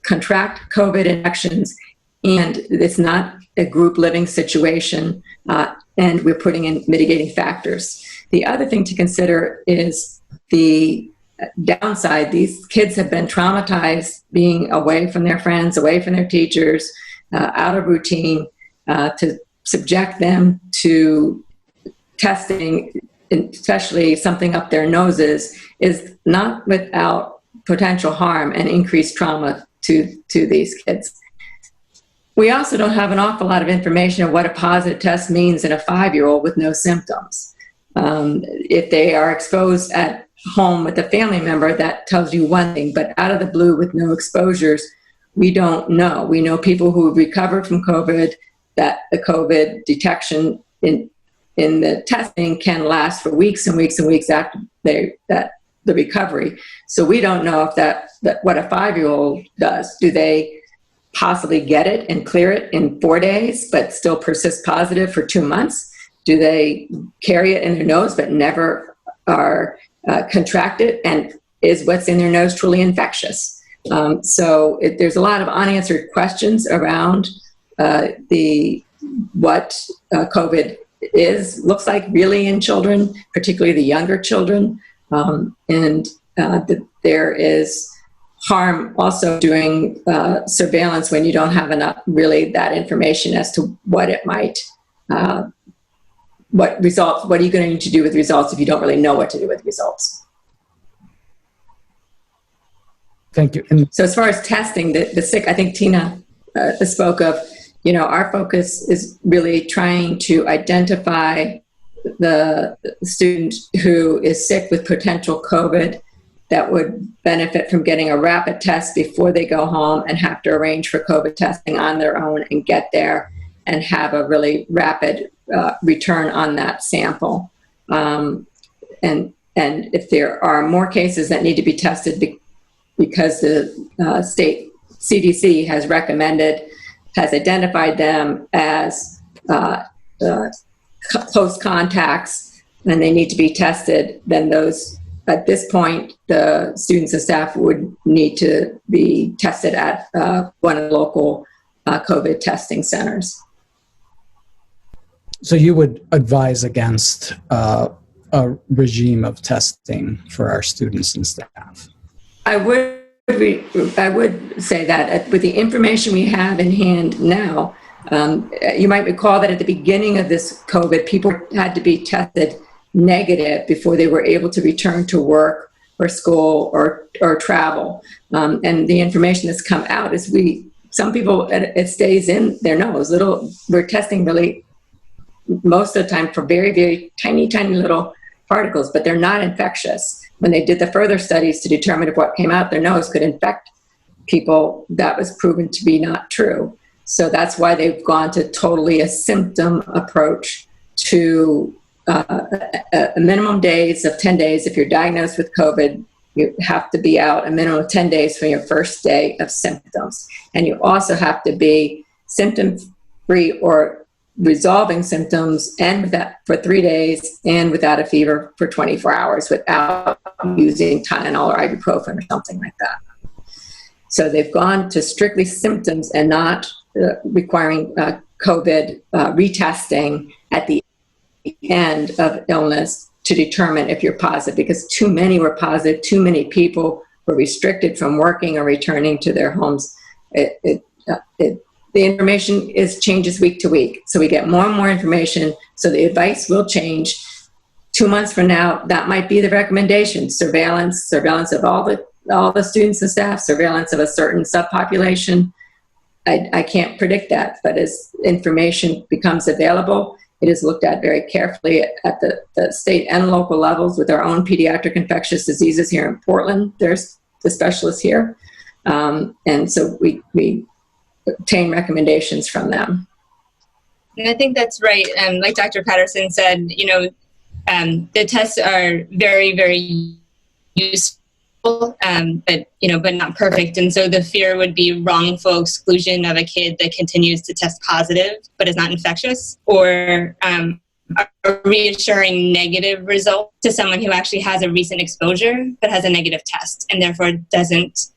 P: contract COVID infections, and it's not a group living situation, and we're putting in mitigating factors. The other thing to consider is the downside. These kids have been traumatized being away from their friends, away from their teachers, out of routine. To subject them to testing, especially something up their noses, is not without potential harm and increased trauma to these kids. We also don't have an awful lot of information on what a positive test means in a 5-year-old with no symptoms. If they are exposed at home with a family member, that tells you one thing, but out of the blue with no exposures, we don't know. We know people who recovered from COVID, that the COVID detection in the testing can last for weeks and weeks and weeks after the recovery. So we don't know if that what a 5-year-old does. Do they possibly get it and clear it in 4 days, but still persist positive for 2 months? Do they carry it in their nose but never are contract it? And is what's in their nose truly infectious? There's a lot of unanswered questions around what COVID looks like really in children, particularly the younger children, there is harm also doing surveillance when you don't have enough really that information as to what it might, what are you going to need to do with results if you don't really know what to do with results?
C: Thank you.
P: So as far as testing, the sick, I think Tina spoke of, our focus is really trying to identify the student who is sick with potential COVID that would benefit from getting a rapid test before they go home and have to arrange for COVID testing on their own and get there and have a really rapid return on that sample. And if there are more cases that need to be tested because the state CDC has identified them as close contacts and they need to be tested, then those, at this point, the students and staff would need to be tested at one of the local COVID testing centers.
C: So you would advise against a regime of testing for our students and staff?
P: I would say that with the information we have in hand now, you might recall that at the beginning of this COVID, people had to be tested negative before they were able to return to work or school or travel. And the information that's come out is some people, it stays in their nose. We're testing really most of the time for very, very tiny, tiny little particles, but they're not infectious. When they did the further studies to determine if what came out their nose could infect people, that was proven to be not true. So that's why they've gone to totally a symptom approach to a minimum days of 10 days. If you're diagnosed with COVID, you have to be out a minimum of 10 days from your first day of symptoms. And you also have to be symptom-free or resolving symptoms and for 3 days and without a fever for 24 hours without using Tylenol or ibuprofen or something like that. So they've gone to strictly symptoms and not requiring COVID retesting at the end of illness to determine if you're positive, because too many were positive, too many people were restricted from working or returning to their homes. The information changes week to week. So we get more and more information. So the advice will change. 2 months from now, that might be the recommendation. Surveillance of all the students and staff, surveillance of a certain subpopulation. I can't predict that, but as information becomes available, it is looked at very carefully at the state and local levels with our own pediatric infectious diseases here in Portland. There's the specialists here. And so we obtain recommendations from them.
Q: And I think that's right. Like Dr. Patterson said, the tests are very, very useful, but not perfect. And so the fear would be wrongful exclusion of a kid that continues to test positive but is not infectious, or a reassuring negative result to someone who actually has a recent exposure but has a negative test and therefore doesn't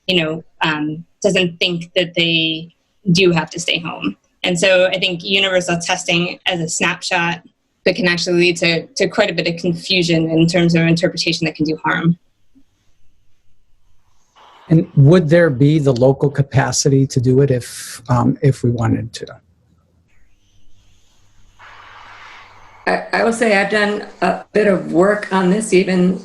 Q: think that they do have to stay home. And so I think universal testing as a snapshot that can actually lead to quite a bit of confusion in terms of interpretation that can do harm.
C: And would there be the local capacity to do it if we wanted to?
P: I will say I've done a bit of work on this even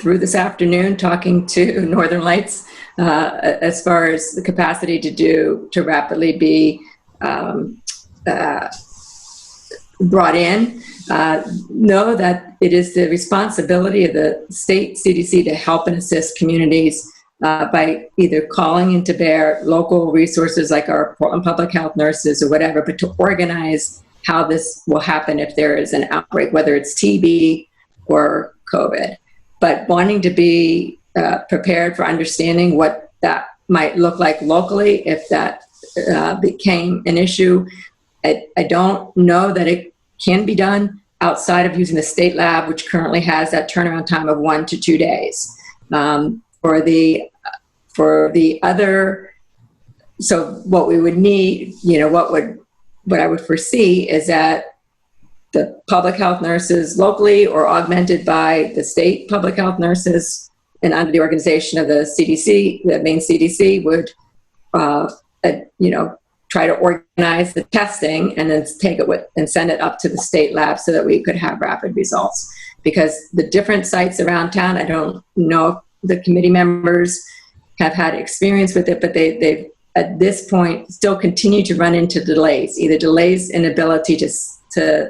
P: through this afternoon, talking to Northern Lights as far as the capacity to rapidly be brought in. Know that it is the responsibility of the state CDC to help and assist communities by either calling into bear local resources like our Portland Public Health nurses or whatever, but to organize how this will happen if there is an outbreak, whether it's TB or COVID. But wanting to be prepared for understanding what that might look like locally if that became an issue. I don't know that it can be done outside of using the state lab, which currently has that turnaround time of 1 to 2 days. For the other, so what we would need, what I would foresee is that the public health nurses locally or augmented by the state public health nurses and under the organization of the CDC, the Maine CDC would, try to organize the testing and then take it and send it up to the state lab so that we could have rapid results. Because the different sites around town, I don't know if the committee members have had experience with it, but they've at this point still continue to run into delays, either delays in ability to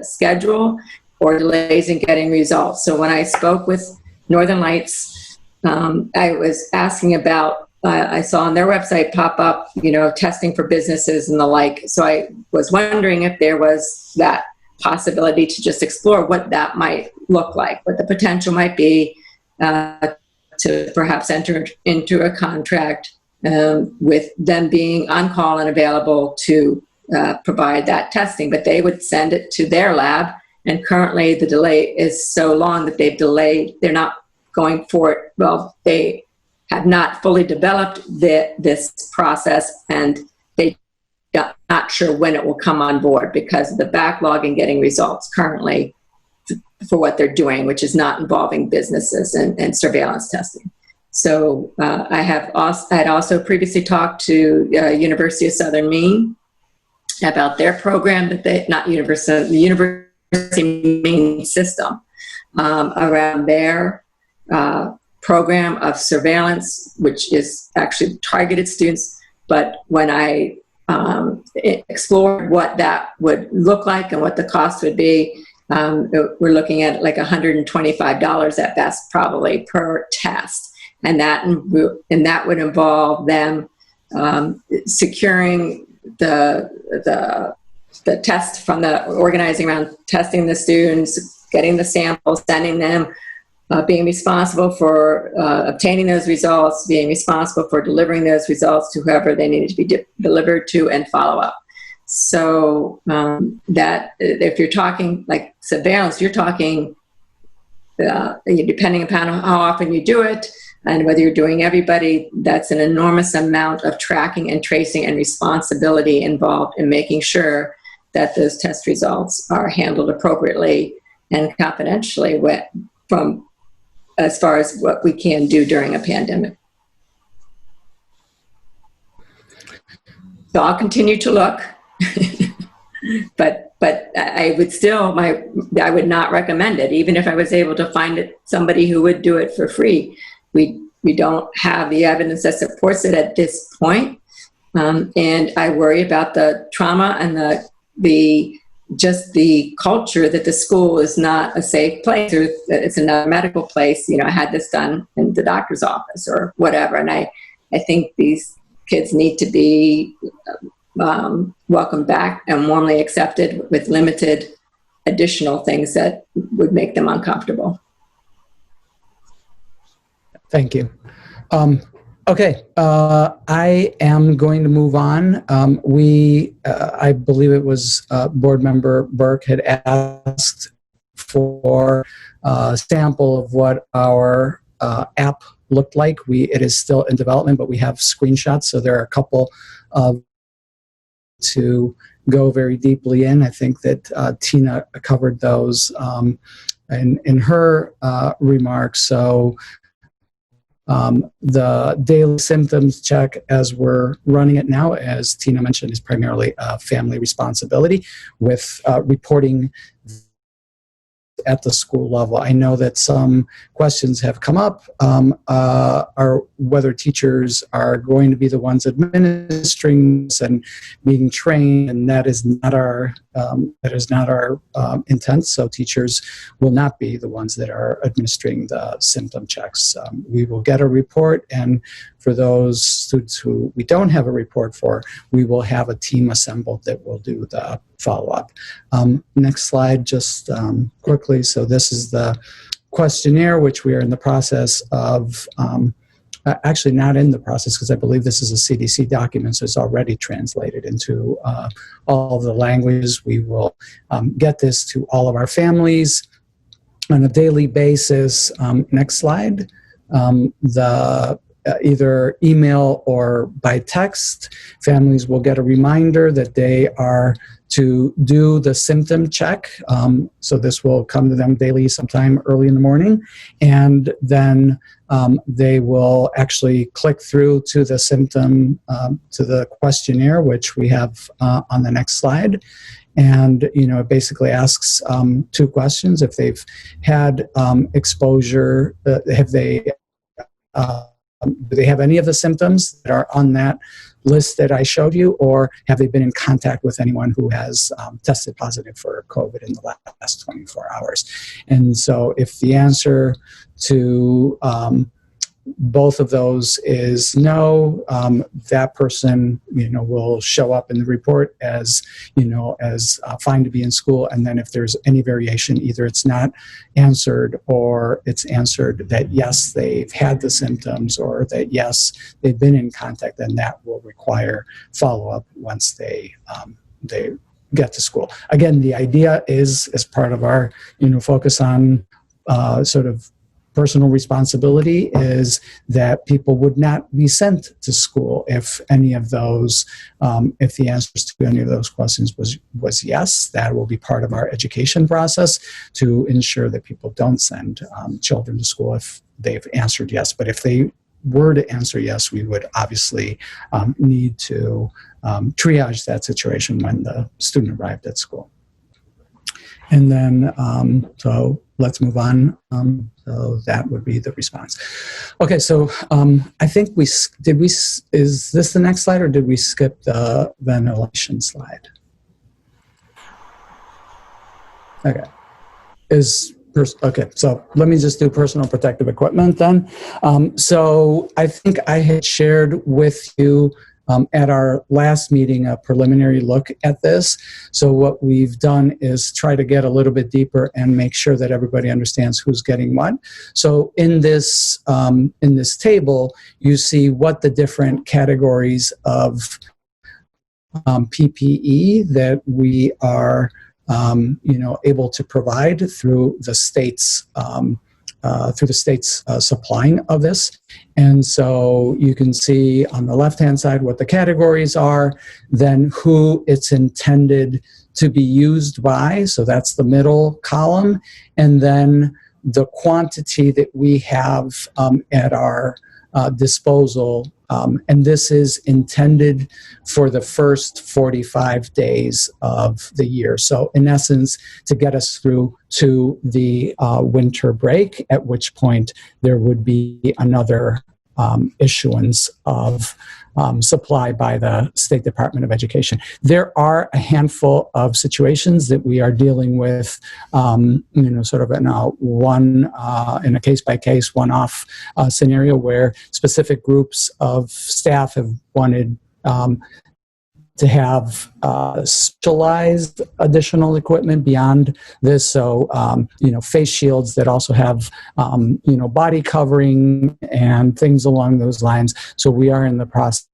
P: schedule or delays in getting results. So when I spoke with Northern Lights, I was asking about, I saw on their website pop up, testing for businesses and the like. So I was wondering if there was that possibility to just explore what that might look like, what the potential might be to perhaps enter into a contract with them being on call and available to provide that testing, but they would send it to their lab. And currently the delay is so long that they've delayed, they're not going for it. Well, they have not fully developed this process and they are not sure when it will come on board because of the backlog in getting results currently for what they're doing, which is not involving businesses and surveillance testing. So I had also previously talked to University of Southern Maine about their program that the University Maine system around their program of surveillance, which is actually targeted students. But when I explored what that would look like and what the cost would be, we're looking at like $125 at best, probably per test. And that would involve them securing the test from the organizing around testing the students, getting the samples, sending them, being responsible for obtaining those results, being responsible for delivering those results to whoever they needed to be delivered to, and follow up. So that if you're talking like surveillance, you're talking depending upon how often you do it and whether you're doing everybody, that's an enormous amount of tracking and tracing and responsibility involved in making sure that those test results are handled appropriately and confidentially from as far as what we can do during a pandemic. So I'll continue to look, but I would still, I would not recommend it, even if I was able to find somebody who would do it for free. We don't have the evidence that supports it at this point. And I worry about the trauma and just the culture that the school is not a safe place, or it's another medical place. I had this done in the doctor's office or whatever. And I think these kids need to be welcomed back and warmly accepted with limited additional things that would make them uncomfortable.
C: Thank you. Okay, I am going to move on. I believe it was Board Member Burke had asked for a sample of what our app looked like. It is still in development, but we have screenshots, so there are a couple to go very deeply in. I think that Tina covered those in her remarks. So the daily symptoms check, as we're running it now, as Tina mentioned, is primarily a family responsibility with reporting at the school level. I know that some questions have come up, are whether teachers are going to be the ones administering this and being trained, and that is not our intent. So teachers will not be the ones that are administering the symptom checks. We will get a report, and for those students who we don't have a report for, we will have a team assembled that will do the follow-up. Next slide, just quickly. So this is the questionnaire, which we are in the process of, actually not in the process, because I believe this is a CDC document, so it's already translated into all of the languages. We will get this to all of our families on a daily basis. Next slide. Either email or by text, families will get a reminder that they are to do the symptom check. So this will come to them daily, sometime early in the morning, and then they will actually click through to the symptom, to the questionnaire, which we have on the next slide. And, it basically asks two questions. If they've had exposure, do they have any of the symptoms that are on that list that I showed you, or have they been in contact with anyone who has tested positive for COVID in the last 24 hours? And so if the answer to both of those is no, that person, will show up in the report as, as fine to be in school. And then if there's any variation, either it's not answered or it's answered that yes, they've had the symptoms, or that yes, they've been in contact, then that will require follow-up once they get to school. Again, the idea is, as part of our, focus on sort of personal responsibility, is that people would not be sent to school if any of those, if the answers to any of those questions was yes. That will be part of our education process to ensure that people don't send children to school if they've answered yes. But if they were to answer yes, we would obviously need to triage that situation when the student arrived at school. And then, so let's move on. So that would be the response. Okay, so I think is this the next slide, or did we skip the ventilation slide? Okay. Okay, so let me just do personal protective equipment then. So I think I had shared with you at our last meeting a preliminary look at this. So what we've done is try to get a little bit deeper and make sure that everybody understands who's getting what. So in this table, you see what the different categories of PPE that we are able to provide through the state's supplying of this. And so you can see on the left-hand side what the categories are, then who it's intended to be used by, so that's the middle column, and then the quantity that we have at our disposal. And this is intended for the first 45 days of the year. So in essence, to get us through to the winter break, at which point there would be another issuance of supply by the State Department of Education. There are a handful of situations that we are dealing with, sort of in a case-by-case, one-off scenario where specific groups of staff have wanted to have specialized additional equipment beyond this. So, face shields that also have, body covering and things along those lines. So we are in the process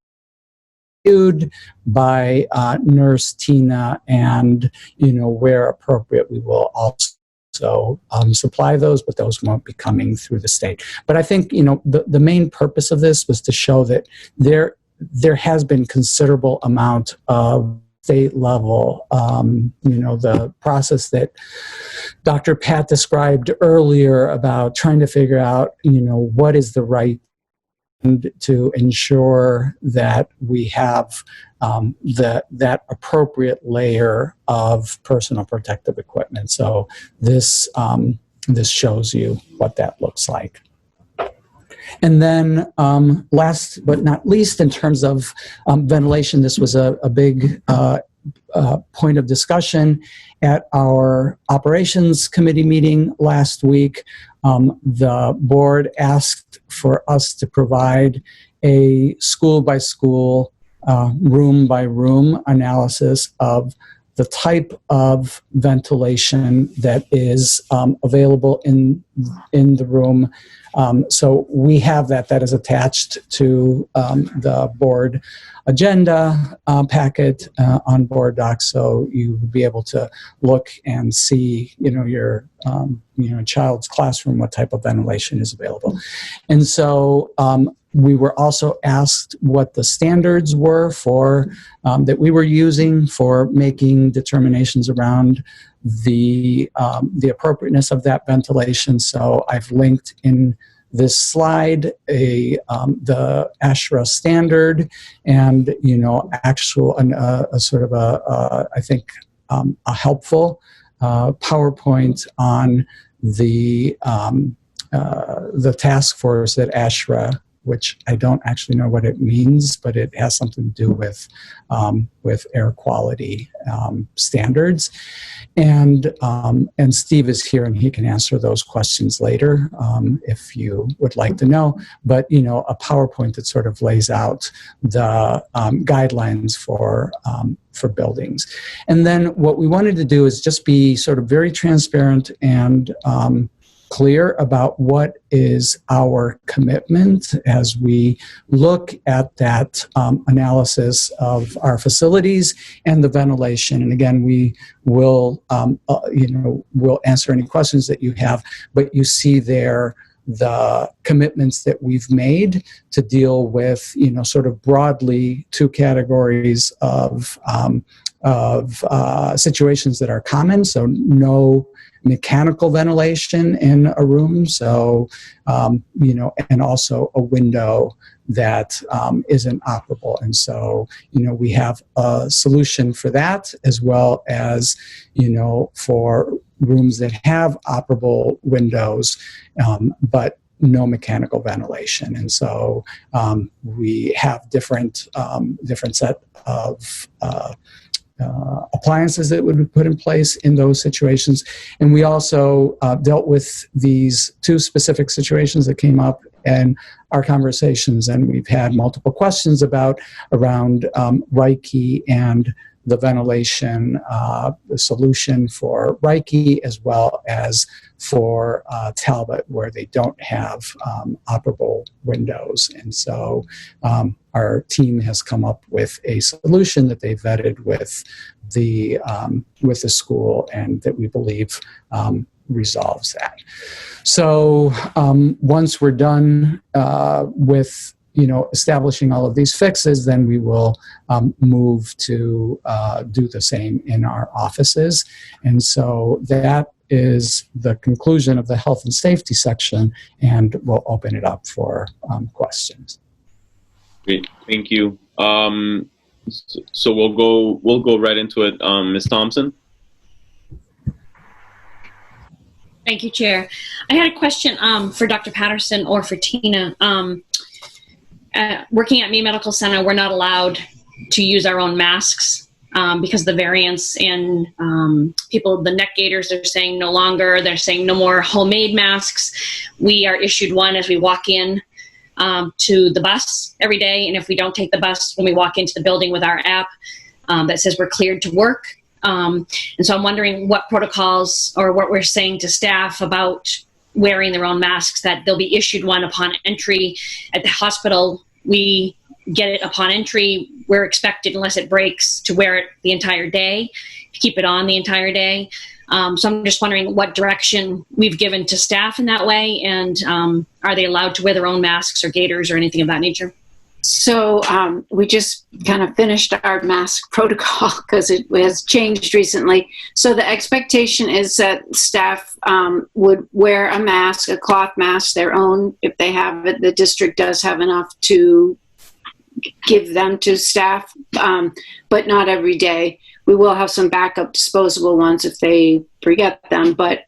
C: by Nurse Tina, and where appropriate, we will also supply those, but those won't be coming through the state. But I think the main purpose of this was to show that there has been considerable amount of state level, the process that Dr. Pat described earlier about trying to figure out, what is the right to ensure that we have that appropriate layer of personal protective equipment. So this shows you what that looks like. And then last but not least, in terms of ventilation, this was a big point of discussion at our operations committee meeting last week. The board asked for us to provide a school-by-school, room-by-room analysis of the type of ventilation that is available in the room. So we have that is attached to the board agenda packet on board docs, so you will be able to look and see, your child's classroom, what type of ventilation is available. And so we were also asked what the standards were for that we were using for making determinations around the appropriateness of that ventilation. So I've linked in this slide the ASHRA standard, and a sort of I think a helpful PowerPoint on the task force at ASHRA, which I don't actually know what it means, but it has something to do with air quality standards. And Steve is here, and he can answer those questions later if you would like to know. But a PowerPoint that sort of lays out the guidelines for buildings. And then what we wanted to do is just be sort of very transparent and clear about what is our commitment as we look at that analysis of our facilities and the ventilation. And again, we will, we'll answer any questions that you have, but you see there the commitments that we've made to deal with, sort of broadly two categories of situations that are common. So no mechanical ventilation in a room, so and also a window that isn't operable. And so we have a solution for that, as well as for rooms that have operable windows but no mechanical ventilation. And so we have different set of appliances that would be put in place in those situations. And we also dealt with these two specific situations that came up in our conversations, and we've had multiple questions around Reiki and the ventilation solution for Reiki, as well as for Talbot, where they don't have operable windows. And so our team has come up with a solution that they vetted with the school, and that we believe resolves that. So once we're done with establishing all of these fixes, then we will move to do the same in our offices. And so that is the conclusion of the health and safety section, and we'll open it up for questions.
B: Great, thank you. So we'll go right into it. Ms. Thompson.
R: Thank you, Chair. I had a question for Dr. Patterson or for Tina. Working at Maine Medical Center, we're not allowed to use our own masks because of the variants, and the neck gaiters are saying no longer. They're saying no more homemade masks. We are issued one as we walk in to the bus every day, and if we don't take the bus when we walk into the building with our app, that says we're cleared to work. And so I'm wondering what protocols or what we're saying to staff about wearing their own masks, that they'll be issued one upon entry. At the hospital, we get it upon entry. We're expected, unless it breaks, to wear it the entire day, to keep it on the entire day. So I'm just wondering what direction we've given to staff in that way, and are they allowed to wear their own masks or gaiters or anything of that nature?
O: So we just kind of finished our mask protocol because it has changed recently. So the expectation is that staff would wear a mask, a cloth mask, their own, if they have it. The district does have enough to give them to staff, but not every day. We will have some backup disposable ones if they forget them, but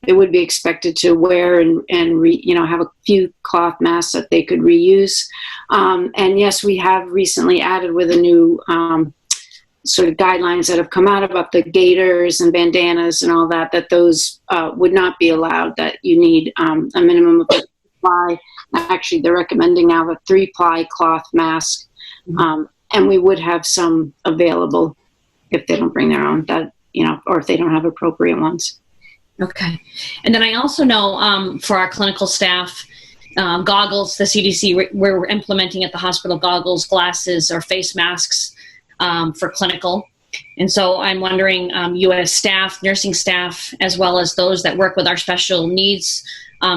O: they would be expected to wear and have a few cloth masks that they could reuse. And yes, we have recently added with a new sort of guidelines that have come out about the gaiters and bandanas and all that, that those would not be allowed, that you need a minimum of a ply. Actually, they're recommending now a 3-ply cloth mask, and we would have some available if they don't bring their own, or if they don't have appropriate ones.
R: Okay. And then I also know for our clinical staff, goggles, the CDC, we're implementing at the hospital goggles, glasses, or face masks for clinical. And so I'm wondering, you as staff, nursing staff, as well as those that work with our special needs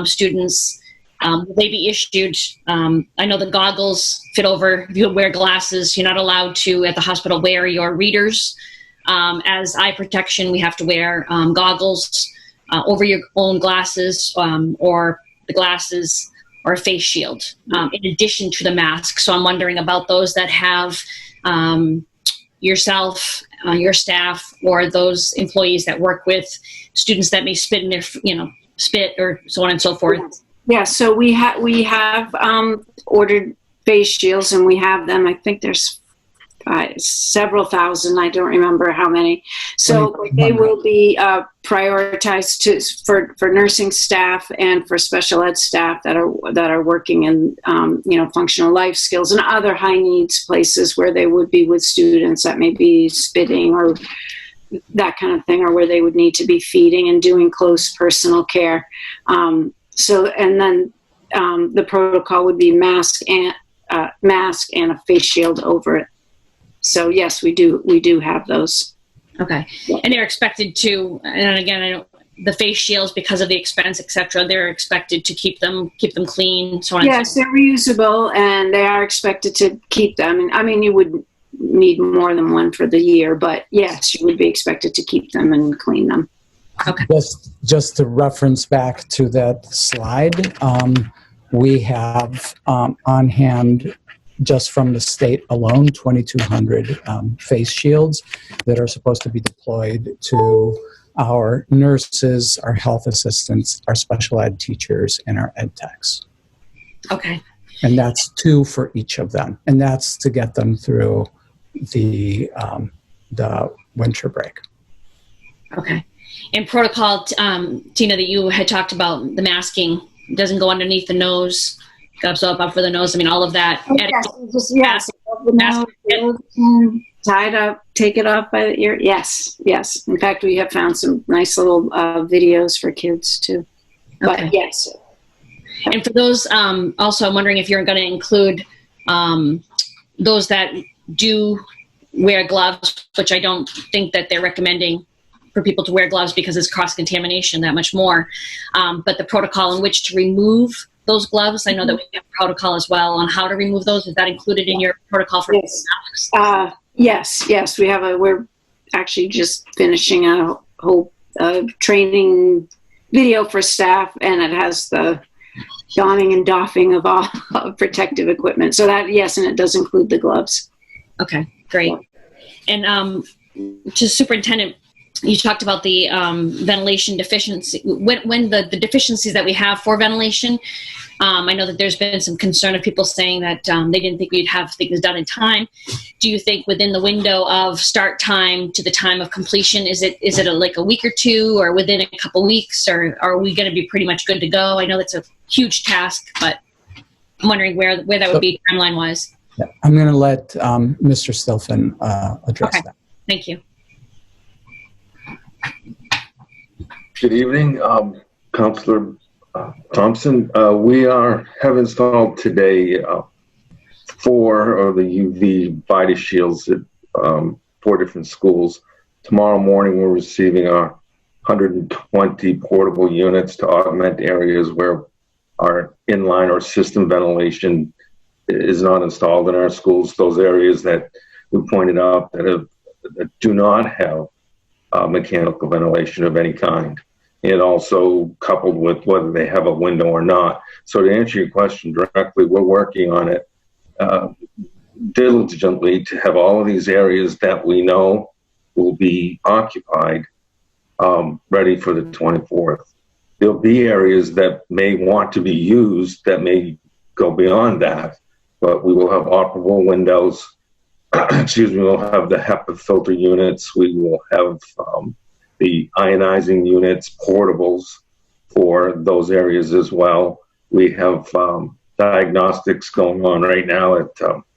R: students, will they be issued? I know the goggles fit over, if you wear glasses, you're not allowed to at the hospital wear your readers. As eye protection, we have to wear goggles over your own glasses or the glasses or a face shield in addition to the mask. So I'm wondering about those that have yourself, your staff, or those employees that work with students that may spit in their, spit or so on and so forth.
O: Yeah, so we have ordered face shields, and we have them. I think there's several thousand. I don't remember how many. So they will be prioritized for nursing staff and for special ed staff that are working in functional life skills and other high needs places where they would be with students that may be spitting or that kind of thing, or where they would need to be feeding and doing close personal care. And then the protocol would be mask and a face shield over it. So yes, we do have those.
R: Okay, and they're expected to. And again, I know the face shields, because of the expense, etc. They're expected to keep them clean. So on.
O: Yes, they're reusable, and they are expected to keep them. And I mean, you would need more than one for the year, but yes, you would be expected to keep them and clean them.
R: Okay.
C: Just to reference back to that slide, we have on hand, just from the state alone, 2,200 face shields that are supposed to be deployed to our nurses, our health assistants, our special ed teachers, and our ed techs.
R: Okay.
C: And that's 2 for each of them. And that's to get them through the winter break.
R: Okay. And protocol, Tina, that you had talked about, the masking doesn't go underneath the nose, goes up for the nose. I mean, all of that.
O: Yes, tied up, take it off by the ear. Yes. In fact, we have found some nice little videos for kids too. But
R: Okay.
O: yes.
R: And for those, also, I'm wondering if you're going to include those that do wear gloves, which I don't think that they're recommending for people to wear gloves because it's cross-contamination that much more. But the protocol in which to remove those gloves, I know that we have a protocol as well on how to remove those. Is that included in your protocol for masks?
O: Yes. We're actually just finishing a whole training video for staff, and it has the donning and doffing of all protective equipment. So that, yes, and it does include the gloves.
R: Okay, great. And to Superintendent, you talked about the ventilation deficiency. When the deficiencies that we have for ventilation, I know that there's been some concern of people saying that they didn't think we'd have things done in time. Do you think within the window of start time to the time of completion, is it like a week or two, or within a couple weeks, or are we going to be pretty much good to go? I know that's a huge task, but I'm wondering where that would be timeline-wise.
C: Yeah, I'm going to let Mr. Stilfen address that.
R: Thank you.
S: Good evening, Councillor Thompson. We have installed today 4 of the UV Vita Shields at 4 different schools. Tomorrow morning, we're receiving our 120 portable units to augment areas where our inline or system ventilation is not installed in our schools. Those areas that we pointed out that do not have mechanical ventilation of any kind, and also coupled with whether they have a window or not. So to answer your question directly, we're working on it diligently to have all of these areas that we know will be occupied ready for the 24th. There'll be areas that may want to be used that may go beyond that, but we will have operable windows. Excuse me, we'll have the HEPA filter units. We will have the ionizing units, portables for those areas as well. We have diagnostics going on right now at,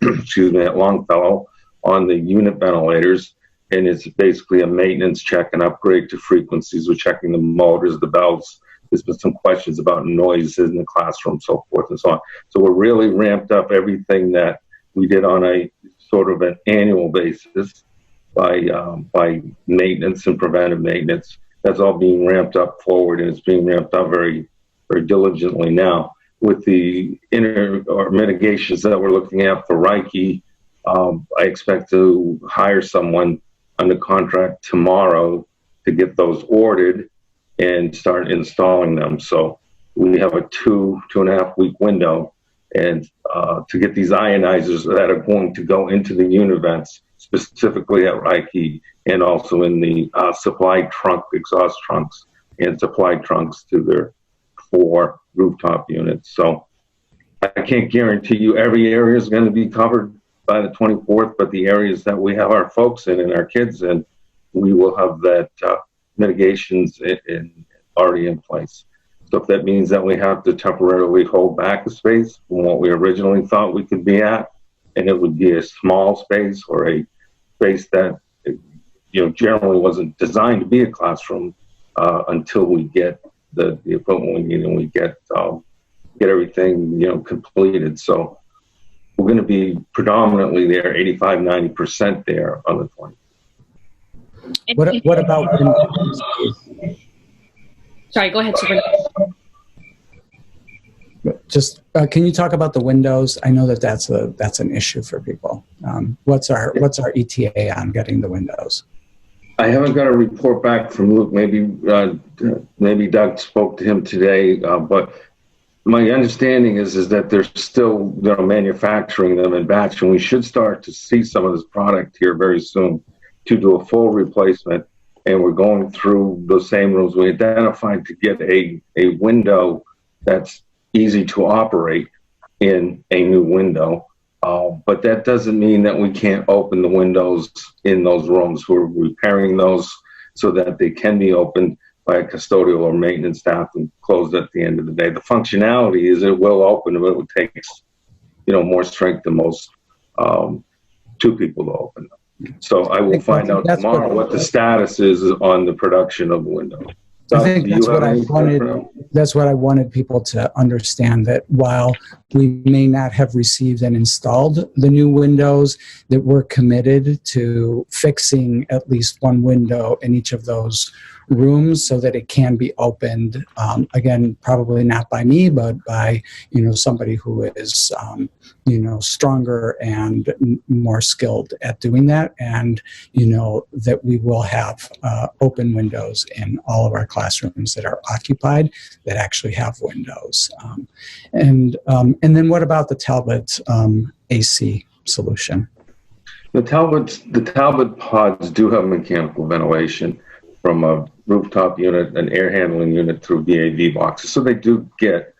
S: excuse me, at Longfellow on the unit ventilators. And it's basically a maintenance check and upgrade to frequencies. We're checking the motors, the belts. There's been some questions about noises in the classroom, so forth and so on. So we're really ramped up everything that we did on a sort of an annual basis by maintenance and preventive maintenance. That's all being ramped up forward, and it's being ramped up very, very diligently now. With the mitigations that we're looking at for Reiki, I expect to hire someone under contract tomorrow to get those ordered and start installing them. So we have a 2.5 week window, and to get these ionizers that are going to go into the univents, specifically at Reiki, and also in the supply trunk, exhaust trunks, and supply trunks to their 4 rooftop units. So I can't guarantee you every area is going to be covered by the 24th, but the areas that we have our folks in and our kids in, we will have that mitigations already in place. So if that means that we have to temporarily hold back a space from what we originally thought we could be at, and it would be a small space or a space that generally wasn't designed to be a classroom until we get the equipment we need and we get everything completed. So we're going to be predominantly there, 85-90% there on the 20th.
C: What about windows?
R: Sorry, go ahead, Superintendent.
C: Just can you talk about the windows? I know that's an issue for people. What's our ETA on getting the windows?
S: I haven't got a report back from Luke. Maybe Doug spoke to him today, but my understanding is that they're still manufacturing them in batch, and we should start to see some of this product here very soon to do a full replacement. And we're going through those same rooms we identified to get a window that's easy to operate in a new window. But that doesn't mean that we can't open the windows in those rooms. We're repairing those so that they can be opened by a custodial or maintenance staff and closed at the end of the day. The functionality is it will open, but it would take more strength than most 2 people to open them. So I will find out tomorrow what the status is on the production of the window.
C: I think that's what I wanted. That's what I wanted people to understand, that while we may not have received and installed the new windows, that we're committed to fixing at least one window in each of those rooms so that it can be opened. Again, probably not by me, but by somebody who is stronger and more skilled at doing that, and that we will have open windows in all of our classrooms that are occupied that actually have windows. And then what about the Talbot AC solution?
S: The Talbot pods do have mechanical ventilation from a rooftop unit, an air handling unit through VAV boxes. So they do get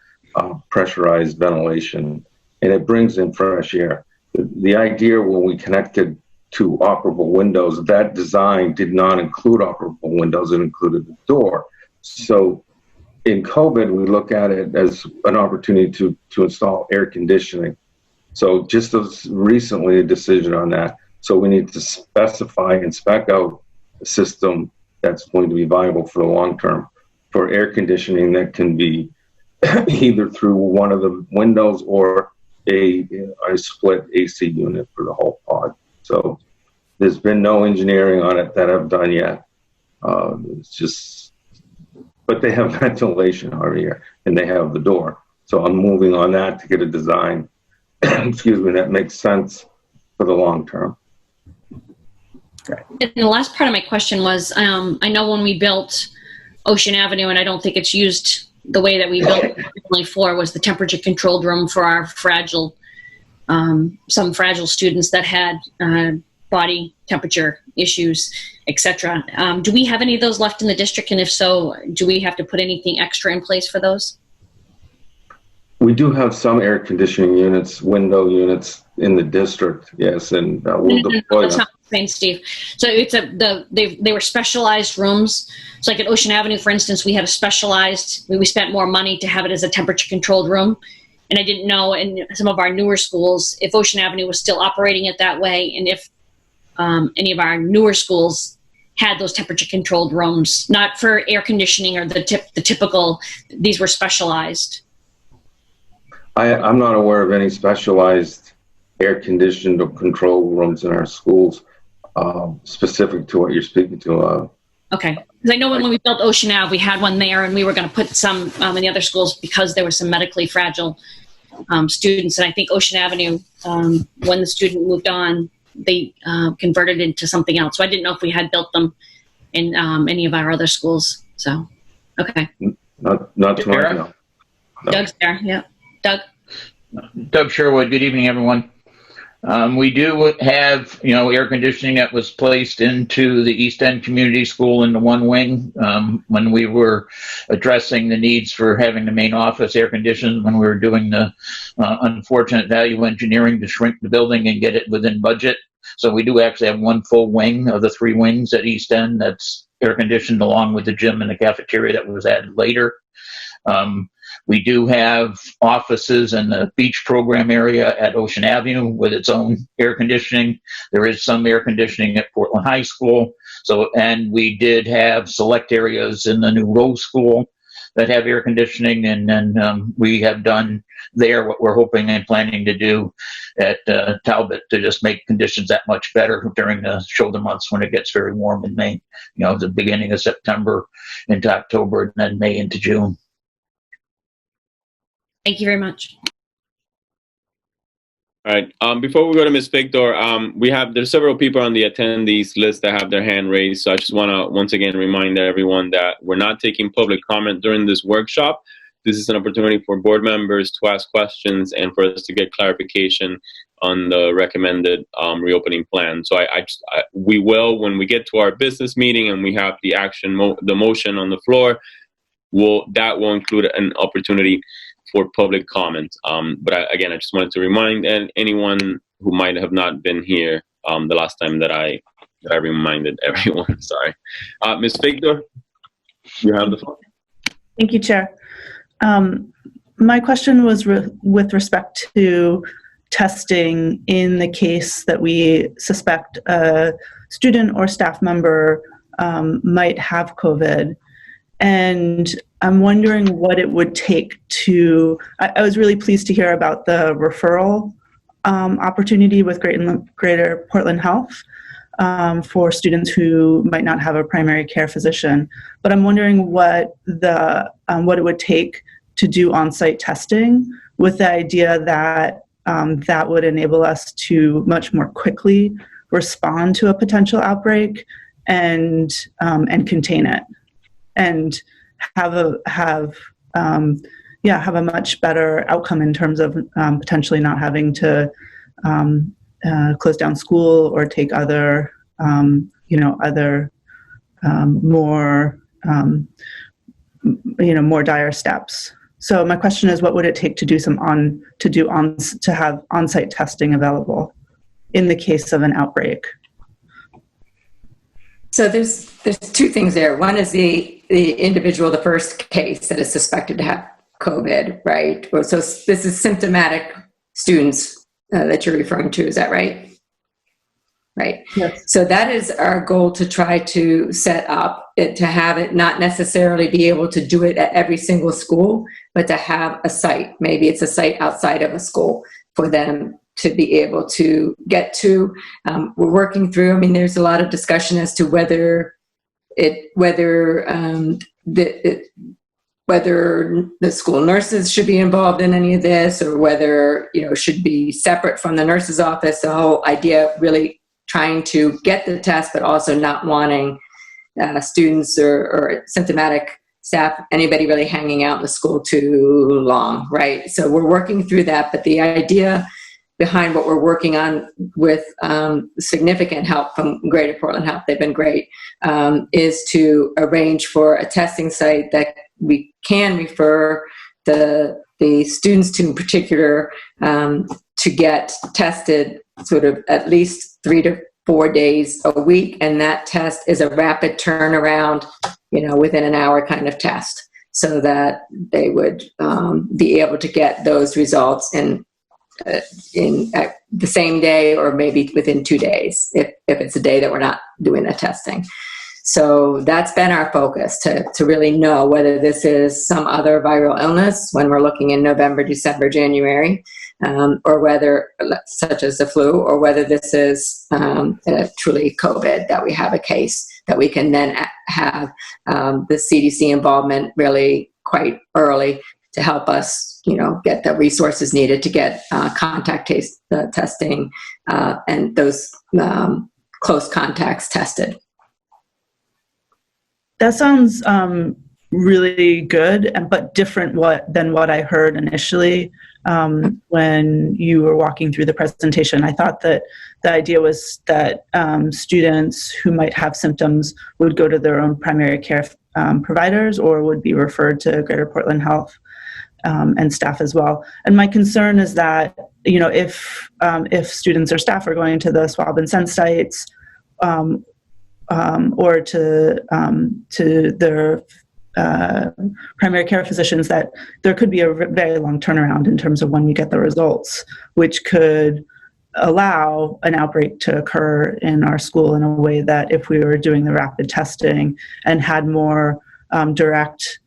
S: pressurized ventilation, and it brings in fresh air. The idea when we connected to operable windows, that design did not include operable windows, it included the door. So in COVID, we look at it as an opportunity to install air conditioning. So just as recently a decision on that. So we need to specify and spec out a system that's going to be viable for the long term for air conditioning that can be either through one of the windows or a split AC unit for the whole pod. So there's been no engineering on it that I've done yet. It's just, but they have ventilation over here and they have the door. So I'm moving on that to get a design, excuse me, that makes sense for the long term.
R: And the last part of my question was, I know when we built Ocean Avenue, and I don't think it's used the way that we built it originally for, was the temperature controlled room for our fragile, some fragile students that had body temperature issues, etc. Do we have any of those left in the district? And if so, do we have to put anything extra in place for those?
S: We do have some air conditioning units, window units in the district, yes, and we'll deploy them.
R: Steve. So it's they were specialized rooms. So like at Ocean Avenue, for instance, we had a specialized, we spent more money to have it as a temperature controlled room. And I didn't know in some of our newer schools if Ocean Avenue was still operating it that way, and if any of our newer schools had those temperature controlled rooms, not for air conditioning or the typical, these were specialized.
S: I'm not aware of any specialized air conditioned or control rooms in our schools. Specific to what you're speaking to.
R: Okay, because I know when we built Ocean Ave, we had one there, and we were going to put some in the other schools because there were some medically fragile students. And I think Ocean Avenue, when the student moved on, they converted into something else. So I didn't know if we had built them in any of our other schools. So, okay.
S: Not to my knowledge. No.
R: Doug's there, yeah. Doug?
T: Doug Sherwood, good evening, everyone. We do have, air conditioning that was placed into the East End Community School in the one wing when we were addressing the needs for having the main office air conditioned, when we were doing the unfortunate value engineering to shrink the building and get it within budget. So we do actually have one full wing of the 3 wings at East End that's air conditioned, along with the gym and the cafeteria that was added later. We do have offices in the beach program area at Ocean Avenue with its own air conditioning. There is some air conditioning at Portland High School. And we did have select areas in the new Rose School that have air conditioning. And then we have done there what we're hoping and planning to do at Talbot to just make conditions that much better during the shoulder months when it gets very warm in Maine. The beginning of September into October, and then May into June.
R: Thank you very much.
B: All right. Before we go to Ms. Victor, there's several people on the attendees list that have their hand raised. So I just want to once again remind everyone that we're not taking public comment during this workshop. This is an opportunity for board members to ask questions and for us to get clarification on the recommended reopening plan. So we will, when we get to our business meeting and we have the the motion on the floor, that will include an opportunity for public comment. But again, I just wanted to remind anyone who might have not been here the last time that I reminded everyone. Sorry. Ms. Victor, you have the floor.
G: Thank you, Chair. My question was with respect to testing in the case that we suspect a student or staff member might have COVID. And I'm wondering what it would take to, I was really pleased to hear about the referral opportunity with Greater Portland Health for students who might not have a primary care physician. But I'm wondering what it would take to do on-site testing, with the idea that that would enable us to much more quickly respond to a potential outbreak and contain it, and have a much better outcome in terms of potentially not having to close down school or take other more dire steps. So my question is, what would it take to to have on-site testing available in the case of an outbreak?
P: So there's 2 things there. One is the individual, the first case that is suspected to have COVID, right? So this is symptomatic students that you're referring to. Is that right? Right.
G: Yes.
P: So that is our goal, to try to set up it, to have it not necessarily be able to do it at every single school, but to have a site. Maybe it's a site outside of a school for them to be able to get to. We're working through, I mean, there's a lot of discussion as to whether the school nurses should be involved in any of this, or whether, should be separate from the nurse's office. The whole idea of really trying to get the test, but also not wanting students or symptomatic staff, anybody really hanging out in the school too long, right? So we're working through that, but the idea behind what we're working on with significant help from Greater Portland Health, they've been great, is to arrange for a testing site that we can refer the students to, in particular, to get tested sort of at least 3 to 4 days a week. And that test is a rapid turnaround, within an hour kind of test, so that they would be able to get those results in the same day, or maybe within 2 days, if it's a day that we're not doing the testing. So that's been our focus, to really know whether this is some other viral illness when we're looking in November, December, January, or whether, such as the flu, or whether this is truly COVID, that we have a case that we can then have the CDC involvement really quite early to help us, get the resources needed to get contact testing and those close contacts tested.
G: That sounds really good, but different than what I heard initially when you were walking through the presentation. I thought that the idea was that students who might have symptoms would go to their own primary care providers, or would be referred to Greater Portland Health and staff as well. And my concern is that, if students or staff are going to the swab and send sites, or to their primary care physicians, that there could be a very long turnaround in terms of when you get the results, which could allow an outbreak to occur in our school in a way that, if we were doing the rapid testing and had more direct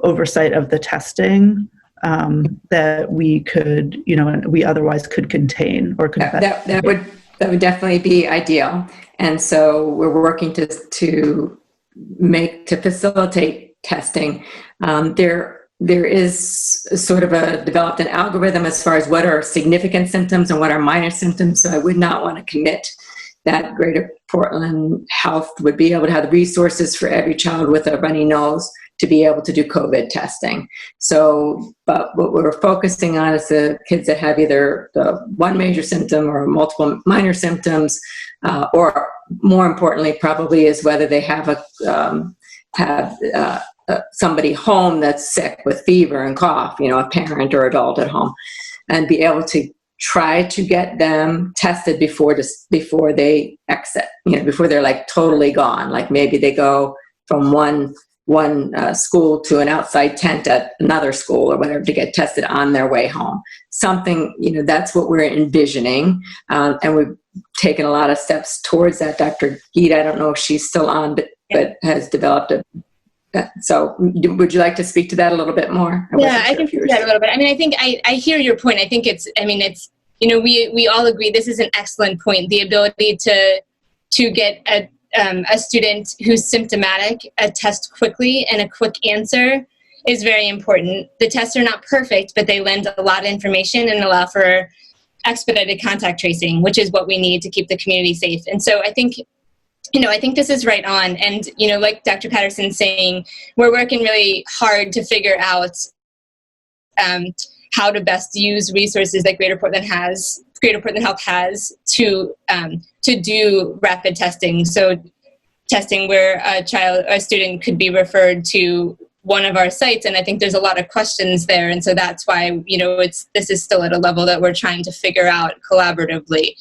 G: oversight of the testing, that we could, we otherwise could contain, or could
P: that would definitely be ideal. And so we're working to facilitate testing. There is sort of developed an algorithm as far as what are significant symptoms and what are minor symptoms. So I would not want to commit that Greater Portland Health would be able to have the resources for every child with a runny nose to be able to do COVID testing. So, but what we're focusing on is the kids that have either the one major symptom or multiple minor symptoms, or more importantly, probably, is whether they have somebody home that's sick with fever and cough, a parent or adult at home, and be able to try to get them tested before they exit, before they're like totally gone. Like maybe they go from one school to an outside tent at another school or whatever to get tested on their way home. Something, that's what we're envisioning. And we've taken a lot of steps towards that. Dr. Geet, I don't know if she's still on, but has developed so would you like to speak to that a little bit more?
Q: I can speak to that a little bit. I mean, I think I hear your point. I think it's we all agree this is an excellent point. The ability to get a student who's symptomatic a test quickly and a quick answer is very important. The tests are not perfect, but they lend a lot of information and allow for expedited contact tracing, which is what we need to keep the community safe. And so I think this is right on. And, like Dr. Patterson's saying, we're working really hard to figure out how to best use resources that Greater Portland Health has to do rapid testing. So testing where a student could be referred to one of our sites. And I think there's a lot of questions there. And so that's why, this is still at a level that we're trying to figure out collaboratively.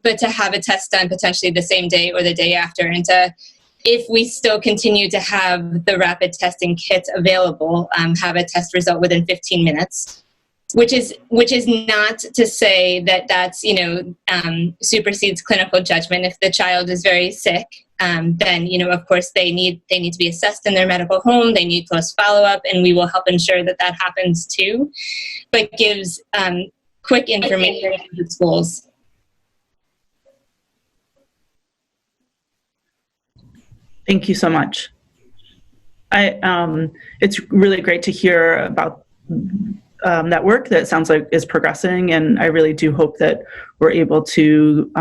Q: But to have a test done potentially the same day or the day after, and if we still continue to have the rapid testing kit available, have a test result within 15 minutes, which is not to say that that's, supersedes clinical judgment. If the child is very sick, then, of course, they need to be assessed in their medical home. They need close follow-up, and we will help ensure that that happens too, but gives quick information to the schools.
G: Thank you so much. It's really great to hear about that work that sounds like is progressing, and I really do hope that we're able to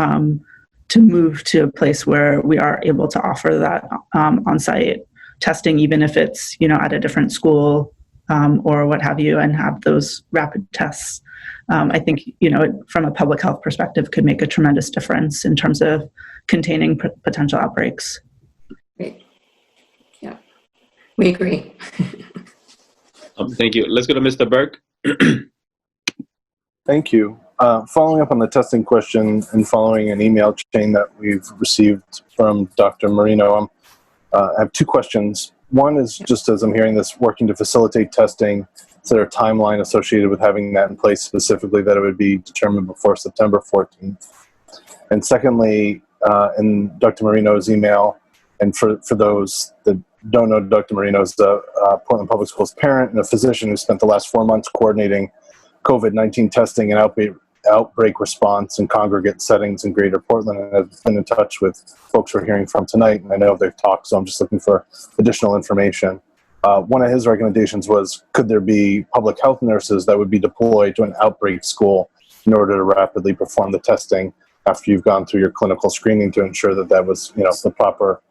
G: move to a place where we are able to offer that on-site testing, even if it's at a different school or what have you, and have those rapid tests. I think from a public health perspective could make a tremendous difference in terms of containing potential outbreaks.
P: Great. Yeah, we agree.
B: Thank you. Let's go to Mr. Burke.
L: Thank you. Following up on the testing question and following an email chain that we've received from Dr. Marino, I have two questions. One is, just as I'm hearing this, working to facilitate testing, is there a timeline associated with having that in place, specifically that it would be determined before September 14th? And secondly, in Dr. Marino's email, and for those that don't know, Dr. Marino is the Portland Public Schools parent and a physician who spent the last 4 months coordinating COVID-19 testing and outbreak response in congregate settings in Greater Portland, and I've been in touch with folks we're hearing from tonight, and I know they've talked, so I'm just looking for additional information. One of his recommendations was, could there be public health nurses that would be deployed to an outbreak school in order to rapidly perform the testing after you've gone through your clinical screening to ensure that that was, the proper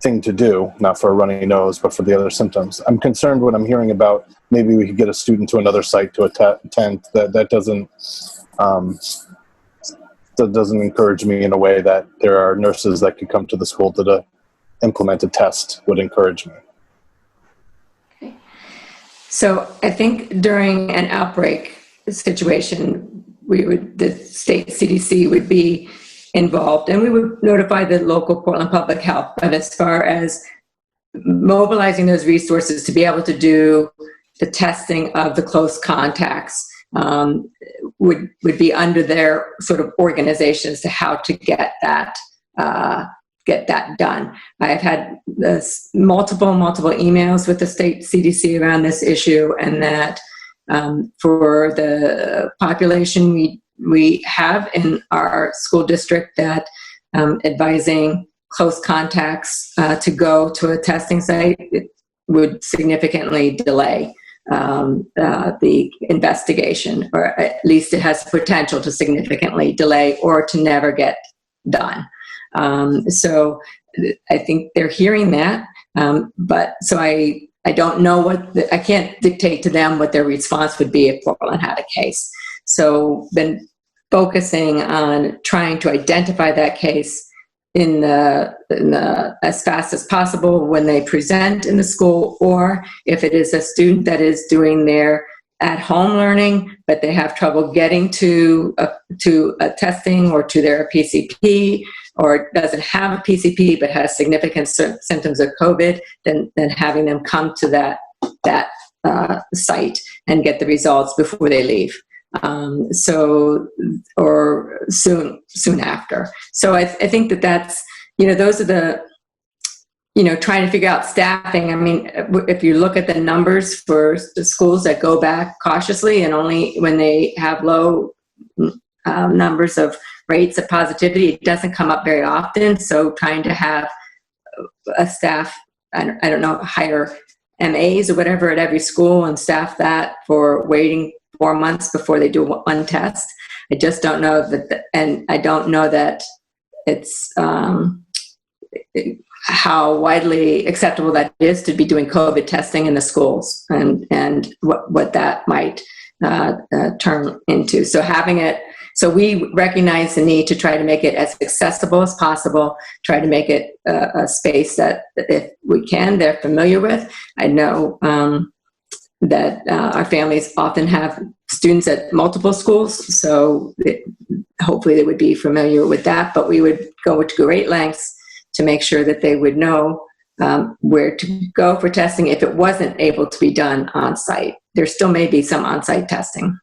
L: thing to do, not for a runny nose, but for the other symptoms. I'm concerned when I'm hearing about maybe we could get a student to another site to attend. That doesn't encourage me in a way that there are nurses that could come to the school to implement a test would encourage me.
P: Okay. So I think during an outbreak situation, the state CDC would be involved, and we would notify the local Portland Public Health. But as far as mobilizing those resources to be able to do the testing of the close contacts would be under their sort of organization as to how to get that done. I've had multiple emails with the state CDC around this issue, and that for the population we have in our school district, that advising close contacts to go to a testing site, it would significantly delay the investigation, or at least it has potential to significantly delay or to never get done. So I think they're hearing that, but so I don't know I can't dictate to them what their response would be if Portland had a case. So been focusing on trying to identify that case in the as fast as possible when they present in the school, or if it is a student that is doing their at-home learning, but they have trouble getting to a testing or to their PCP, or doesn't have a PCP but has significant symptoms of COVID, then having them come to that site and get the results before they leave. Or soon after. So I think that's, those are the, trying to figure out staffing. I mean, if you look at the numbers for the schools that go back cautiously and only when they have low numbers of rates of positivity, it doesn't come up very often. So trying to have a staff, I don't know, hire MAs or whatever at every school and staff that for waiting 4 months before they do one test. I just don't know and I don't know that it's how widely acceptable that is to be doing COVID testing in the schools, and what that might turn into. So having it, so we recognize the need to try to make it as accessible as possible, try to make it a space that if we can, they're familiar with. I know that our families often have students at multiple schools, so hopefully they would be familiar with that, but we would go to great lengths to make sure that they would know where to go for testing if it wasn't able to be done on site. there still may be some on-site testing.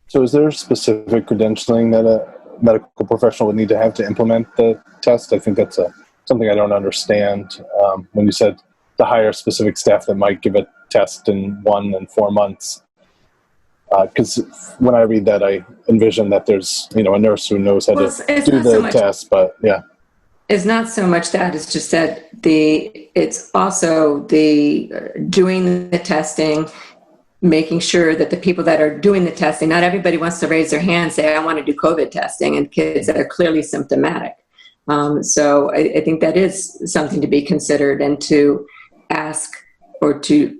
L: So is there specific credentialing that a medical professional would need to have to implement the test? I think that's something I don't understand. When you said to hire specific staff that might give a test in 1 and 4 months, because when I read that, I envision that there's a nurse who knows how to do the test, but yeah.
P: It's not so much that, it's just that it's also the doing the testing, making sure that the people that are doing the testing, not everybody wants to raise their hand and say, I want to do COVID testing, and kids that are clearly symptomatic. So I think that is something to be considered, and to ask or to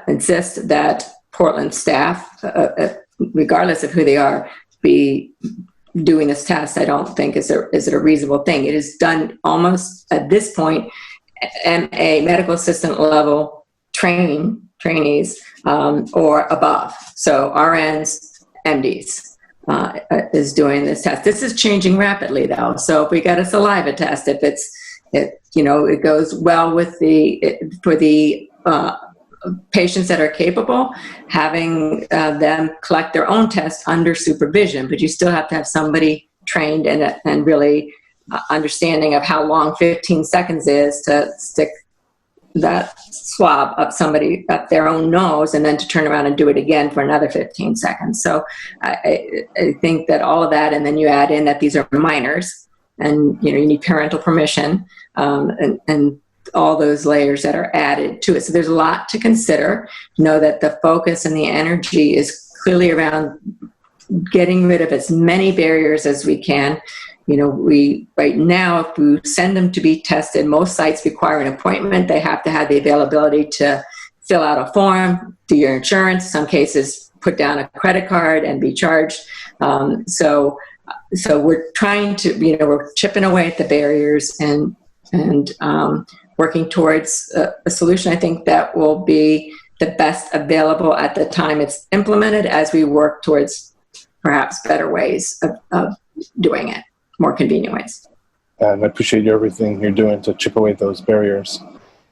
P: insist that Portland staff, regardless of who they are, be doing this test. I don't think is it a reasonable thing. It is done almost at this point, MA, medical assistant level trainees or above. So RNs, MDs is doing this test. This is changing rapidly though. So if we got a saliva test, if it goes well with for the patients that are capable, having them collect their own test under supervision, but you still have to have somebody trained and really understanding of how long 15 seconds is to stick that swab up their own nose, and then to turn around and do it again for another 15 seconds. So I think that all of that, and then you add in that these are minors, and you need parental permission, and all those layers that are added to it. So there's a lot to consider. Know that the focus and the energy is clearly around getting rid of as many barriers as we can. We right now, if we send them to be tested, most sites require an appointment. They have to have the availability to fill out a form, do your insurance, some cases put down a credit card and be charged. So we're trying to, we're chipping away at the barriers and working towards a solution, I think, that will be the best available at the time it's implemented, as we work towards perhaps better ways of doing it, more convenient ways.
L: And I appreciate everything you're doing to chip away at those barriers.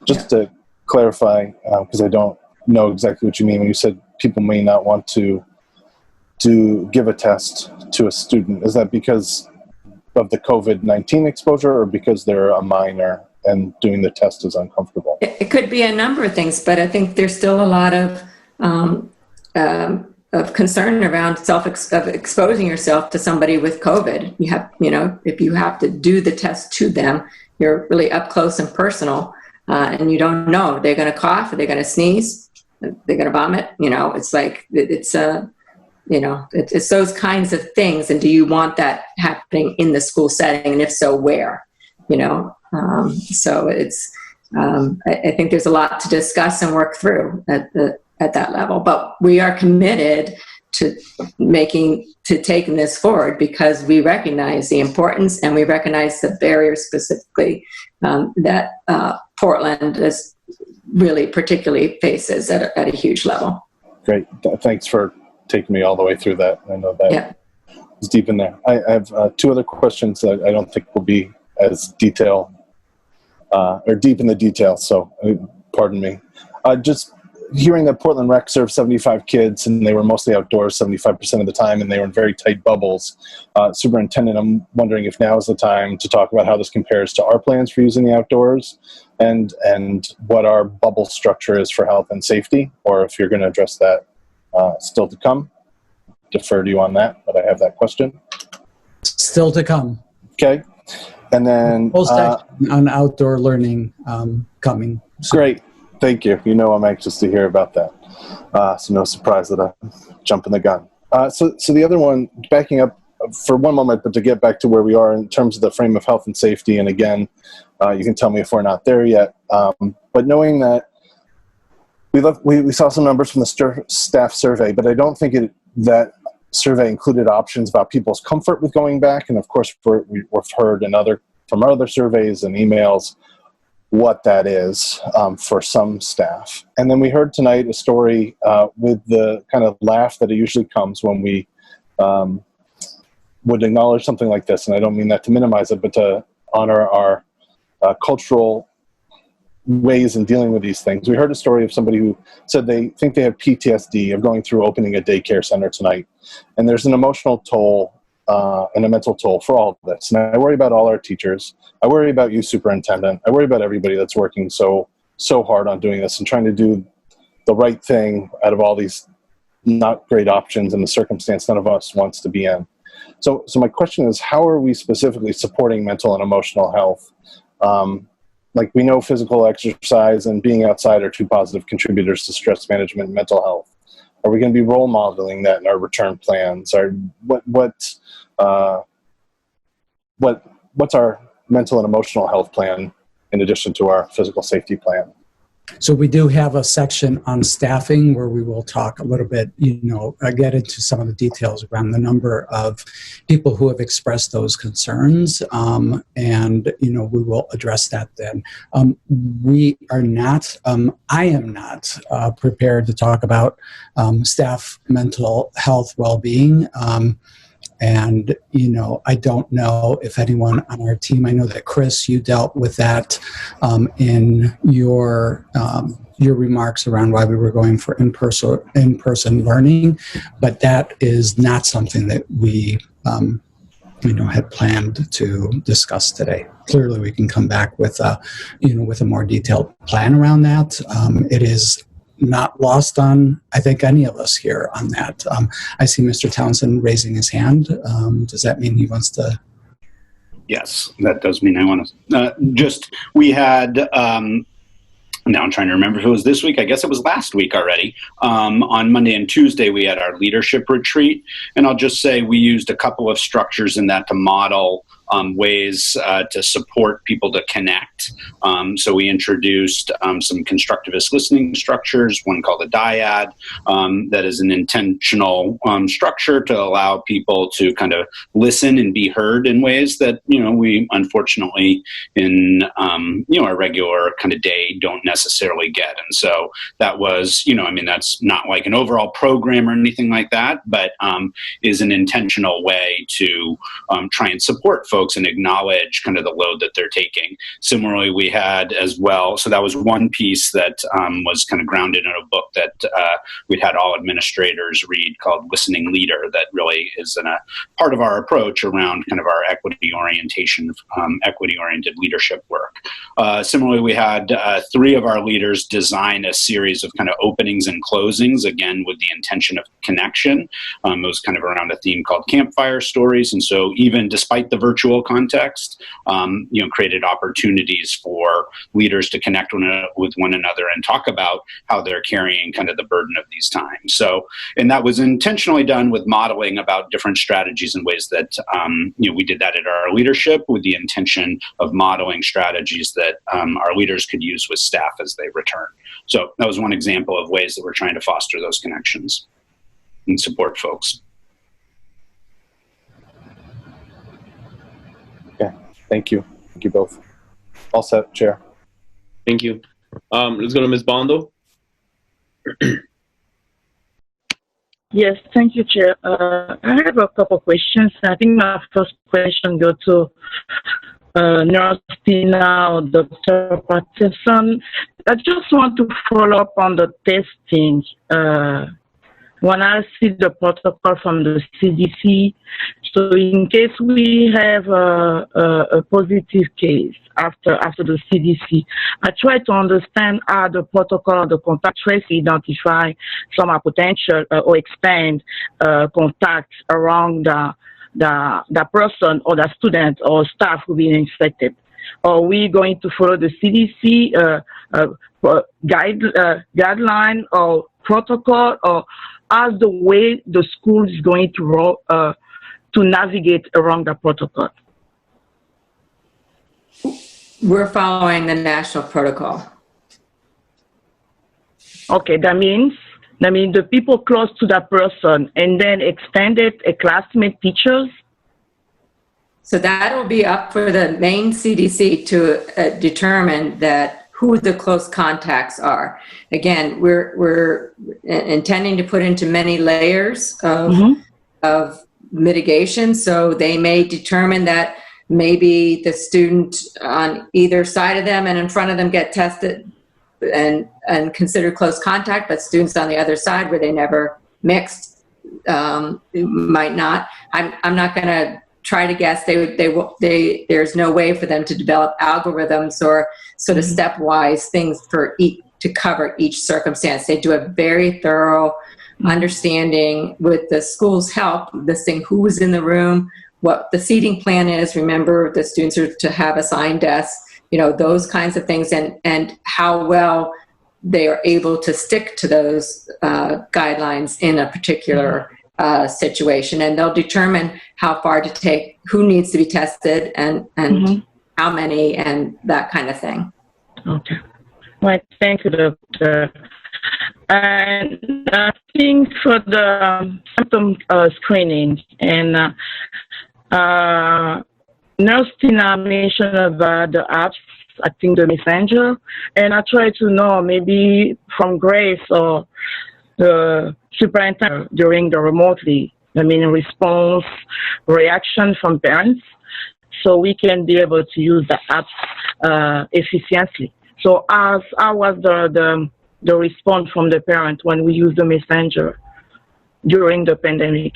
L: Just to clarify, because I don't know exactly what you mean when you said people may not want to give a test to a student. Is that because of the COVID-19 exposure, or because they're a minor and doing the test is uncomfortable?
P: It could be a number of things, but I think there's still a lot of concern around exposing yourself to somebody with COVID. You have, if you have to do the test to them, you're really up close and personal, and you don't know, they're going to cough, are they going to sneeze, they're going to vomit. It's like, it's those kinds of things. And do you want that happening in the school setting? And if so, where? So it's, I think there's a lot to discuss and work through at that level, but we are committed to taking this forward, because we recognize the importance and we recognize the barriers specifically that Portland is really particularly faces at a huge level.
L: Great. Thanks for taking me all the way through that. I know that is deep in there. I have 2 other questions that I don't think will be as detailed or deep in the details, so pardon me. Just hearing that Portland Rec served 75 kids, and they were mostly outdoors 75% of the time, and they were in very tight bubbles. Superintendent, I'm wondering if now is the time to talk about how this compares to our plans for using the outdoors, and what our bubble structure is for health and safety, or if you're going to address that still to come. Defer to you on that, but I have that question.
C: Still to come.
L: Okay. And then
C: on outdoor learning coming soon.
L: Great. Thank you. I'm anxious to hear about that. So no surprise that I'm jumping the gun. So the other one, backing up for one moment, but to get back to where we are in terms of the frame of health and safety, and again, you can tell me if we're not there yet, but knowing that we saw some numbers from the staff survey, but I don't think that survey included options about people's comfort with going back. And of course, we've heard from other surveys and emails what that is for some staff. And then we heard tonight a story with the kind of laugh that it usually comes when we would acknowledge something like this. And I don't mean that to minimize it, but to honor our cultural ways in dealing with these things. We heard a story of somebody who said they think they have PTSD of going through opening a daycare center tonight. And there's an emotional toll and a mental toll for all of this. And I worry about all our teachers. I worry about you, superintendent. I worry about everybody that's working so hard on doing this and trying to do the right thing out of all these not great options in the circumstance none of us wants to be in. So my question is, how are we specifically supporting mental and emotional health? Like, we know physical exercise and being outside are two positive contributors to stress management and mental health. Are we going to be role modeling that in our return plans? Or what's our mental and emotional health plan in addition to our physical safety plan?
C: So we do have a section on staffing where we will talk a little bit, get into some of the details around the number of people who have expressed those concerns. And we will address that then. We are not, I am not prepared to talk about staff mental health well-being. And, I don't know if anyone on our team, I know that Chris, you dealt with that in your remarks around why we were going for in-person learning, but that is not something that we, had planned to discuss today. Clearly, we can come back with a more detailed plan around that. It is not lost on, I think, any of us here on that. I see Mr. Townsend raising his hand. Does that mean he wants to?
N: Yes, that does mean I want to. We had, now I'm trying to remember if it was this week. I guess it was last week already. On Monday and Tuesday, we had our leadership retreat. And I'll just say we used a couple of structures in that to model ways to support people to connect. So we introduced some constructivist listening structures, one called a dyad, that is an intentional structure to allow people to kind of listen and be heard in ways that, we unfortunately in, our regular kind of day don't necessarily get. And so that was, that's not like an overall program or anything like that, but is an intentional way to try and support folks and acknowledge kind of the load that they're taking. Similarly, we had as well, so that was one piece that was kind of grounded in a book that we'd had all administrators read called Listening Leader, that really is a part of our approach around kind of our equity orientation, equity-oriented leadership work. Similarly, we had 3 of our leaders design a series of kind of openings and closings, again, with the intention of connection. It was kind of around a theme called campfire stories. And so even despite the virtual context, created opportunities for leaders to connect with one another and talk about how they're carrying kind of the burden of these times. So, and that was intentionally done with modeling about different strategies and ways that, we did that at our leadership with the intention of modeling strategies that our leaders could use with staff as they return. So that was one example of ways that we're trying to foster those connections and support folks.
L: Thank you. Thank you both. All set, Chair.
B: Thank you. Let's go to Ms. Bondo.
F: Yes, thank you, Chair. I have a couple questions. I think my first question goes to Nurse Tina or Dr. Patterson. I just want to follow up on the testing. When I see the protocol from the CDC, so in case we have a positive case after the CDC, I try to understand how the protocol, the contact tracing identify some potential or expand contacts around the person or the student or staff who been infected. Are we going to follow the CDC guideline or protocol, or as the way the school is going to navigate around the protocol?
P: We're following the national protocol.
F: Okay, that means the people close to that person and then extended classmate teachers?
P: So that will be up for the Maine CDC to determine that who the close contacts are. Again, we're intending to put into many layers of mitigation. So they may determine that maybe the student on either side of them and in front of them get tested and considered close contact, but students on the other side where they never mixed might not. I'm not going to try to guess. There's no way for them to develop algorithms or sort of stepwise things for to cover each circumstance. They do a very thorough understanding with the school's help, listing who was in the room, what the seating plan is. Remember, the students are to have assigned desks, those kinds of things, and how well they are able to stick to those guidelines in a particular situation. And they'll determine how far to take, who needs to be tested, and how many, and that kind of thing.
F: Okay. Well, thank you, Doctor. And I think for the symptom screening, and Nurse Tina mentioned about the apps, I think the messenger, and I try to know maybe from Grace or the superintendent during the remotely, response, reaction from parents, so we can be able to use the apps efficiently. So how was the response from the parent when we use the messenger during the pandemic,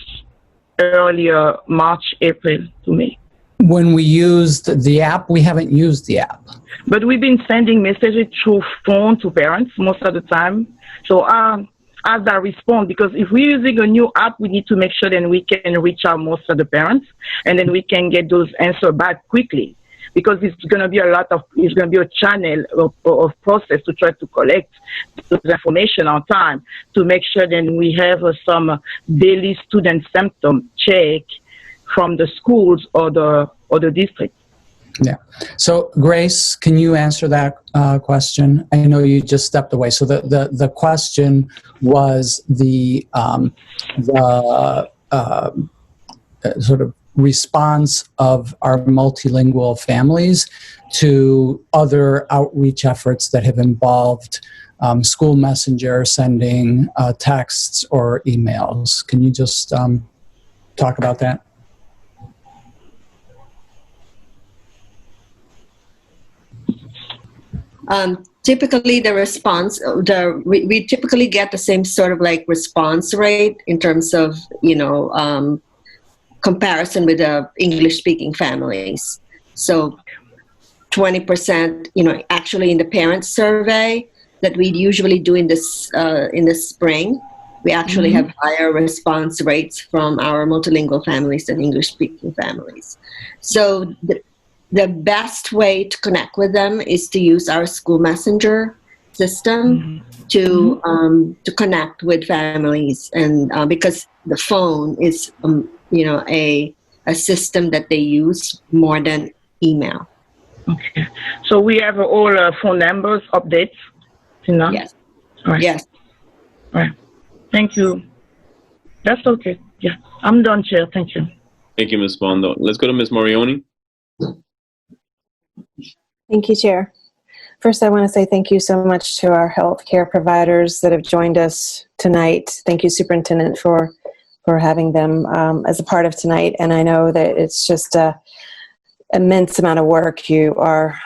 F: earlier March, April to May?
C: When we used the app, we haven't used the app.
F: But we've been sending messages through phone to parents most of the time. So as that respond, because if we're using a new app, we need to make sure that we can reach out most of the parents, and then we can get those answers back quickly. Because it's going to be a channel of process to try to collect this information on time to make sure that we have some daily student symptom check from the schools or the district.
C: Yeah. So Grace, can you answer that question? I know you just stepped away. So the question was the sort of response of our multilingual families to other outreach efforts that have involved school messenger, sending texts or emails. Can you just talk about that?
M: Typically the response, we typically get the same sort of like response rate in terms of, comparison with the English-speaking families. So 20%, actually in the parents survey that we usually do in the spring, we actually have higher response rates from our multilingual families than English-speaking families. So the best way to connect with them is to use our school messenger system to connect with families, and because the phone is a system that they use more than email.
F: Okay, so we have all phone numbers updates.
M: Yes.
F: All right.
M: Yes.
F: All right. Thank you. That's okay. Yeah, I'm done, Chair. Thank you.
B: Thank you, Ms. Bondo. Let's go to Ms. Morioni.
H: Thank you, Chair. First, I want to say thank you so much to our healthcare providers that have joined us tonight. Thank you, Superintendent, for having them as a part of tonight. And I know that it's just an immense amount of work you are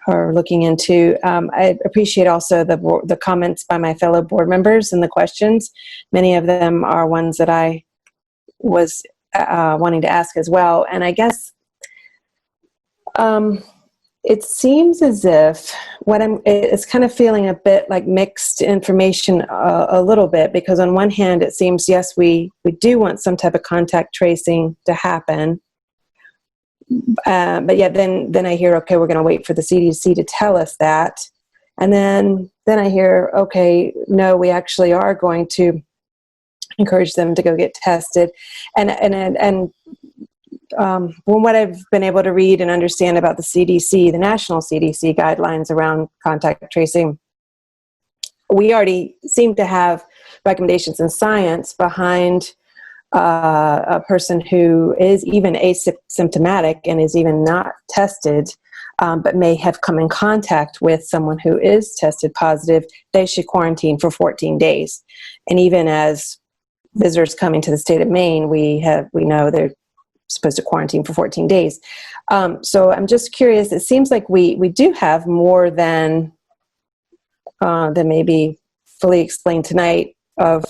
H: looking into. I appreciate also the comments by my fellow board members and the questions. Many of them are ones that I was wanting to ask as well. And I guess it seems as if it's kind of feeling a bit like mixed information a little bit, because on one hand it seems, yes, we do want some type of contact tracing to happen, but yet then I hear, okay, we're going to wait for the CDC to tell us that, and then I hear, okay, no, we actually are going to encourage them to go get tested, and from what I've been able to read and understand about the CDC, the national CDC guidelines around contact tracing, we already seem to have recommendations in science behind a person who is even asymptomatic and is even not tested, but may have come in contact with someone who is tested positive. They should quarantine for 14 days. And even as visitors coming to the state of Maine, we know supposed to quarantine for 14 days. So I'm just curious, it seems like we do have more than maybe fully explained tonight of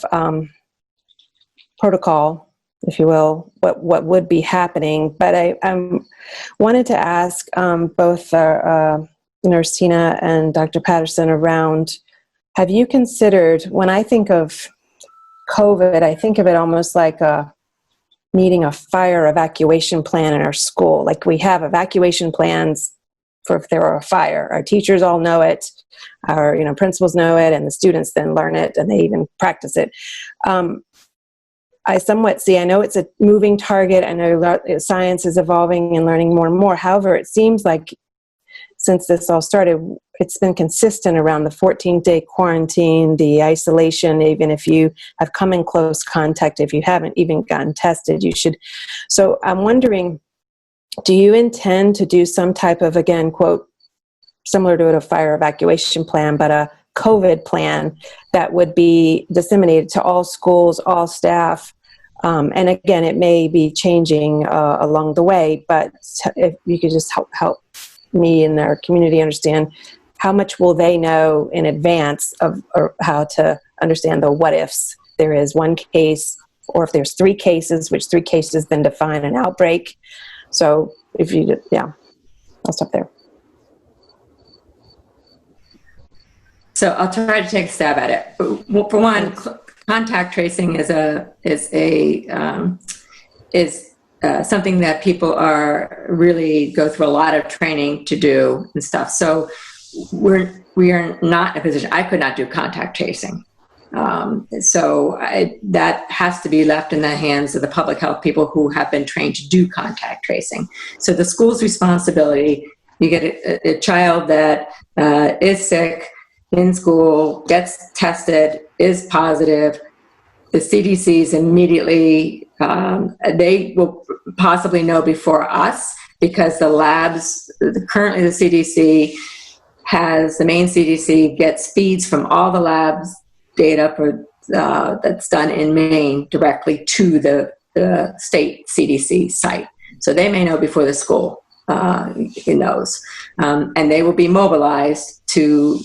H: protocol, if you will, what would be happening. But I wanted to ask both Nurse Tina and Dr. Patterson around, have you considered, when I think of COVID, I think of it almost like needing a fire evacuation plan in our school. Like we have evacuation plans for if there were a fire. Our teachers all know it, our principals know it, and the students then learn it, and they even practice it. I somewhat see, I know it's a moving target. I know science is evolving and learning more and more. However, it seems like since this all started, it's been consistent around the 14-day quarantine, the isolation, even if you have come in close contact, if you haven't even gotten tested, you should. So I'm wondering, do you intend to do some type of, again, quote, similar to a fire evacuation plan, but a COVID plan that would be disseminated to all schools, all staff? And again, it may be changing along the way, but if you could just help me and our community understand, how much will they know in advance of or how to understand the what ifs? There is one case, or if there's 3 cases, which 3 cases then define an outbreak. So if you, I'll stop there.
P: So I'll try to take a stab at it. For one, contact tracing is something that people are really go through a lot of training to do and stuff. So we are not in a position. I could not do contact tracing. That has to be left in the hands of the public health people who have been trained to do contact tracing. So the school's responsibility, you get a child that is sick in school, gets tested, is positive, the CDC's immediately, they will possibly know before us, because the labs, currently the CDC has, the Maine CDC gets feeds from all the labs data for that's done in Maine directly to the state CDC site. So they may know before the school knows. And they will be mobilized to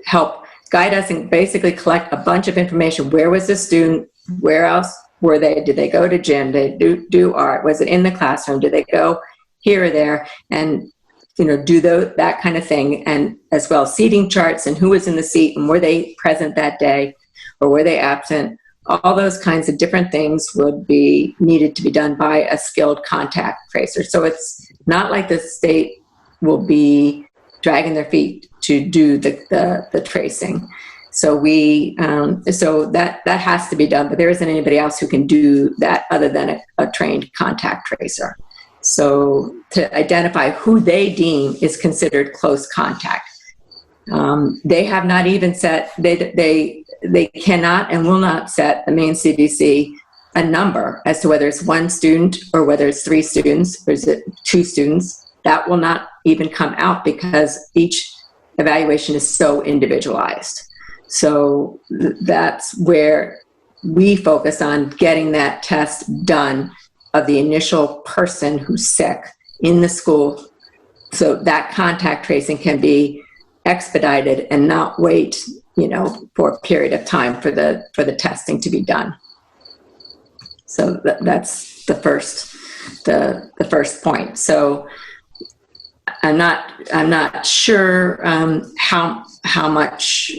P: help guide us and basically collect a bunch of information. Where was the student? Where else were they? Did they go to gym? Did they do art? Was it in the classroom? Did they go here or there? And do that kind of thing. And as well, seating charts and who was in the seat and were they present that day or were they absent? All those kinds of different things would be needed to be done by a skilled contact tracer. So it's not like the state will be dragging their feet to do the tracing. So so that has to be done, but there isn't anybody else who can do that other than a trained contact tracer. So to identify who they deem is considered close contact. They have not even set, they cannot and will not set, the Maine CDC, a number as to whether it's 1 student or whether it's 3 students or is it 2 students. That will not even come out because each evaluation is so individualized. So that's where we focus on getting that test done of the initial person who's sick in the school, so that contact tracing can be expedited and not wait, for a period of time for the testing to be done. So that's the first point. So I'm not sure how much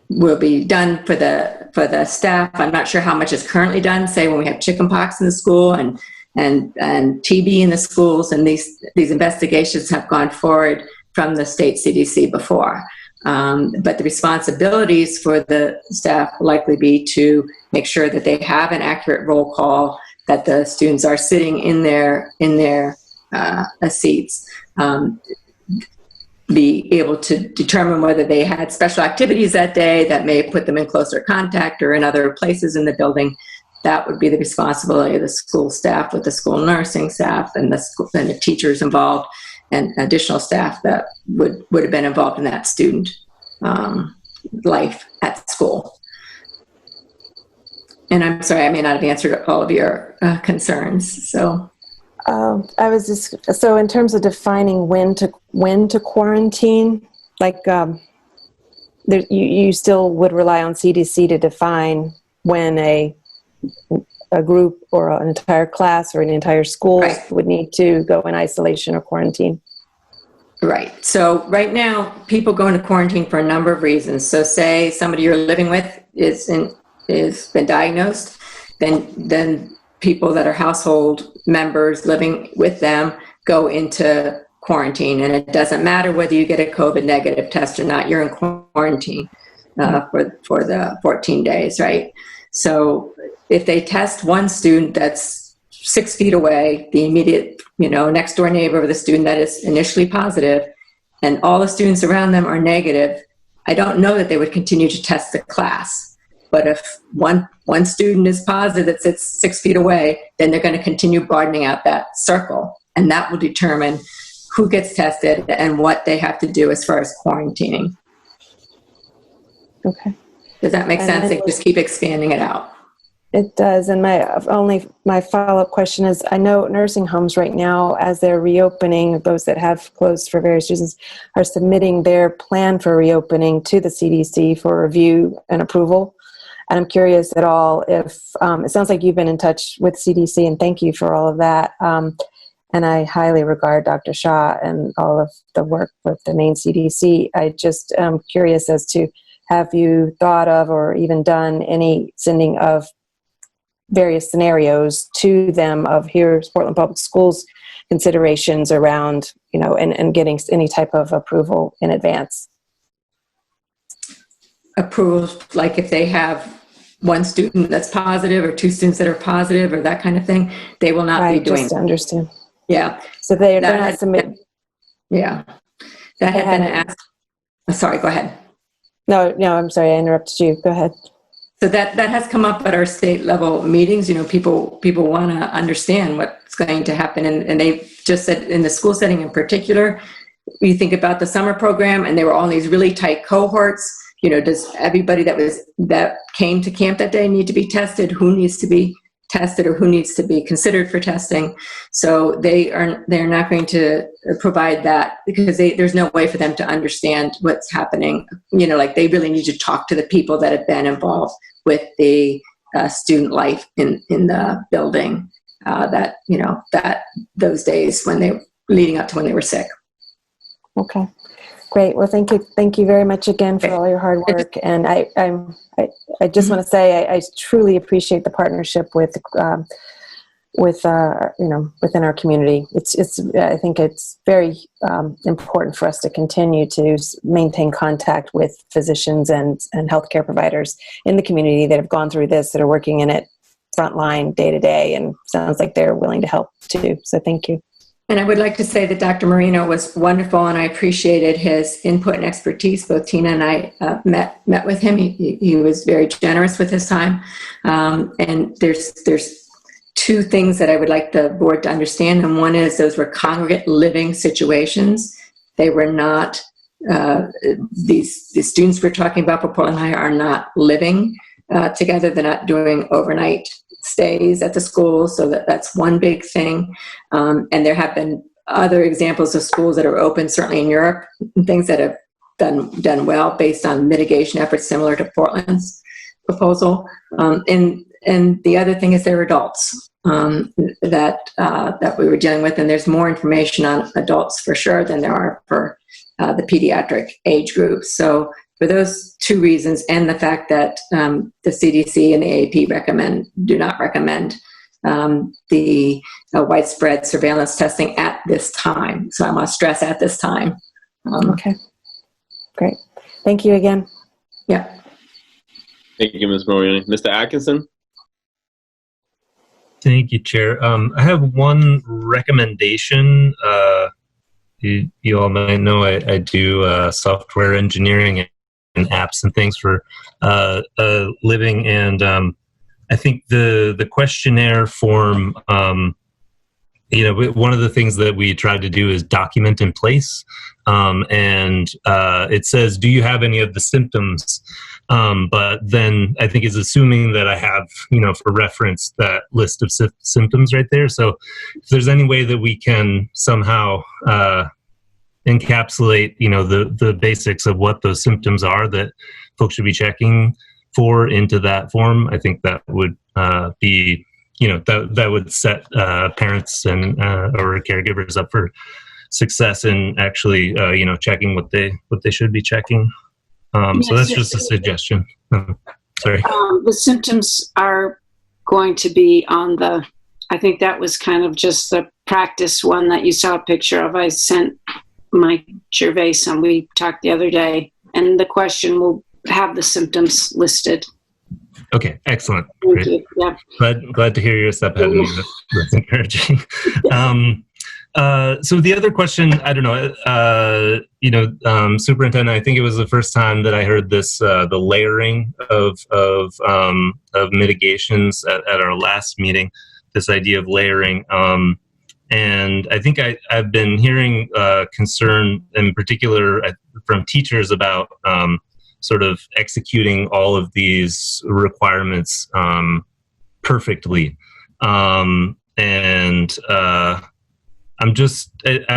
P: will be done for the staff. I'm not sure how much is currently done, say when we have chickenpox in the school and TB in the schools, and these investigations have gone forward from the state CDC before. But the responsibilities for the staff will likely be to make sure that they have an accurate roll call, that the students are sitting in their seats, be able to determine whether they had special activities that day that may put them in closer contact or in other places in the building. That would be the responsibility of the school staff with the school nursing staff and the teachers involved and additional staff that would have been involved in that student life at school. And I'm sorry, I may not have answered all of your concerns. So,
H: I was just, so in terms of defining when to quarantine, like you still would rely on CDC to define when a group or an entire class or an entire school would need to go in isolation or quarantine.
P: Right. So right now, people go into quarantine for a number of reasons. So say somebody you're living with is been diagnosed, then people that are household members living with them go into quarantine. And it doesn't matter whether you get a COVID negative test or not, you're in quarantine for the 14 days, right? So if they test one student that's 6 feet away, the immediate, next door neighbor of the student that is initially positive, and all the students around them are negative, I don't know that they would continue to test the class. But if one student is positive that sits 6 feet away, then they're going to continue broadening out that circle. And that will determine who gets tested and what they have to do as far as quarantining.
H: Okay.
P: Does that make sense? They just keep expanding it out.
H: It does. And my follow-up question is, I know nursing homes right now, as they're reopening, those that have closed for various reasons, are submitting their plan for reopening to the CDC for review and approval. And I'm curious at all if, it sounds like you've been in touch with CDC, and thank you for all of that. And I highly regard Dr. Shah and all of the work with the Maine CDC. I just am curious as to, have you thought of or even done any sending of various scenarios to them of here's Portland Public Schools considerations around, and getting any type of approval in advance?
P: Approval, like if they have one student that's positive or two students that are positive or that kind of thing, they will not be doing.
H: Just to understand.
P: Yeah.
H: So they're not submitting.
P: Yeah. That had been asked. Sorry, go ahead.
H: No, I'm sorry, I interrupted you. Go ahead.
P: So that has come up at our state level meetings. People want to understand what's going to happen. And they just said in the school setting in particular, you think about the summer program and they were all in these really tight cohorts. Does everybody that came to camp that day need to be tested? Who needs to be tested or who needs to be considered for testing? So they're not going to provide that because there's no way for them to understand what's happening. Like they really need to talk to the people that have been involved with the student life in the building that those days when they leading up to when they were sick.
H: Okay. Great. Well, thank you very much again for all your hard work. And I just want to say I truly appreciate the partnership within our community. I think it's very important for us to continue to maintain contact with physicians and healthcare providers in the community that have gone through this, that are working in it frontline day to day, and sounds like they're willing to help too. So thank you.
P: And I would like to say that Dr. Marino was wonderful, and I appreciated his input and expertise. Both Tina and I met with him. He was very generous with his time. And there's two things that I would like the board to understand, and one is those were congregate living situations. They were not, the students we're talking about for Portland High are not living together. They're not doing overnight stays at the school, so that's one big thing. And there have been other examples of schools that are open, certainly in Europe, things that have done well based on mitigation efforts similar to Portland's proposal. And the other thing is they're adults that we were dealing with, and there's more information on adults for sure than there are for the pediatric age groups. So for those two reasons, and the fact that the CDC and the AAP do not recommend the widespread surveillance testing at this time. So I want to stress at this time.
H: Okay, great. Thank you again.
P: Yeah.
B: Thank you, Ms. Moriarty. Mr. Atkinson?
U: Thank you, Chair. I have one recommendation. You all might know I do software engineering and apps and things for a living, and I think the questionnaire form one of the things that we tried to do is document in place. And it says, do you have any of the symptoms? But then I think it's assuming that I have, for reference, that list of symptoms right there. So if there's any way that we can somehow encapsulate, the basics of what those symptoms are that folks should be checking for into that form, I think that would be, that would set parents and or caregivers up for success in actually, checking what they should be checking. So that's just a suggestion. Sorry.
O: The symptoms are going to be on I think that was kind of just the practice one that you saw a picture of. I sent Mike Gervais some. We talked the other day, and the question will have the symptoms listed.
U: Okay, excellent.
O: Thank
U: Great.
O: you. Yeah.
U: Glad to hear your step ahead. That's encouraging. So the other question, I don't know, Superintendent, I think it was the first time that I heard this, the layering of mitigations at our last meeting, this idea of layering. And I think I've been hearing concern in particular from teachers about sort of executing all of these requirements perfectly. I'm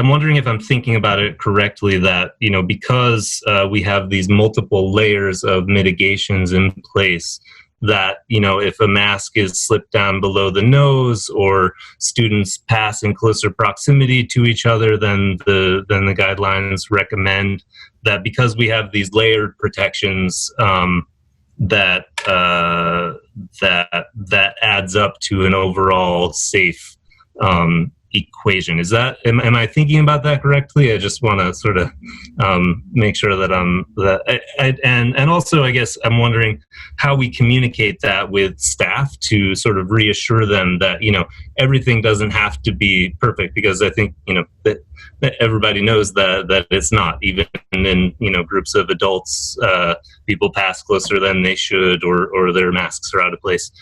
U: wondering if I'm thinking about it correctly, that, because we have these multiple layers of mitigations in place, that, if a mask is slipped down below the nose or students pass in closer proximity to each other than the guidelines recommend, that because we have these layered protections, that adds up to an overall safe equation. Is that, am I thinking about that correctly? I just want to sort of make sure that and also I guess I'm wondering how we communicate that with staff to sort of reassure them that, everything doesn't have to be perfect, because I think, that everybody knows that it's not, even in, groups of adults, people pass closer than they should, or their masks are out of place.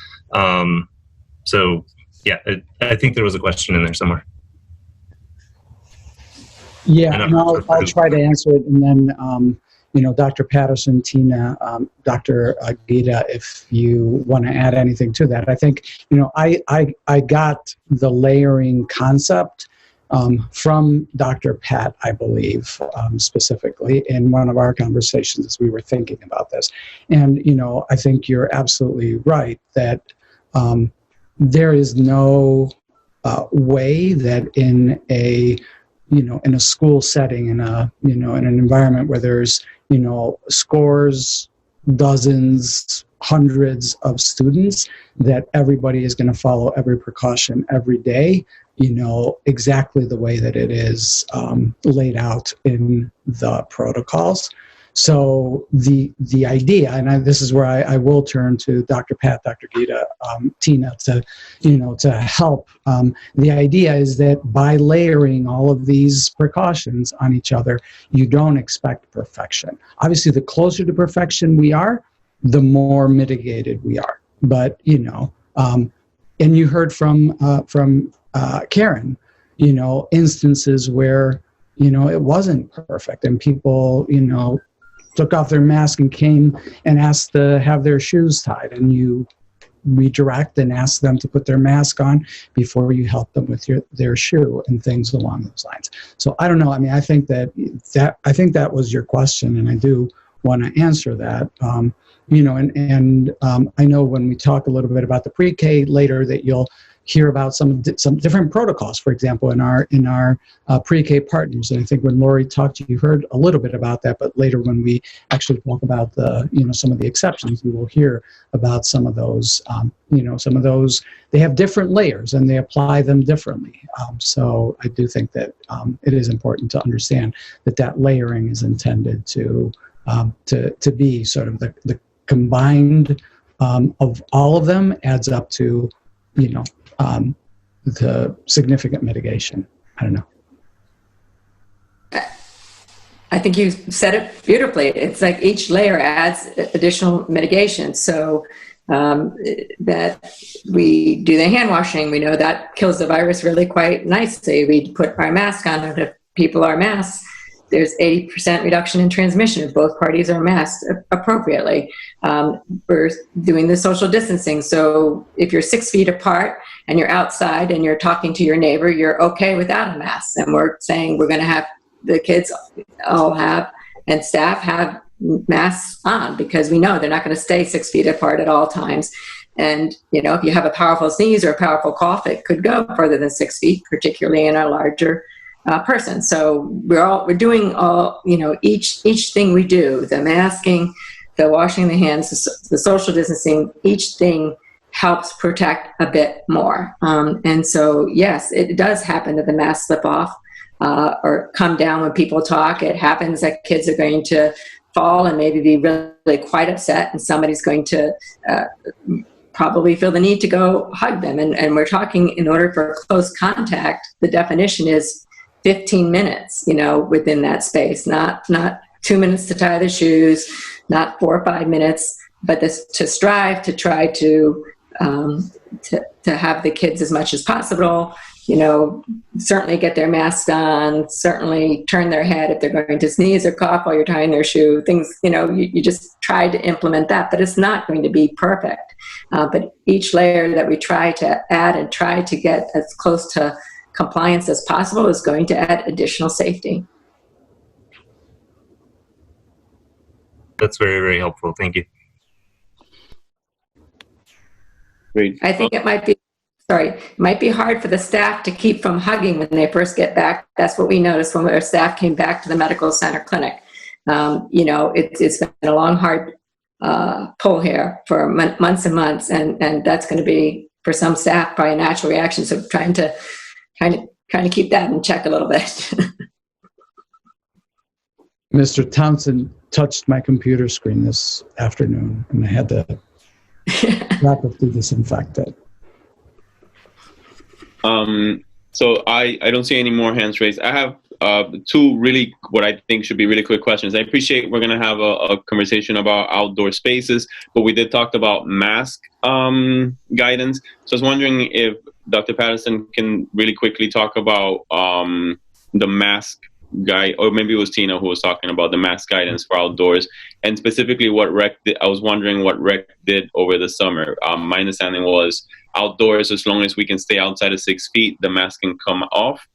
U: So yeah, I think there was a question in there somewhere.
C: Yeah, and I'll try to answer it, and then, Dr. Patterson, Tina, Dr. Gita, if you want to add anything to that. I think, I got the layering concept from Dr. Pat, I believe, specifically in one of our conversations as we were thinking about this. And, I think you're absolutely right that there is no way that in a school setting, in an environment where there's, scores, dozens, hundreds of students, that everybody is going to follow every precaution every day, exactly the way that it is laid out in the protocols. So the idea, and this is where I will turn to Dr. Pat, Dr. Gita, Tina to help. The idea is that by layering all of these precautions on each other, you don't expect perfection. Obviously, the closer to perfection we are, the more mitigated we are. But and you heard from Karen, instances where it wasn't perfect, and people took off their mask and came and asked to have their shoes tied, and you redirect and ask them to put their mask on before you help them with their shoe, and things along those lines. So I don't know. I mean, I think that was your question, and I do want to answer that. I know when we talk a little bit about the pre-K later, that you'll hear about some different protocols, for example, in our pre-K partners. And I think when Lori talked to you, heard a little bit about that, but later when we actually talk about some of the exceptions, we will hear about some of those, they have different layers and they apply them differently. So I do think that it is important to understand that layering is intended to be sort of the combined of all of them adds up to, the significant mitigation. I don't know.
P: I think you said it beautifully. It's like each layer adds additional mitigation. So that we do the hand washing. We know that kills the virus really quite nicely. We put our mask on, and if people are masked, there's 80% reduction in transmission if both parties are masked appropriately. We're doing the social distancing. So if you're 6 feet apart and you're outside and you're talking to your neighbor, you're okay without a mask. And we're saying we're going to have the kids all have and staff have masks on because we know they're not going to stay 6 feet apart at all times. And, if you have a powerful sneeze or a powerful cough, it could go further than 6 feet, particularly in a larger person. So we're doing all, each thing we do, the masking, the washing the hands, the social distancing, each thing helps protect a bit more. And so, yes, it does happen that the masks slip off or come down when people talk. It happens that kids are going to fall and maybe be really quite upset, and somebody's going to probably feel the need to go hug them. And we're talking, in order for close contact, the definition is 15 minutes, within that space, not 2 minutes to tie the shoes, not 4 or 5 minutes, but to strive to try to have the kids as much as possible, certainly get their masks on, certainly turn their head if they're going to sneeze or cough while you're tying their shoe, things, you just try to implement that, but it's not going to be perfect. But each layer that we try to add and try to get as close to compliance as possible is going to add additional safety.
U: That's very, very helpful. Thank you.
B: Great.
P: I think it might be hard for the staff to keep from hugging when they first get back. That's what we noticed when our staff came back to the medical center clinic. It's been a long, hard pull here for months and months, and that's going to be, for some staff, probably a natural reaction. So trying to keep that in check a little bit.
C: Mr. Thompson touched my computer screen this afternoon, and I had to rapidly disinfect it.
B: So I don't see any more hands raised. I have two really, what I think should be really quick questions. I appreciate we're going to have a conversation about outdoor spaces, but we did talk about mask guidance. So I was wondering if Dr. Patterson can really quickly talk about the mask guide, or maybe it was Tina who was talking about the mask guidance for outdoors, and specifically what REC did. I was wondering what REC did over the summer. My understanding was outdoors, as long as we can stay outside of 6 feet, the mask can come off.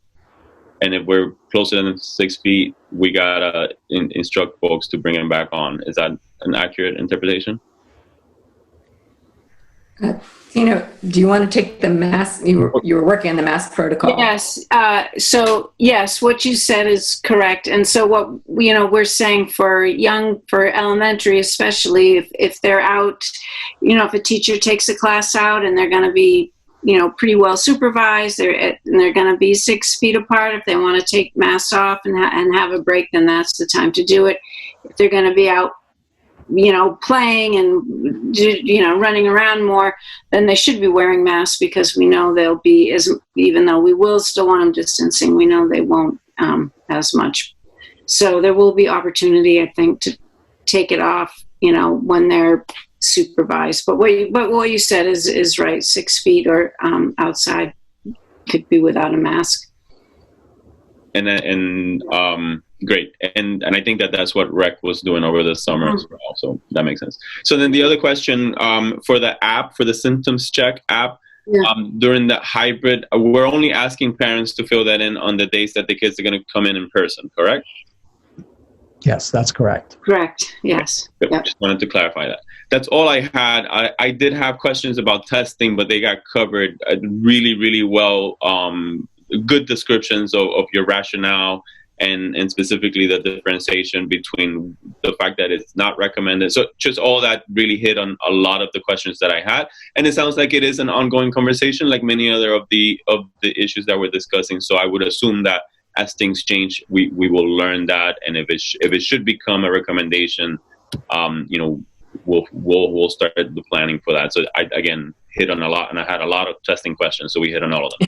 B: And if we're closer than 6 feet, we gotta instruct folks to bring them back on. Is that an accurate interpretation?
P: Do you want to take the mask? You were working on the mask protocol.
O: Yes. So yes, what you said is correct. And so what we're saying for elementary, especially if they're out, if a teacher takes a class out and they're going to be pretty well supervised, and they're going to be 6 feet apart. If they want to take masks off and have a break, then that's the time to do it. If they're going to be out, playing and, running around more, then they should be wearing masks, because we know they'll be, even though we will still want them distancing, we know they won't as much. So there will be opportunity, I think, to take it off, when they're supervised. But what you said is right. 6 feet or outside could be without a mask.
B: And great. And I think that's what REC was doing over the summer as well. So that makes sense. So then the other question, for the app, for the symptoms check app, during the hybrid, we're only asking parents to fill that in on the days that the kids are going to come in person, correct?
C: Yes, that's correct.
O: Correct. Yes.
B: Yep. Just wanted to clarify that. That's all I had. I did have questions about testing, but they got covered really, really well. Good descriptions of your rationale and specifically the differentiation between the fact that it's not recommended. So just all that really hit on a lot of the questions that I had. And it sounds like it is an ongoing conversation, like many other of the issues that we're discussing. So I would assume that as things change, we will learn that. And if it should become a recommendation, we'll start the planning for that. So I, again, hit on a lot, and I had a lot of testing questions, so we hit on all of them.